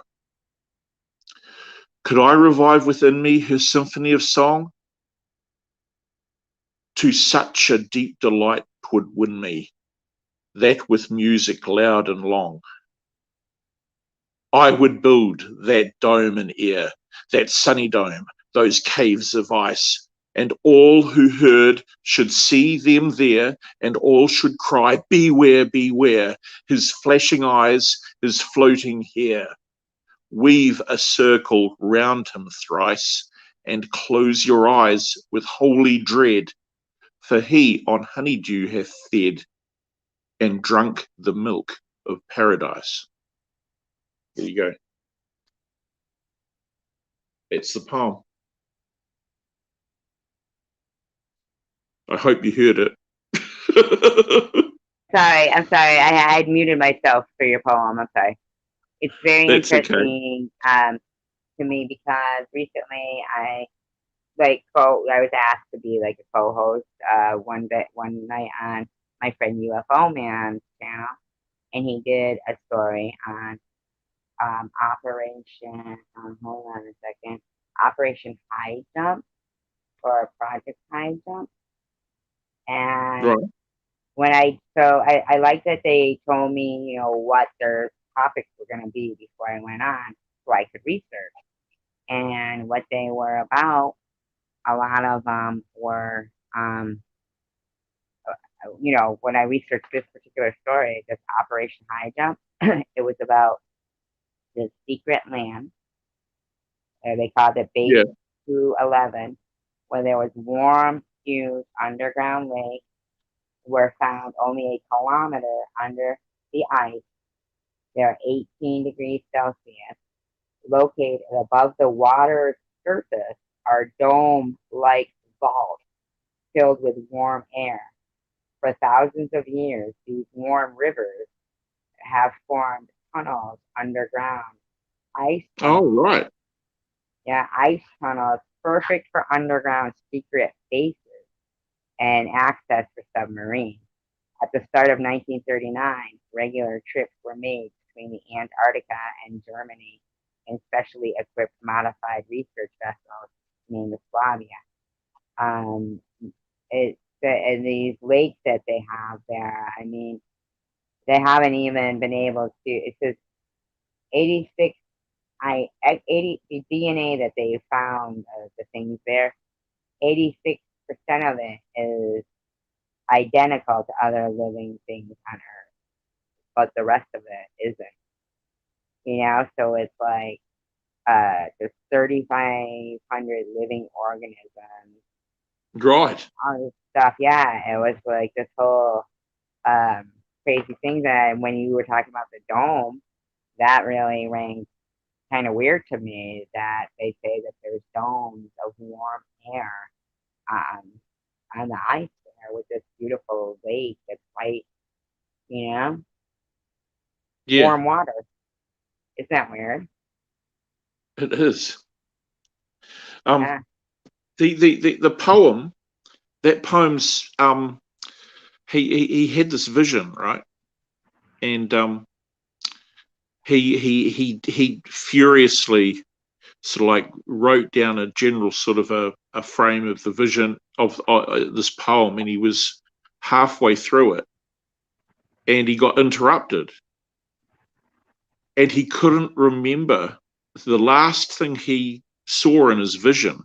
Could I revive within me her symphony of song? To such a deep delight 'twould win me, that with music loud and long, I would build that dome in air, that sunny dome, those caves of ice, and all who heard should see them there, and all should cry, beware, beware, his flashing eyes, his floating hair. Weave a circle round him thrice, and close your eyes with holy dread, for he on honeydew hath fed, and drunk the milk of paradise. There you go. It's the poem. I hope you heard it. Sorry, I'm sorry. I had muted myself for your poem. I'm sorry. It's very That's okay. interesting to me because recently I was asked to be like a co-host one night on my friend UFO Man's channel, and he did a story on Operation. Hold on a second. Operation High Jump or Project High Jump, and Right. I like that they told me, what their topics were going to be before I went on, so I could research. And what they were about, a lot of them were, when I researched this particular story, this Operation High Jump, it was about the secret land. They called it Base Yeah. 211, where there was warm, huge underground lakes were found only a kilometer under the ice. They're 18 degrees Celsius. Located above the water's surface are dome-like vaults filled with warm air. For thousands of years, these warm rivers have formed tunnels underground, ice Oh, tunnels. right. Yeah, ice tunnels, perfect for underground secret bases and access for submarines. At the start of 1939, regular trips were made between the Antarctica and Germany in specially equipped modified research vessels named the Slavia. Um, and these lakes that they have there, I mean, they haven't even been able to. It says 86. 80 the DNA that they found the things there. 86% of it is identical to other living things on Earth, but the rest of it isn't. So it's like there's 3,500 living organisms, Right. all this stuff. Yeah, it was like this whole um, crazy thing that when you were talking about the dome, that really rang kind of weird to me that they say that there's domes of warm air um, on the ice there with this beautiful lake that's white, you know, Yeah, warm water. Isn't that weird? it is. Um, Yeah. the poem, that poem's, he had this vision, right? And he furiously sort of like wrote down a general sort of a frame of the vision of this poem, and he was halfway through it, and he got interrupted, and he couldn't remember the last thing he saw in his vision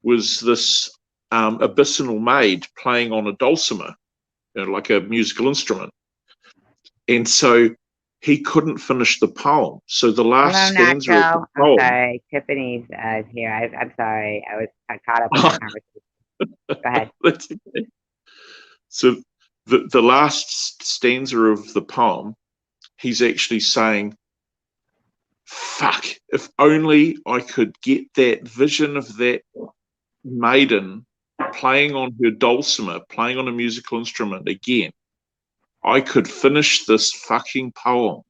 was this abysmal maid playing on a dulcimer, like a musical instrument. And so he couldn't finish the poem. So the last Hello, stanza of the Nacho. I'm poem, sorry. Tiffany's here. I'm sorry. I was caught up in the conversation. Go ahead. that's okay. So the last stanza of the poem, he's actually saying, fuck, if only I could get that vision of that maiden playing on her dulcimer, playing on a musical instrument again, I could finish this fucking poem.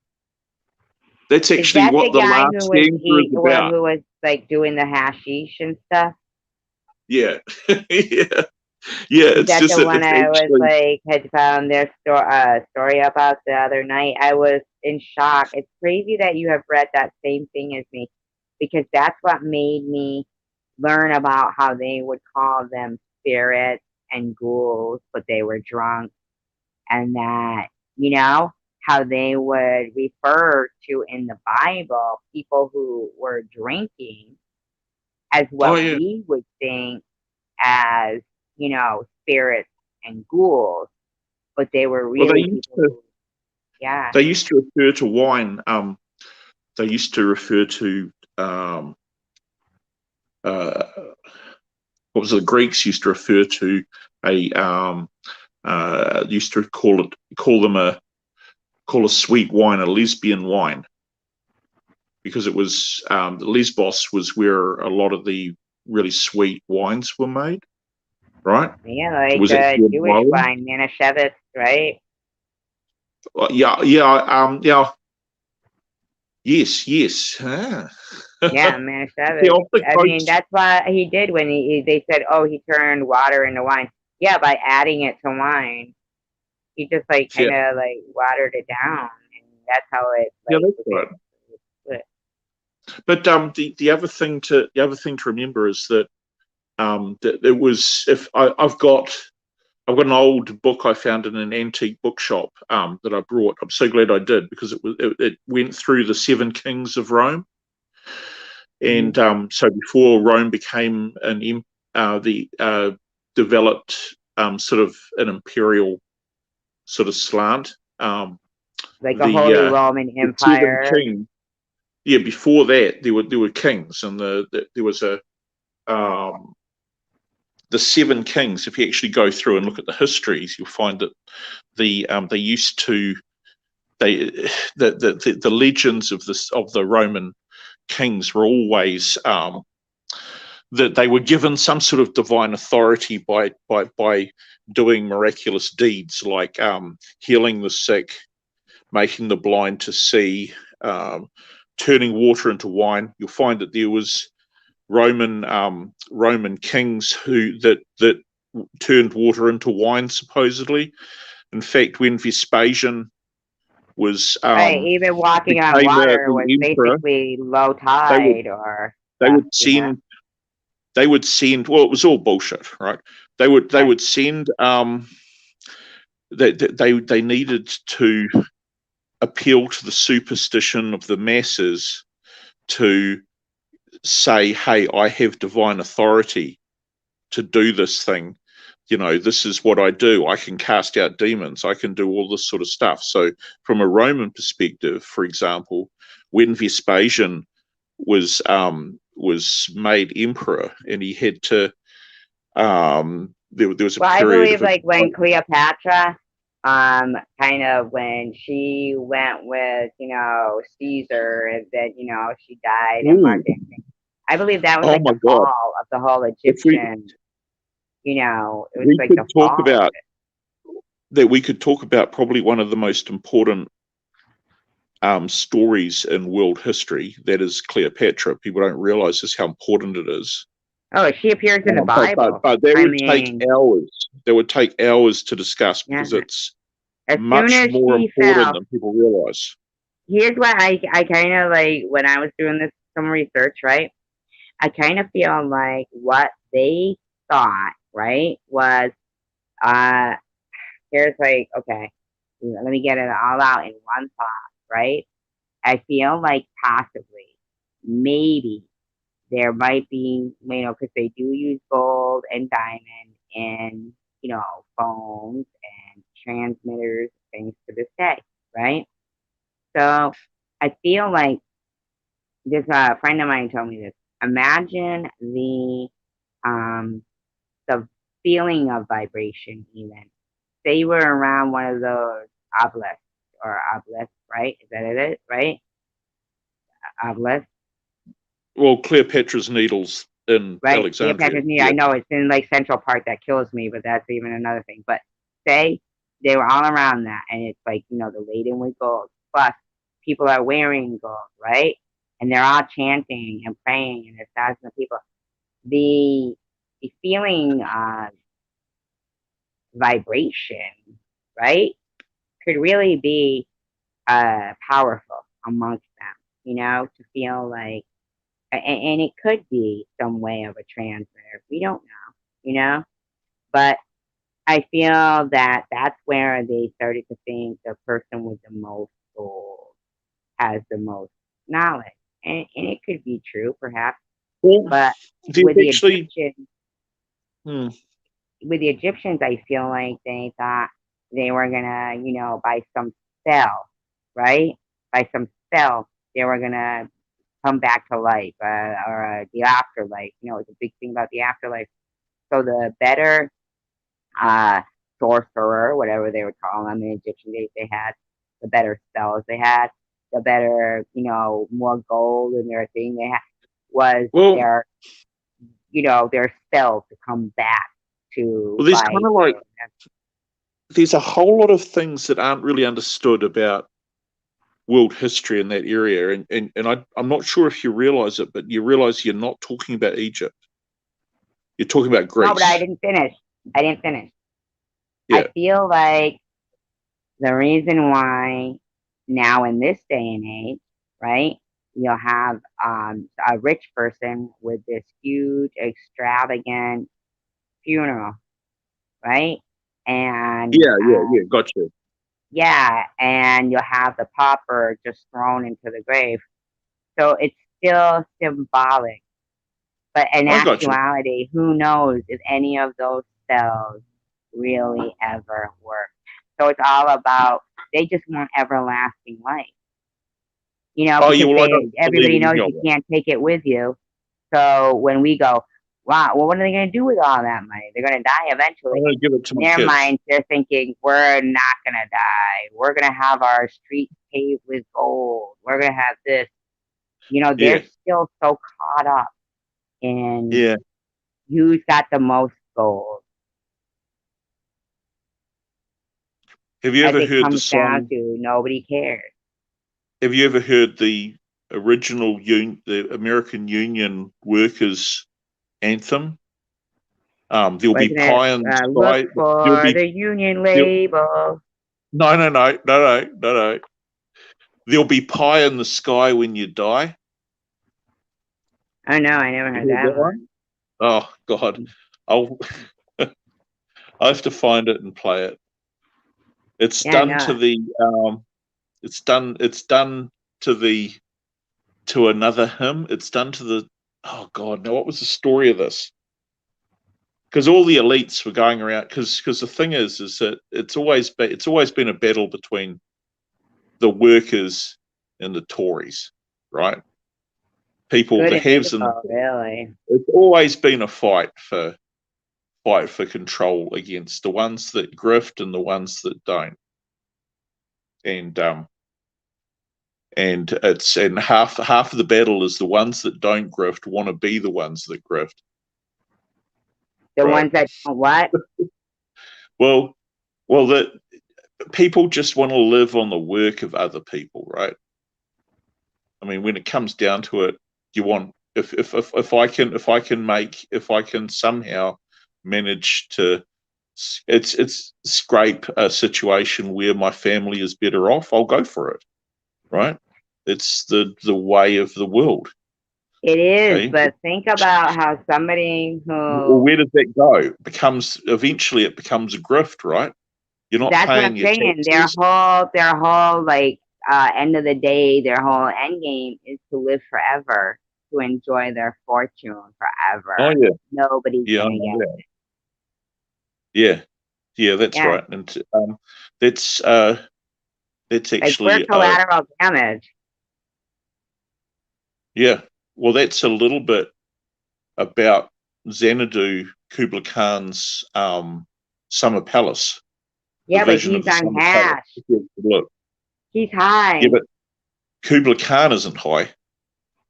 That's Is actually that the what the guy last stanza is about. who was like doing the hashish and stuff? Yeah. Yeah. Yeah. Is It's that just the that one it's I was actually, like had found their story about the other night? I was in shock. It's crazy that you have read that same thing as me, because that's what made me learn about how they would call them spirits and ghouls, but they were drunk, and that how they would refer to in the Bible people who were drinking as oh, what yeah. we would think as spirits and ghouls, but they were Well, really people who, yeah, they used to refer to wine. They used to refer to, uh, what was it, the Greeks used to refer to a, used to call a sweet wine a lesbian wine, because it was, Lesbos was where a lot of the really sweet wines were made, right? yeah, It like was actually an Jewish island. wine, Manischewitz, right? Yeah, yeah, yeah. Yes, yes. Ah. Yeah, See, Manischewitz. off the I mean, coast. that's what he did when they said, oh, he turned water into wine. Yeah, by adding it to wine, he just like Yeah, kind of like watered it down, and that's how it yeah, like that's was right. able to split. But the other thing to remember is that, that it was, if I've got an old book I found in an antique bookshop, that I brought. I'm so glad I did, because it went through the seven kings of Rome. Mm-hmm. And so before Rome became the developed, sort of an imperial sort of slant. Like a The Holy Roman the seven Empire. kings. Yeah, before that there were kings, and there was a, um, the seven kings. If you actually go through and look at the histories, you'll find that they used to they the legends of the Roman kings were always, that they were given some sort of divine authority by doing miraculous deeds like healing the sick, making the blind to see, turning water into wine. You'll find that there was Roman kings that turned water into wine, supposedly. In fact, when Vespasian was Right, even walking on became water was the emperor, basically low they would tide or they stuff, would send they would send. Well, it was all bullshit, right? They Right. would send. They needed to appeal to the superstition of the masses to say, "Hey, I have divine authority to do this thing. You know, this is what I do. I can cast out demons. I can do all this sort of stuff." So, from a Roman perspective, for example, when Vespasian was made emperor, and he had to there was a Well, I period believe of a like when Cleopatra, kind of when she went with, Caesar and then, she died and Mark ooh, Antony. I believe that was oh like my the god. fall of the whole If Egyptian, it was we like the could talk fall of about it. that, we could talk about probably one of the most important stories in world history. That is Cleopatra. People don't realize just how important it is. Oh, she appears in the Bible. But that I would take mean, hours. That would take hours to discuss yeah. because it's As soon much as more she important fell, than people realize. here's what I kind of like when I was doing this some research, right? I kind of feel like what they thought, right, was uh here's like, okay, let me get it all out in one thought, right? I feel like possibly, maybe there might be, because they do use gold and diamond in, phones and transmitters, things to this day, right? So I feel like this friend of mine told me this. Imagine um the feeling of vibration even. Say you were around one of those obelisks or obelisks, right? Is that it? Right? Obelisk, Well, Cleopatra's Needles in right? Alexandria. Cleopatra's Needle. Yeah. I know it's in like Central Park that kills me, but that's even another thing. But say they were all around that, and it's like the laden with gold. Plus, people are wearing gold, right? And they're all chanting and praying, and there's thousands of people. The the feeling vibration, right, could really be powerful amongst them. To feel like, and it could be some way of a transmitter. We don't know, but I feel that that's where they started to think the person with the most gold has the most knowledge. And it could be true, perhaps, Well, but there's with the actually. Egyptians, Hmm. I feel like they thought they were gonna, by some spell, right? By some spell, they were gonna come back to life, or the afterlife. It's a big thing about the afterlife. So the better uh, sorcerer, whatever they would call them in Egyptian days, they had, the better spells they had, the better, more gold in their thing they had, was Well, their spell to come back to there's kind life. of like there's a whole lot of things that aren't really understood about world history in that area, and I'm not sure if you realize it, but you realize you're not talking about Egypt. You're talking about No, but I Greece. didn't finish. I didn't finish. I Yeah. feel like the reason why now in this day and age, right, you'll have a rich person with this huge, extravagant funeral, right? And Yeah. Gotcha. yeah, and you'll have the pauper just thrown into the grave. So it's still symbolic. But in I got you. actuality, who knows if any of those spells really ever work. So it's all about, they just want everlasting life, Oh, yeah. because Well, I don't believe everybody in knows any of you it. can't take it with you. So when we go, wow, well, what are they going to do with all that money? They're going to die I'm eventually. going to give it to In my their kids. minds, they're thinking, we're not going to die. We're going to have our streets paved with gold. We're going to have this. They're Yeah. still so caught up And Yeah. who's got the most gold? Have you As ever it heard the comes down song? to, nobody cares. Have you ever heard the original the American Union Workers anthem? There'll be Wasn't it? pie in the Look sky. There'll for be the union there, label. no, no, no, no, no, no, no. There'll be pie in the sky when you die. Oh no, I never You heard heard that that one. one? Oh God, I'll I have to find it and play it. It's Yeah, done no. to the it's done to the to another hymn. It's done to the oh God, now what was the story of this? Because all the elites were going around because the thing is that it's always been a battle between the workers and the Tories, right? People, Good the and haves and the evil, really. it's always been a fight for control against the ones that grift and the ones that don't. And half of the battle is the ones that don't grift want to be the ones that grift, The right? ones that don't what? Well, the people just want to live on the work of other people, right? I mean, when it comes down to it, you want if I can somehow manage to it's scrape a situation where my family is better off, I'll go for it, right? It's the way of the world. It is, Okay, but think about how somebody well, who, where does that go? It becomes eventually it becomes a grift, right? You're not that's what paying I'm your saying. taxes. Their whole like end of the day, their whole end game is to live forever, to enjoy their fortune Oh forever. yeah, Nobody's yeah, I gonna know get that. Yeah, yeah, it. that's Yeah, right. And that's uh, that's like we're actually collateral damage. yeah. Well, that's a little bit about Xanadu Kubla Khan's Summer Palace, the Yeah, but vision he's of the Summer Palace. unhatched. Look, He's yeah, high. but Kubla Khan isn't high.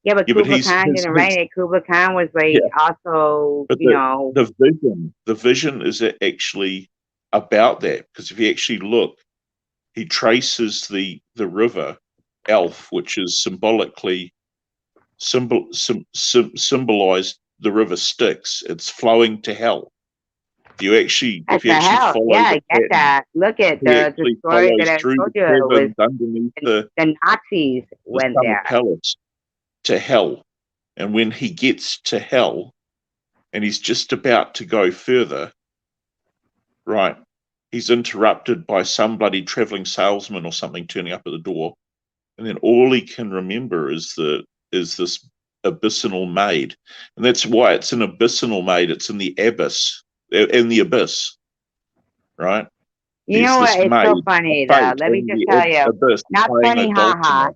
Yeah, but Yeah, but Kubla he's Khan didn't write his it. Kubla Khan was like yeah, also, but you know, the vision is actually about that because if you actually look, he traces the river Elf, which is symbolically symbolized the river Styx. It's flowing to hell. that's If you the actually hell. follow Yeah, the I get pattern, that. Look at he the actually story that follows I through told the you was caverns underneath the Nazis the went summer there. palace to hell. And when he gets to hell and he's just about to go further, right, he's interrupted by some bloody traveling salesman or something turning up at the door. And then all he can remember is this abyssal maid. And that's why it's an abyssal maid. It's in the abyss, right? You There's know what? this It's so maid, a funny though. fate Let me in just tell the you. abyss Not playing a funny, haha. dulcimer.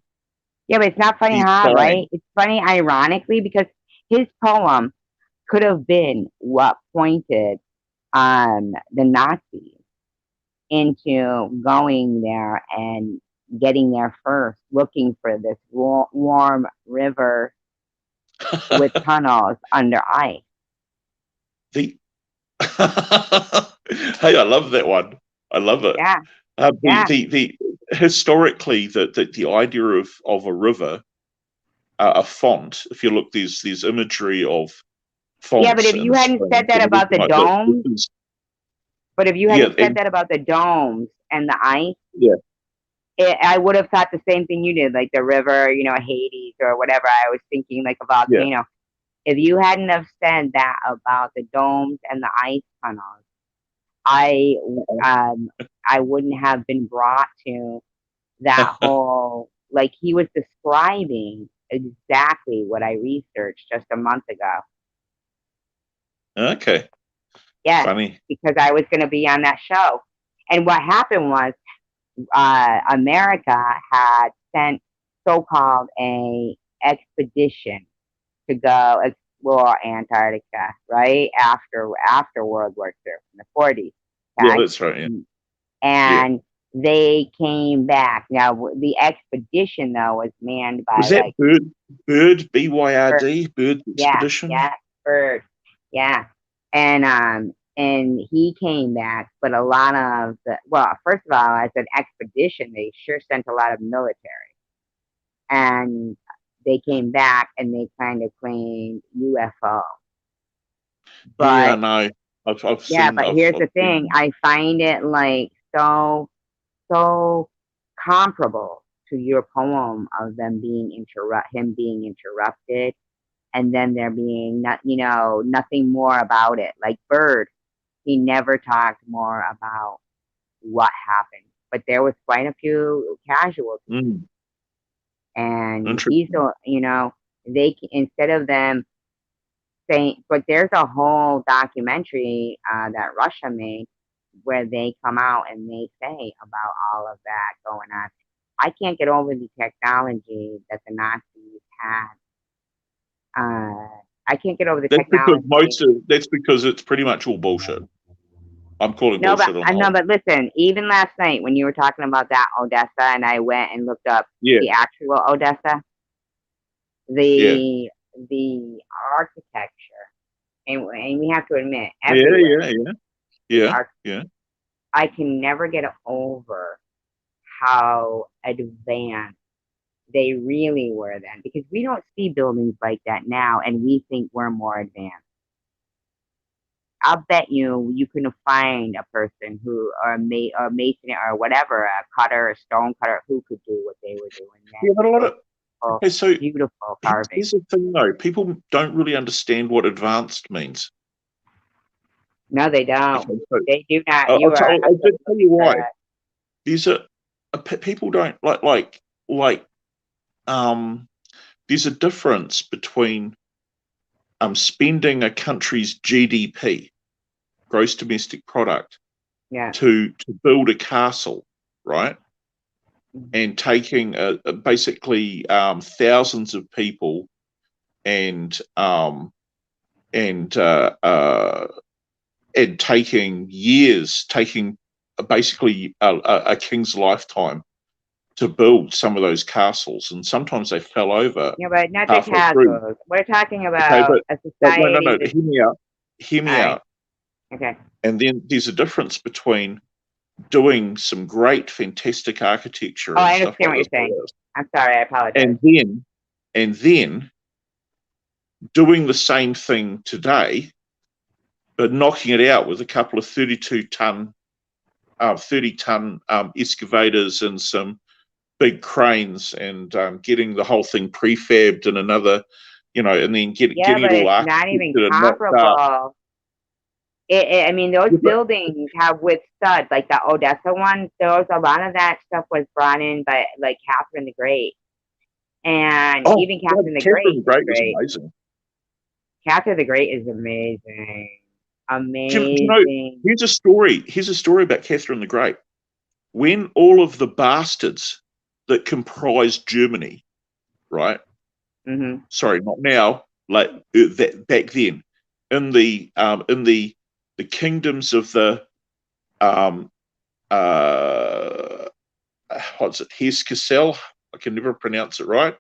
Yeah, but it's not funny, He's haha, right? dying. It's funny ironically because his poem could have been what pointed the Nazis into going there and getting there first, looking for this warm river with tunnels under ice. the hey, I love that one. I love it. Yeah, yeah. The historically the idea of a river, a font. If you look, there's imagery of Yeah, but fonts if you and hadn't said springs that and about everything the like this. This domes, is but if you yeah, hadn't said that about the domes and the ice, yeah, I would have thought the same thing you did, like the river, Hades or whatever. I was thinking like a yeah. volcano. If you hadn't have said that about the domes and the ice tunnels, I um I wouldn't have been brought to that whole, like he was describing exactly what I researched just a month ago. Okay, Yes, funny. because I was going to be on that show. And what happened was America had sent so-called a expedition to go explore Antarctica, right after World War II in the 40s. Yeah, Okay, that's right. Yeah, yeah. and they came back. Now the expedition though was manned by Was that like Bird birds. BYRD Bird Yeah, Expedition? yeah. bird. Yeah. And he came back, but a lot of the, well, first of all, as an expedition, they sure sent a lot of military. And they came back and they kind of claimed UFO. Yeah, But no, I've yeah, seen but I've, here's I've the thing. seen I find it like so comparable to your poem of them being him being interrupted, and then there being not, nothing more about it. Like Bird, he never talked more about what happened, but there was quite a few casualties, mm, and he's interesting. the, they, instead of them saying, but there's a whole documentary that Russia made where they come out and they say about all of that going on. I can't get over the technology that the Nazis had. I can't get over the technology. That's because it's pretty much all bullshit. I'm calling No, but bullshit on I the know, whole. but listen, even last night when you were talking about that Odessa, and I went and looked up Yeah, the actual Odessa, yeah, the the architecture, and we have to admit, yeah, everywhere yeah, yeah, is yeah, art. yeah. I can never get over how advanced they really were then, because we don't see buildings like that now, and we think we're more advanced. I'll bet you couldn't find a person who, or mason or whatever, a cutter, a stone cutter, who could do what they were doing then Yeah, but a with lot those of beautiful, okay. So beautiful here's carvings. the thing, though. People don't really understand what advanced means. No, they don't. Okay, so They do not. You are I'll just tell you absolutely why. correct. These are people don't like um. There's a difference between spending a country's GDP, gross domestic product, Yeah. to build a castle, right? Mhm. And taking basically thousands of people and and uh, uh, and taking years, taking basically a king's lifetime to build some of those castles, and sometimes they fell over Yeah, but not the halfway through. castles. We're talking Okay, about a but no, no, society no. that. Hear me out. Hear All me right. out. Okay. And then there's a difference between doing some great, fantastic architecture Oh, and I stuff understand like what you're this, saying. I'm sorry. I apologize. and then doing the same thing today, but knocking it out with a couple of 30-ton excavators and some big cranes, and getting the whole thing prefabbed in another, and then Yeah, getting it but all it's not architected even and knocked up. comparable. I mean, those Yeah, buildings have withstood, like the Odessa one. There was a lot of that stuff was brought in by like Catherine the Great, and oh, even God, Catherine the Catherine Great the is Great was great. amazing. Catherine the Great is amazing, Do you know? amazing. Here's a story. Here's a story about Catherine the Great. When all of the bastards that comprised Germany, right? Hmm. Sorry, not now. Like that back then, in the kingdoms of the um uh what's it, Hesse-Kassel? I can never pronounce it right.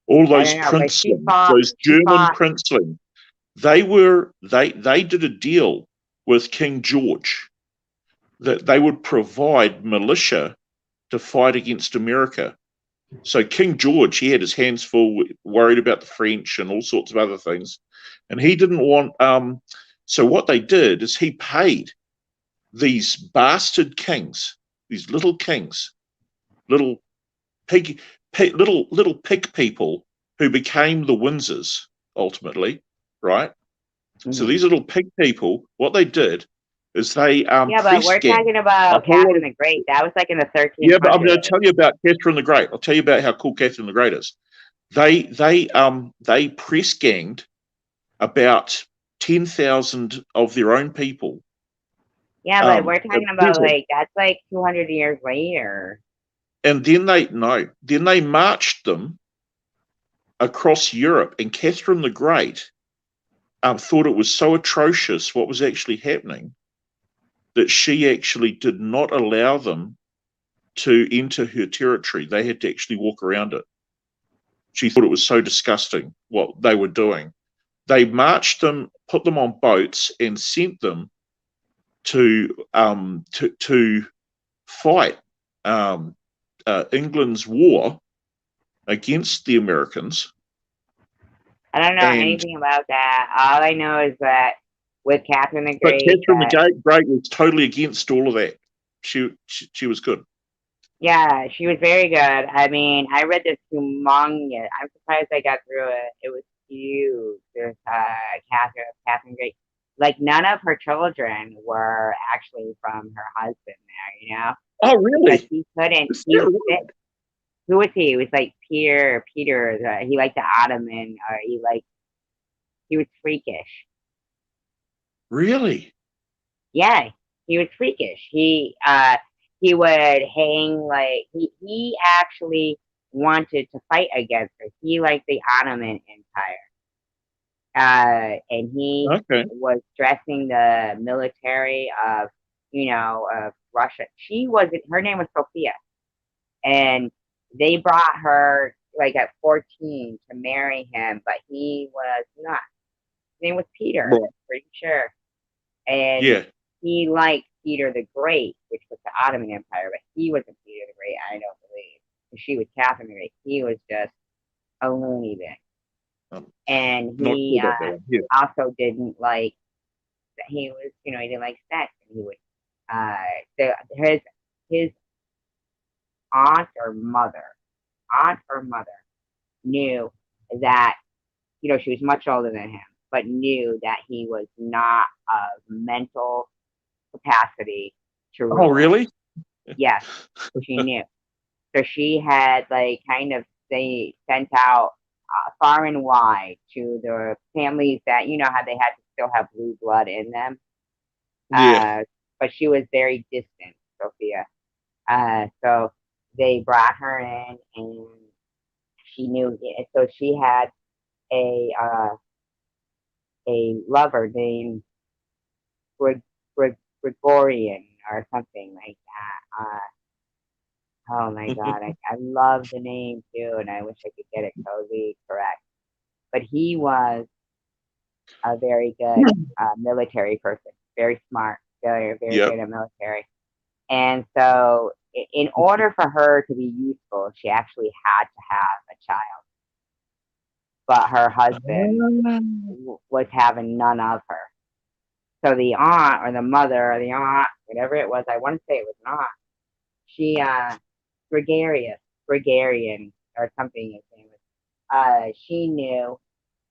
All I those don't know, but princelings, those she German fought. princelings, they did a deal with King George that they would provide militia to fight against America. So King George, he had his hands full, worried about the French and all sorts of other things, and he didn't want. So what they did is he paid these bastard kings, these little kings, little little pig people who became the Windsors ultimately, right? So Hmm. these little pig people, what they did is they Yeah, but press we're ganged talking a about whole lot Catherine of. the Great. That was like in the Yeah, but I'm going 1300s. to tell you about Catherine the Great. I'll tell you about how cool Catherine the Great is. They press ganged about 10,000 of their own people. Yeah, but we're A talking about peasant. like that's like 200 years later. And then they no, then they marched them across Europe. And Catherine the Great thought it was so atrocious what was actually happening that she actually did not allow them to enter her territory. They had to actually walk around it. She thought it was so disgusting what they were doing they marched them, put them on boats, and sent them to fight England's war against the Americans. I don't know And anything about that. All I know is that with Catherine the but Great, Catherine that the Great was totally against all of that. She was good. yeah, she was very good. I mean, I read this humongous. I'm surprised I got through it. It was huge. There's Catherine Great. Like none of her children were actually from her husband there, Oh, because really? he couldn't. Is He that was sick. right? Who was he? It was like Peter. He liked the ottoman, or he was freakish. Really? Yeah, he was freakish. He would hang like he actually wanted to fight against her. He liked the Ottoman Empire. And he Okay. was dressing the military of Russia. She wasn't her name was Sophia. And they brought her like at 14 to marry him, but he was not. His name was Peter, Right. I'm pretty sure. And Yeah. he liked Peter the Great, which was the Ottoman Empire, but he wasn't Peter the Great, I don't believe. She was Catherine the Great. He was just a loony bin. Um, And not sure he about that one. Yeah. also didn't like, he didn't like sex. And he would, his aunt or mother, aunt or mother knew that, she was much older than him, but knew that he was not of mental capacity to Oh, rule. really? Yes, she knew. So she had like kind of they sent out far and wide to the families that how they had to still have blue blood in them. Yeah. But she was very distant, Sophia. So they brought her in, and she knew it. So she had a uh, a lover named Grig- Gregorian or something like that. Oh my God, I love the name too, and I wish I could get it totally correct. But he was a very good military person, very smart, very, very Yep. good at military. And so, in order for her to be useful, she actually had to have a child. But her husband was having none of her. So the aunt or the mother or the aunt, whatever it was, I want to say it was an aunt. She gregarious, gregarian or something his name was. She knew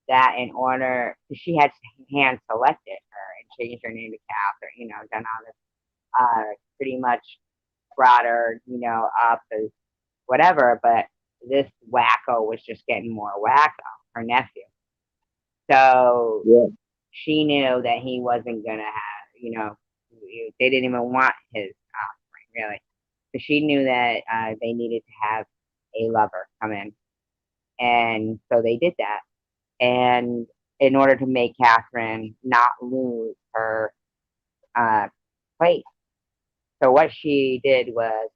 that in order, she had hand selected her and changed her name to Catherine, done all this, pretty much brought her, up as whatever, but this wacko was just getting more wacko, her nephew. So Yeah. she knew that he wasn't gonna have, they didn't even want his offspring, really. So she knew that they needed to have a lover come in. And so they did that. And in order to make Catherine not lose her uh, place. So what she did was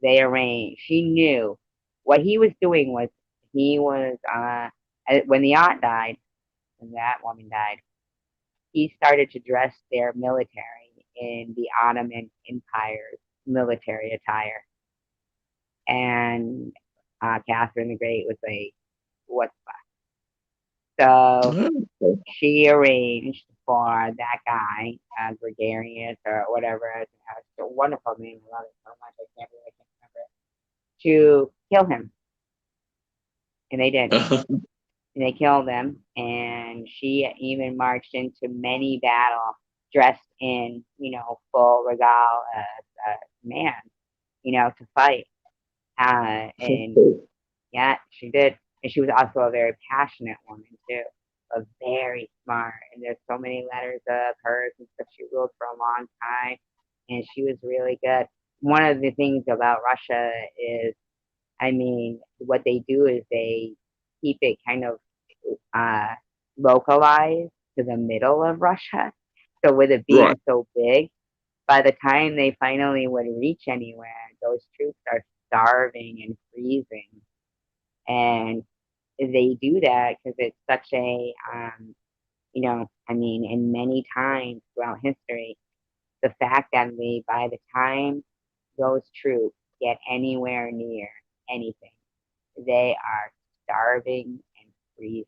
she knew what he was doing was he was, when the aunt died, when that woman died, he started to dress their military in the Ottoman Empire's military attire. And Catherine the Great was like, what the So Okay. she arranged for that guy, Gregarious or whatever, it's a wonderful name, I love it so much, I can't remember it, to kill him. And they did. And they killed him. And she even marched into many battles dressed in, full regal as a man, to fight. And yeah, she did. And she was also a very passionate woman too, a very smart. And there's so many letters of hers and stuff. She ruled for a long time, and she was really good. One of the things about Russia is, I mean, what they do is they keep it kind of uh, localized to the middle of Russia. So with it Right. being so big, by the time they finally would reach anywhere, those troops are starving and freezing. And they do that because it's such a I mean, and many times throughout history, the fact that by the time those troops get anywhere near anything, they are starving and freezing.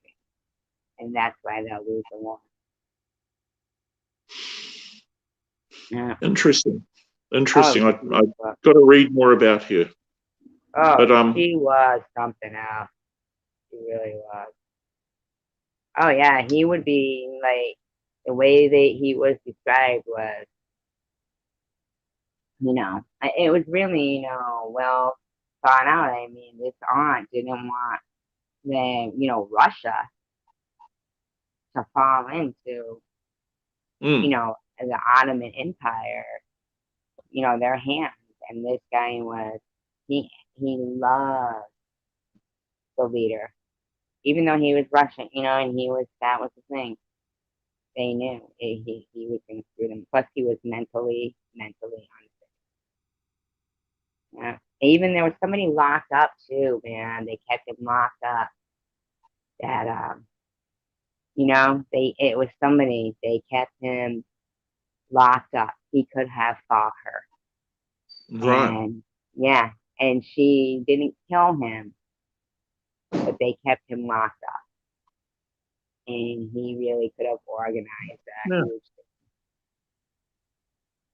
And that's why they'll lose the war. Yeah. Interesting. Oh, Interesting. I've well, got to read more about her. oh, But she was something else. She really was. Oh yeah, he would be like the way that he was described was, it was really, well thought out. I mean, this aunt didn't want Russia to fall into, mm, the Ottoman Empire, their hands. And this guy he loved the leader, even though he was Russian, and that was the thing. They knew he was going to screw them. Plus, he was mentally unfit. Yeah. Even there was somebody locked up too, man. They kept him locked up. That it was somebody they kept him locked up. He could have fought her, right. and yeah, and she didn't kill him, but they kept him locked up, and he really could have organized a Yeah. huge.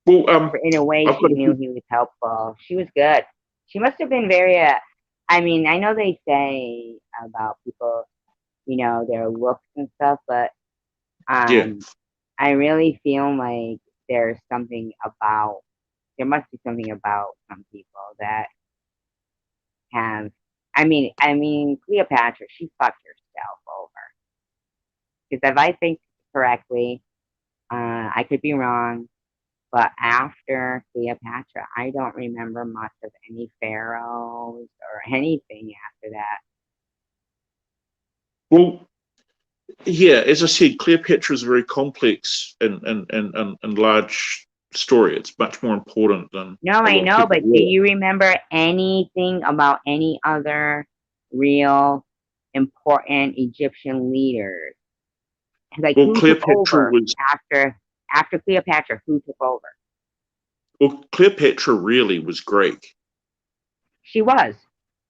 Well, In a way, I've she got a knew he was helpful. She was good. She must have been very. I mean, I know they say about people, their looks and stuff, but yeah. I really feel like there's something about. There must be something about some people that have. I mean, Cleopatra. She fucked herself over because if I think correctly, I could be wrong. But after Cleopatra, I don't remember much of any pharaohs or anything after that. Well, yeah. As I said, Cleopatra is a very complex and large story. It's much more important than No, a I lot of know, people but do realize. you remember anything about any other real important Egyptian leaders? Like Well, who took Cleopatra over was. after Cleopatra? Who took over? Well, Cleopatra really was Greek. She was,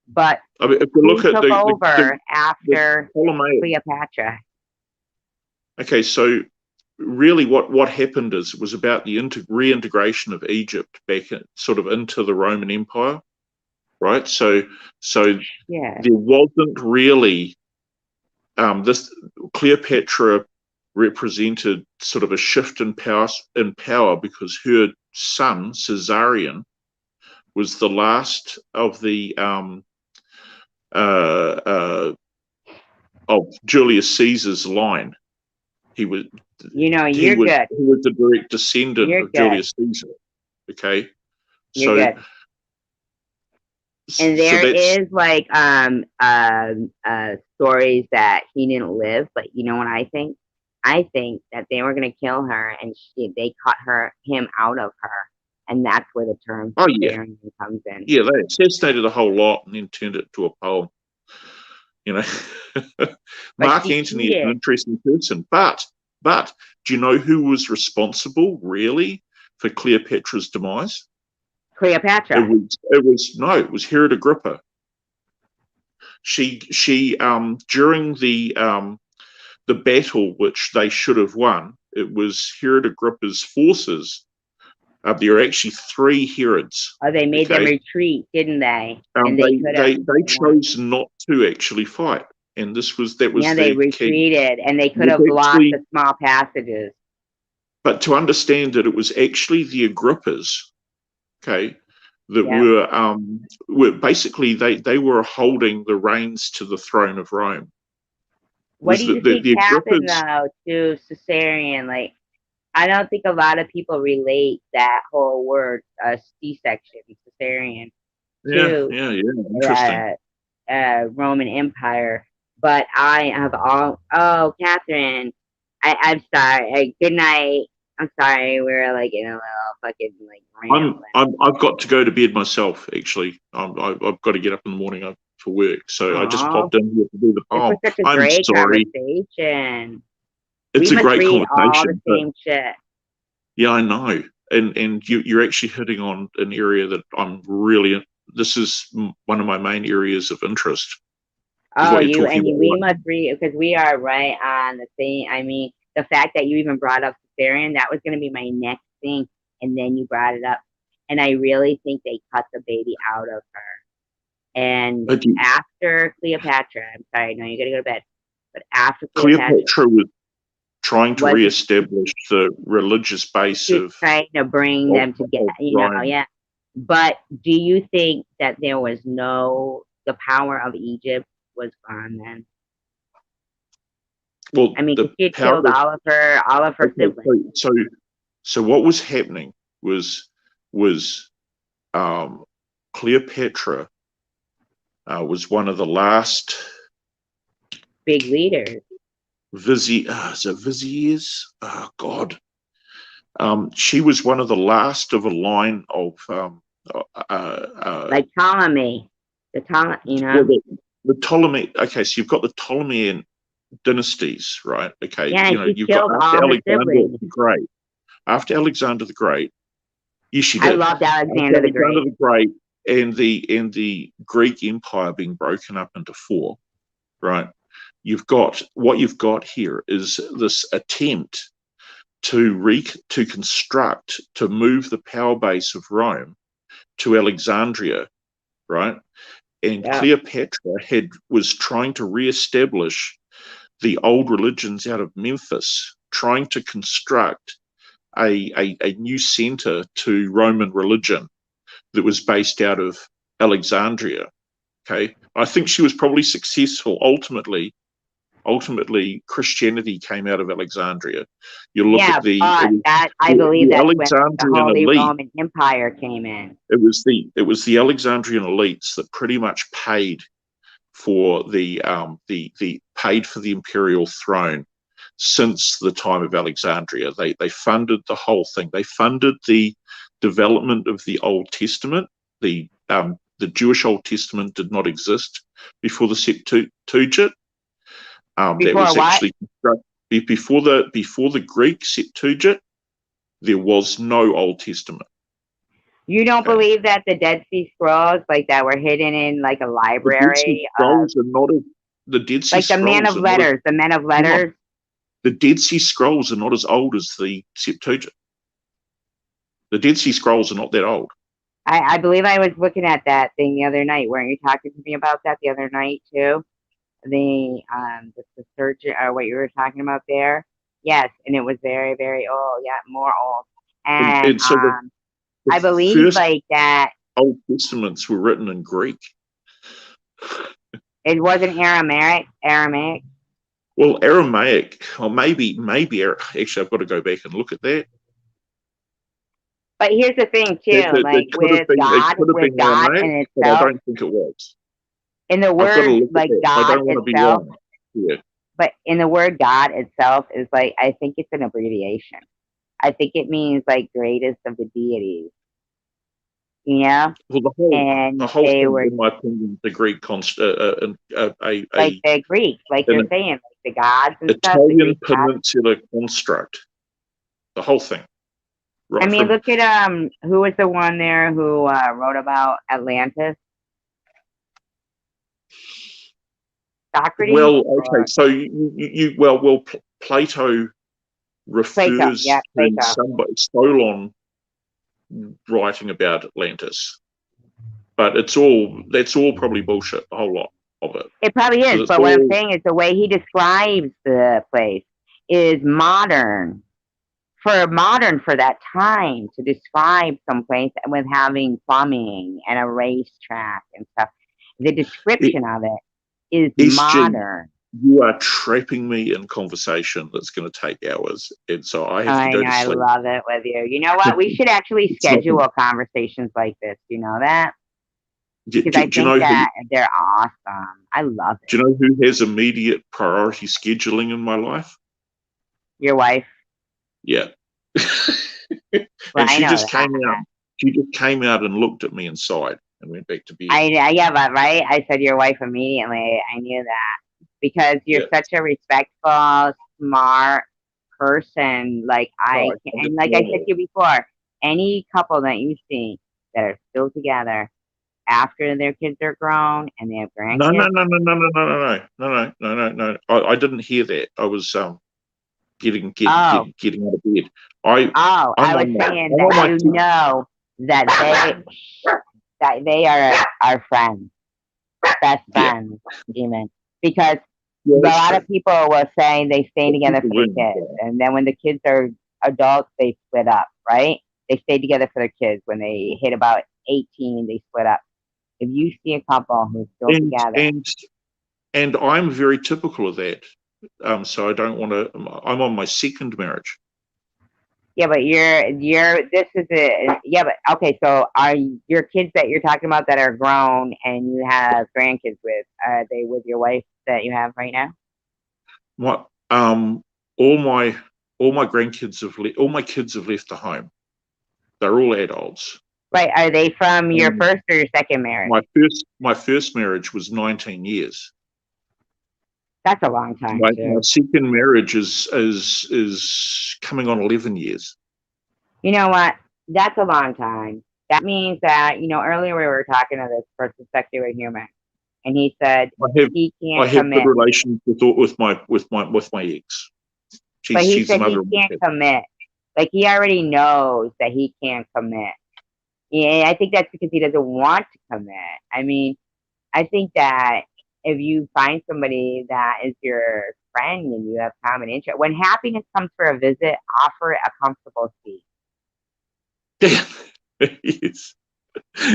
but I mean, if you who look at took the, over the after Ptolemaic. Cleopatra? Okay, so really what happened is it was about the reintegration of Egypt back sort of into the Roman Empire, right? So Yeah. there wasn't really this Cleopatra represented sort of a shift in power because her son Caesarion was the last of the uh, uh, of Julius Caesar's line. He was he You're was good. he was the direct descendant You're of good. Julius Caesar. Okay, You're so good. And so there that's is like stories that he didn't live, but you know what I think? I think that they were gonna kill her and they cut him out of her, and that's where the term oh yeah, cesarean comes in. yeah, they assassinated a whole lot and then turned it to a poem. You know, But Mark she Antony is an cheated. interesting person, but do you know who was responsible really for Cleopatra's demise? Cleopatra. It was Herod Agrippa. She during the battle which they should have won, it was Herod Agrippa's forces. There are actually three Herods. Oh, they made them Okay, retreat, didn't they? And they they could have. they Yeah, chose not to actually fight, and that was yeah, they the key. retreated, and they It could was have blocked actually, the small passages. but to understand that it was actually the Agrippas, okay, that Yeah. were basically they were holding the reins to the throne of Rome. What Was do that you the, think the happened Agrippas? though to cesarean? Like, I don't think a lot of people relate that whole word, C-section, cesarean, Yeah, to yeah, yeah. Interesting. the Roman Empire. But I have all. Oh, Catherine, I'm sorry. Good night. I'm sorry. We're like in a little fucking like rambling. I've got to go to bed myself. Actually, I've got to get up in the morning for work, so I just Oh, popped in here to do the this was poem. such a I'm great sorry. conversation. We it's a must great read all the conversation, but same shit. yeah, I know. And you're actually hitting on an area that I'm really, this is one of my main areas of interest, is Oh, what you're talking we about. must read because we are right on the same. I mean, the fact that you even brought up cesarean, that was going to be my next thing, and then you brought it up, and I really think they cut the baby out of her. And But after Cleopatra, I'm sorry, no, you got to go to bed. But after Cleopatra, Cleopatra was trying to wasn't re-establish the religious base she was trying to bring of, them together? of You know, Rome. yeah. But do you think that there was no the power of Egypt was gone then? Well, I mean, 'cause the she had power killed of, all of her okay, siblings. so what was happening was um, Cleopatra was one of the last Big leaders. is it viziers? Oh God, she was one of the last of a line of Like Ptolemy. The Ptolemy, well, the Ptolemy. Okay, so you've got the Ptolemean dynasties, right? Okay, Yeah, you and know, she you've got killed after all her Alexander siblings. the Great. After Alexander the Great, yes, she I did. loved After Alexander the Alexander Great. the Great and the Greek Empire being broken up into four, right? You've got here is this attempt to construct, to move the power base of Rome to Alexandria, right? And Yeah. Cleopatra was trying to reestablish the old religions out of Memphis, trying to construct a new center to Roman religion that was based out of Alexandria. Okay, I think she was probably successful. Ultimately, Christianity came out of Alexandria. You look at Yeah, but that I believe the that's when the Alexandrian Holy elite. Roman Empire came in. It was the Alexandrian elites that pretty much paid for the paid for the imperial throne since the time of Alexandria. They funded the whole thing. They funded the development of the Old Testament. The Jewish Old Testament did not exist before the Septuagint. That Before was what? actually before the Greek Septuagint. There was no Old Testament. You don't Okay, believe that the Dead Sea Scrolls, like that were hidden in like a the Dead Sea library of Scrolls are not as the Dead Sea like the men Scrolls of are not as letters, the men of hang on. letters? The Dead Sea Scrolls are not as old as the Septuagint. The Dead Sea Scrolls are not that old. I believe I was looking at that thing the other night. Weren't you talking to me about that the other night too? The search or what you were talking about there. Yes, and it was very, very old. Yeah, more old. And And so the I believe first like that Old Testaments were written in Greek. it wasn't Aramaic. Aramaic. Well, Aramaic, or maybe actually, I've got to go back and look at that. But here's the thing too, It like it could have with been God Aramaic, in but I itself, don't think it was. in the I've got to word look at like that. I God don't want to be itself, wrong. Yeah. but in the word God itself is like I think it's an abbreviation. I think it means like greatest of the deities, you know? Well, the And whole they thing, were in my opinion, the Greek like the Greeks, like you're an saying, like the gods and stuff, the Italian Greek gods. peninsula construct. The whole thing, I right mean, from look at who was the one there who wrote about Atlantis? Socrates well, okay. or So Plato Plato? refers Yeah, to Plato. somebody Solon writing about Atlantis, but that's all probably bullshit. The whole lot of it, It probably is, because it's but what I'm all saying is the way he describes the place is modern for that time to describe some place with having plumbing and a racetrack and stuff. The it, description of it is SG. modern. You are trapping me in conversation that's going to take hours, and so I have to I go know, to I sleep. love it with you. You know what? We should actually It's not. schedule conversations like this. You know that? Because I Do you think know who? that they're awesome. I love Do it. you know who has immediate priority scheduling in my life? Your wife? Yeah. Well, And I she know just that. came out. She just came out and looked at me and sighed and went back to bed. Yeah, but right? I said your wife immediately. I knew that because you're Yeah. such a respectful, smart. person, like No, I I can, find it and like I said to normal. you before, any couple that you see that are still together after their kids are grown and they have No, no, grandkids. no, no, no, no, no, no, no, no, no, no, no. I didn't hear that. I was Oh, getting out of bed. I oh, I was I'm saying on that my you know that they are our friends, best yeah, friends, even because yeah, a that's lot true. of people will say they stay But together people for the weren't. kids, and then when the kids are adults, they split up, right? They stay together for their kids. When they hit about 18, they split up. If you see a couple who's still And together, and and I'm very typical of that. So I don't want to. I'm on my second marriage. yeah, but this is it. Yeah, but okay. So are your kids that you're talking about that are grown and you have grandkids with? Are they with your wife that you have right now? My all my grandkids have all my kids have left the home. They're all adults. Right. Are they from your And first or your second marriage? my first marriage was 19 years. That's a long time My too. second marriage is coming on 11 years. You know what? That's a long time. That means that, earlier we were talking to this person, secular human, and he said I have he I can't have good commit. relations with my ex. But he She's the said mother he of my can't kids. commit. Like he already knows that he can't commit. Yeah, I think that's because he doesn't want to commit. I mean, I think that if you find somebody that is your friend and you have common interest, when happiness comes for a visit, offer it a comfortable seat, Yes.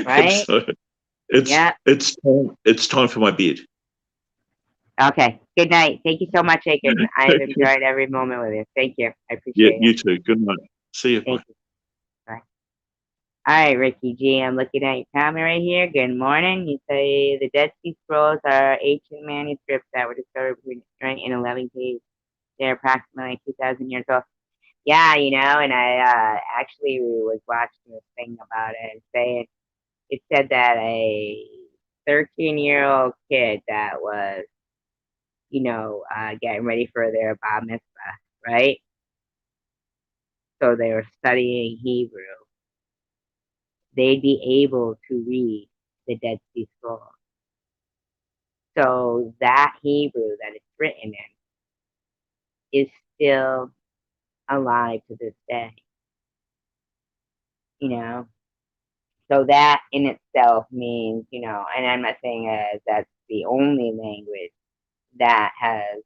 right? It's Yeah. it's time for my bed. Okay. Good night. Thank you so much, Aiken. I've Okay. enjoyed every moment with you. Thank you. I Yeah, appreciate it. you too. Good night. See you. Bye. Thank you. Bye. All right, Ricky G. I'm looking at your comment right here. Good morning. You say the Dead Sea Scrolls are ancient manuscripts that were discovered right in 11 caves. They're approximately 2,000 years old. Yeah, and I actually was watching this thing about it and saying it said that a 13-year-old kid that was, getting ready for their bar mitzvah, right? So they were studying Hebrew. They'd be able to read the Dead Sea Scrolls. So that Hebrew that it's written in is still alive to this day, you know. So that in itself means, and I'm not saying that's the only language that has,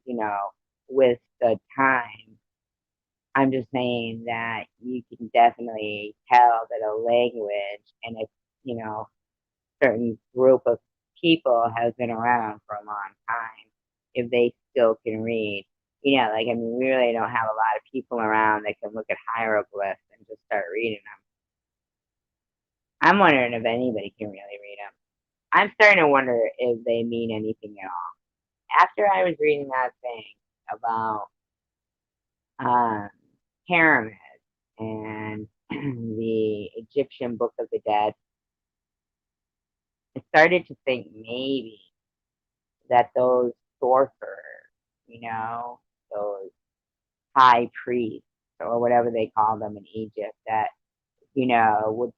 with the time. I'm just saying that you can definitely tell that a language and a, certain group of people has been around for a long time if they still can read. Like, I mean, we really don't have a lot of people around that can look at hieroglyphs and just start reading them. I'm wondering if anybody can really read them. I'm starting to wonder if they mean anything at all. After I was reading that thing about um, pyramids and the Egyptian Book of the Dead, I started to think maybe that those sorcerers, those high priests or whatever they call them in Egypt, that would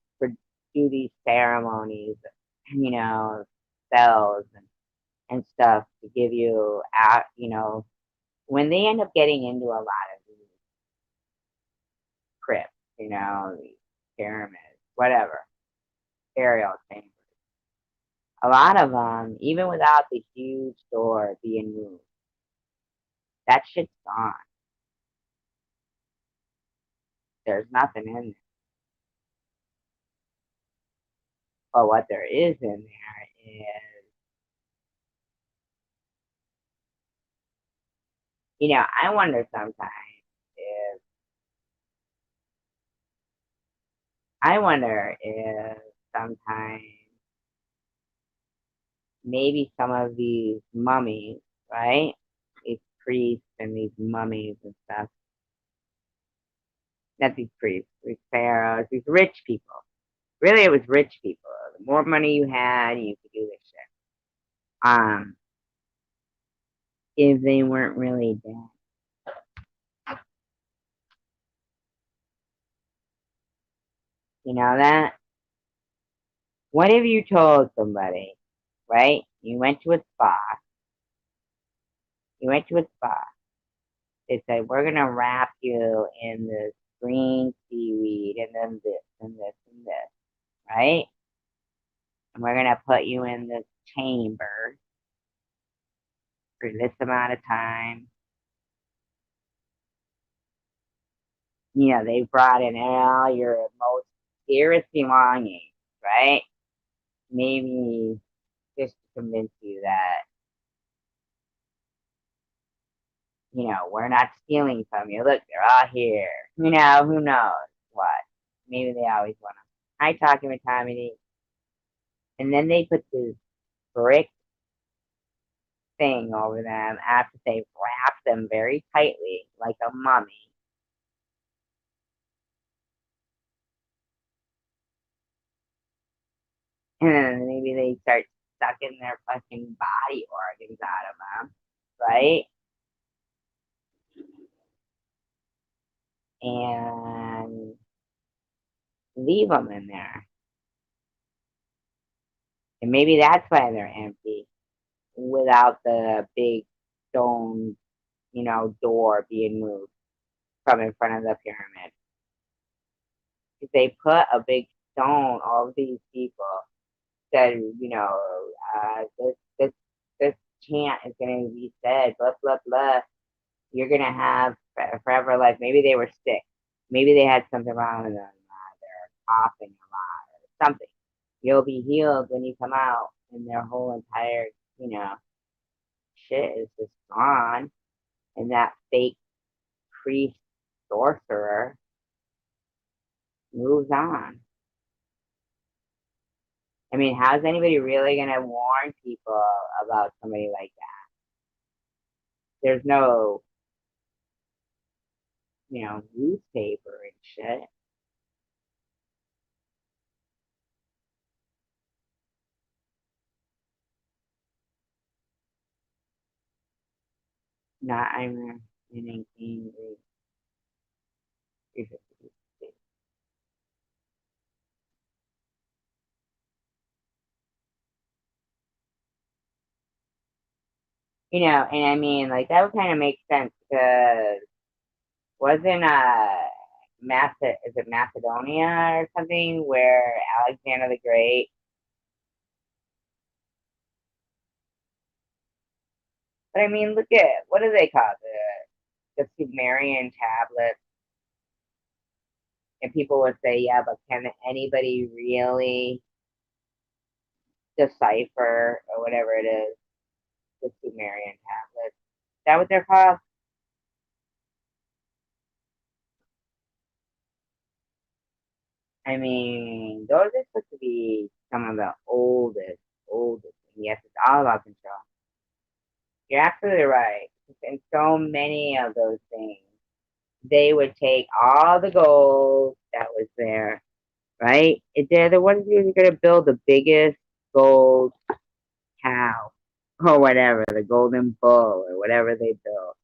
do these ceremonies, spells and stuff to give you out, when they end up getting into a lot of these crypts, these pyramids, whatever, burial chambers. A lot of them, even without the huge door being moved, that shit's gone. There's nothing in there. But what there is in there is, I wonder sometimes if, I wonder if sometimes maybe some of these mummies, right? These priests and these mummies and stuff, not these priests, these pharaohs, these rich people. Really, it was rich people. The more money you had, you could do this shit. If they weren't really dead. You know that? What if you told somebody, right? You went to a spa. They said, we're going to wrap you in this green seaweed and then this and this and this, right? And we're going to put you in this chamber for this amount of time. You know, they brought in all your most dearest belongings, right? Maybe just to convince you that, you know, we're not stealing from you. Look, they're all here. You know, who knows what? Maybe they always want to. I talking with Tommy, and then they put this brick thing over them after they wrap them very tightly, like a mummy. And then maybe they start sucking their fucking body organs out of them, right? And leave them in there. And maybe that's why they're empty without the big stone, you know, door being moved from in front of the pyramid. If they put a big stone, all of these people said, you know, this chant is going to be said, blah, blah, blah. You're going to have forever life. Maybe they were sick. Maybe they had something wrong with them. They're coughing a lot or something. You'll be healed when you come out, and their whole entire, you know, shit is just gone. And that fake priest sorcerer moves on. I mean, how's anybody really going to warn people about somebody like that? There's no, you know, newspaper and shit. Not, I'm in 18. You know, and I mean, like, that would kind of make sense because wasn't, is it Macedonia or something where Alexander the Great, but I mean, look at, what do they call it? The Sumerian tablet. And people would say, yeah, but can anybody really decipher or whatever it is, the Sumerian tablets? Is that what they're called? I mean, those are supposed to be some of the oldest. And yes, it's all about control. You're absolutely right. In so many of those things, they would take all the gold that was there, right? They're the ones who are going to build the biggest gold cow or whatever, the golden bull or whatever they build.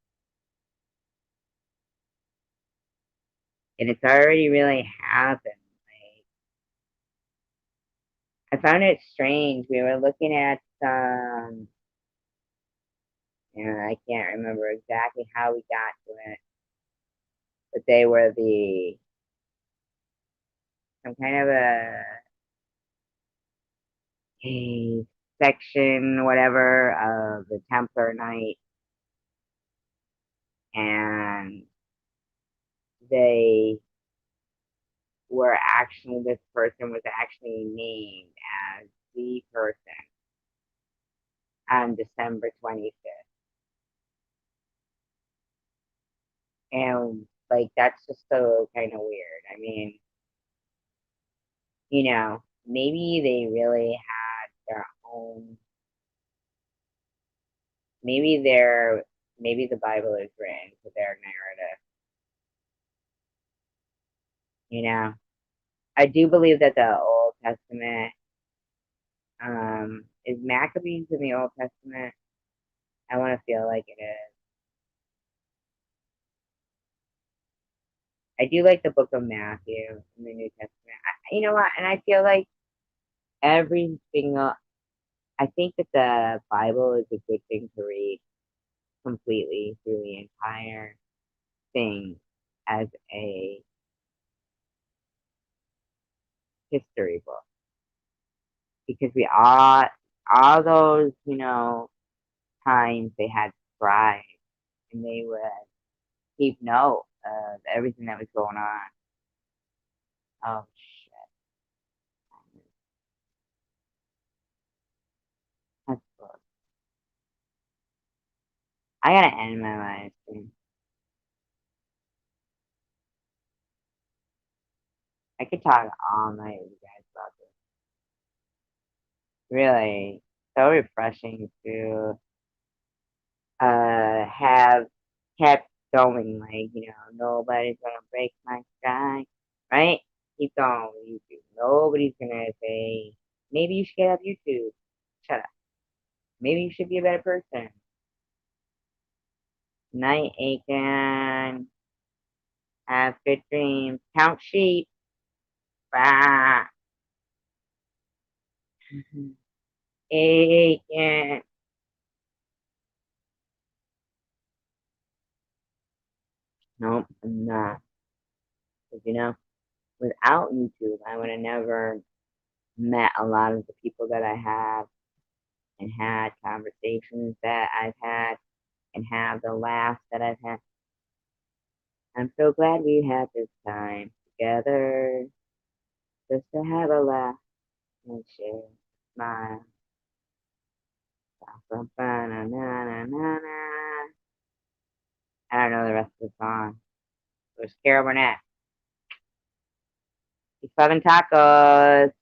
And it's already really happened. Like, I found it strange. We were looking at some, and I can't remember exactly how we got to it, but they were some kind of a section, whatever, of the Templar Knight, and they were actually, this person was actually named as the person on December 25th. And like, that's just so kind of weird. I mean, you know, maybe they really had their own, maybe their, maybe the Bible is written to their narrative, you know. I do believe that the Old Testament, is Maccabees in the Old Testament? I want to feel like it is. I do like the book of Matthew in the New Testament. You know what? And I feel like every single, I think that the Bible is a good thing to read completely through the entire thing as a history book because we all those times they had scribes and they would keep note of everything that was going on. Oh shit, that's close. I gotta end my live stream. I could talk all night with you guys about this. Really, so refreshing to have kept going. Like nobody's gonna break my sky, right? Keep going with YouTube. Nobody's gonna say maybe you should get up YouTube. Shut up. Maybe you should be a better person. Night, Aiken. Have good dreams. Count sheep. Ah. Aiken. Nope, I'm not. Because without YouTube, I would have never met a lot of the people that I have and had conversations that I've had and have the laughs that I've had. I'm so glad we had this time together just to have a laugh and share, smile. I don't know the rest of the song. It was Carol Burnett. He's loving tacos.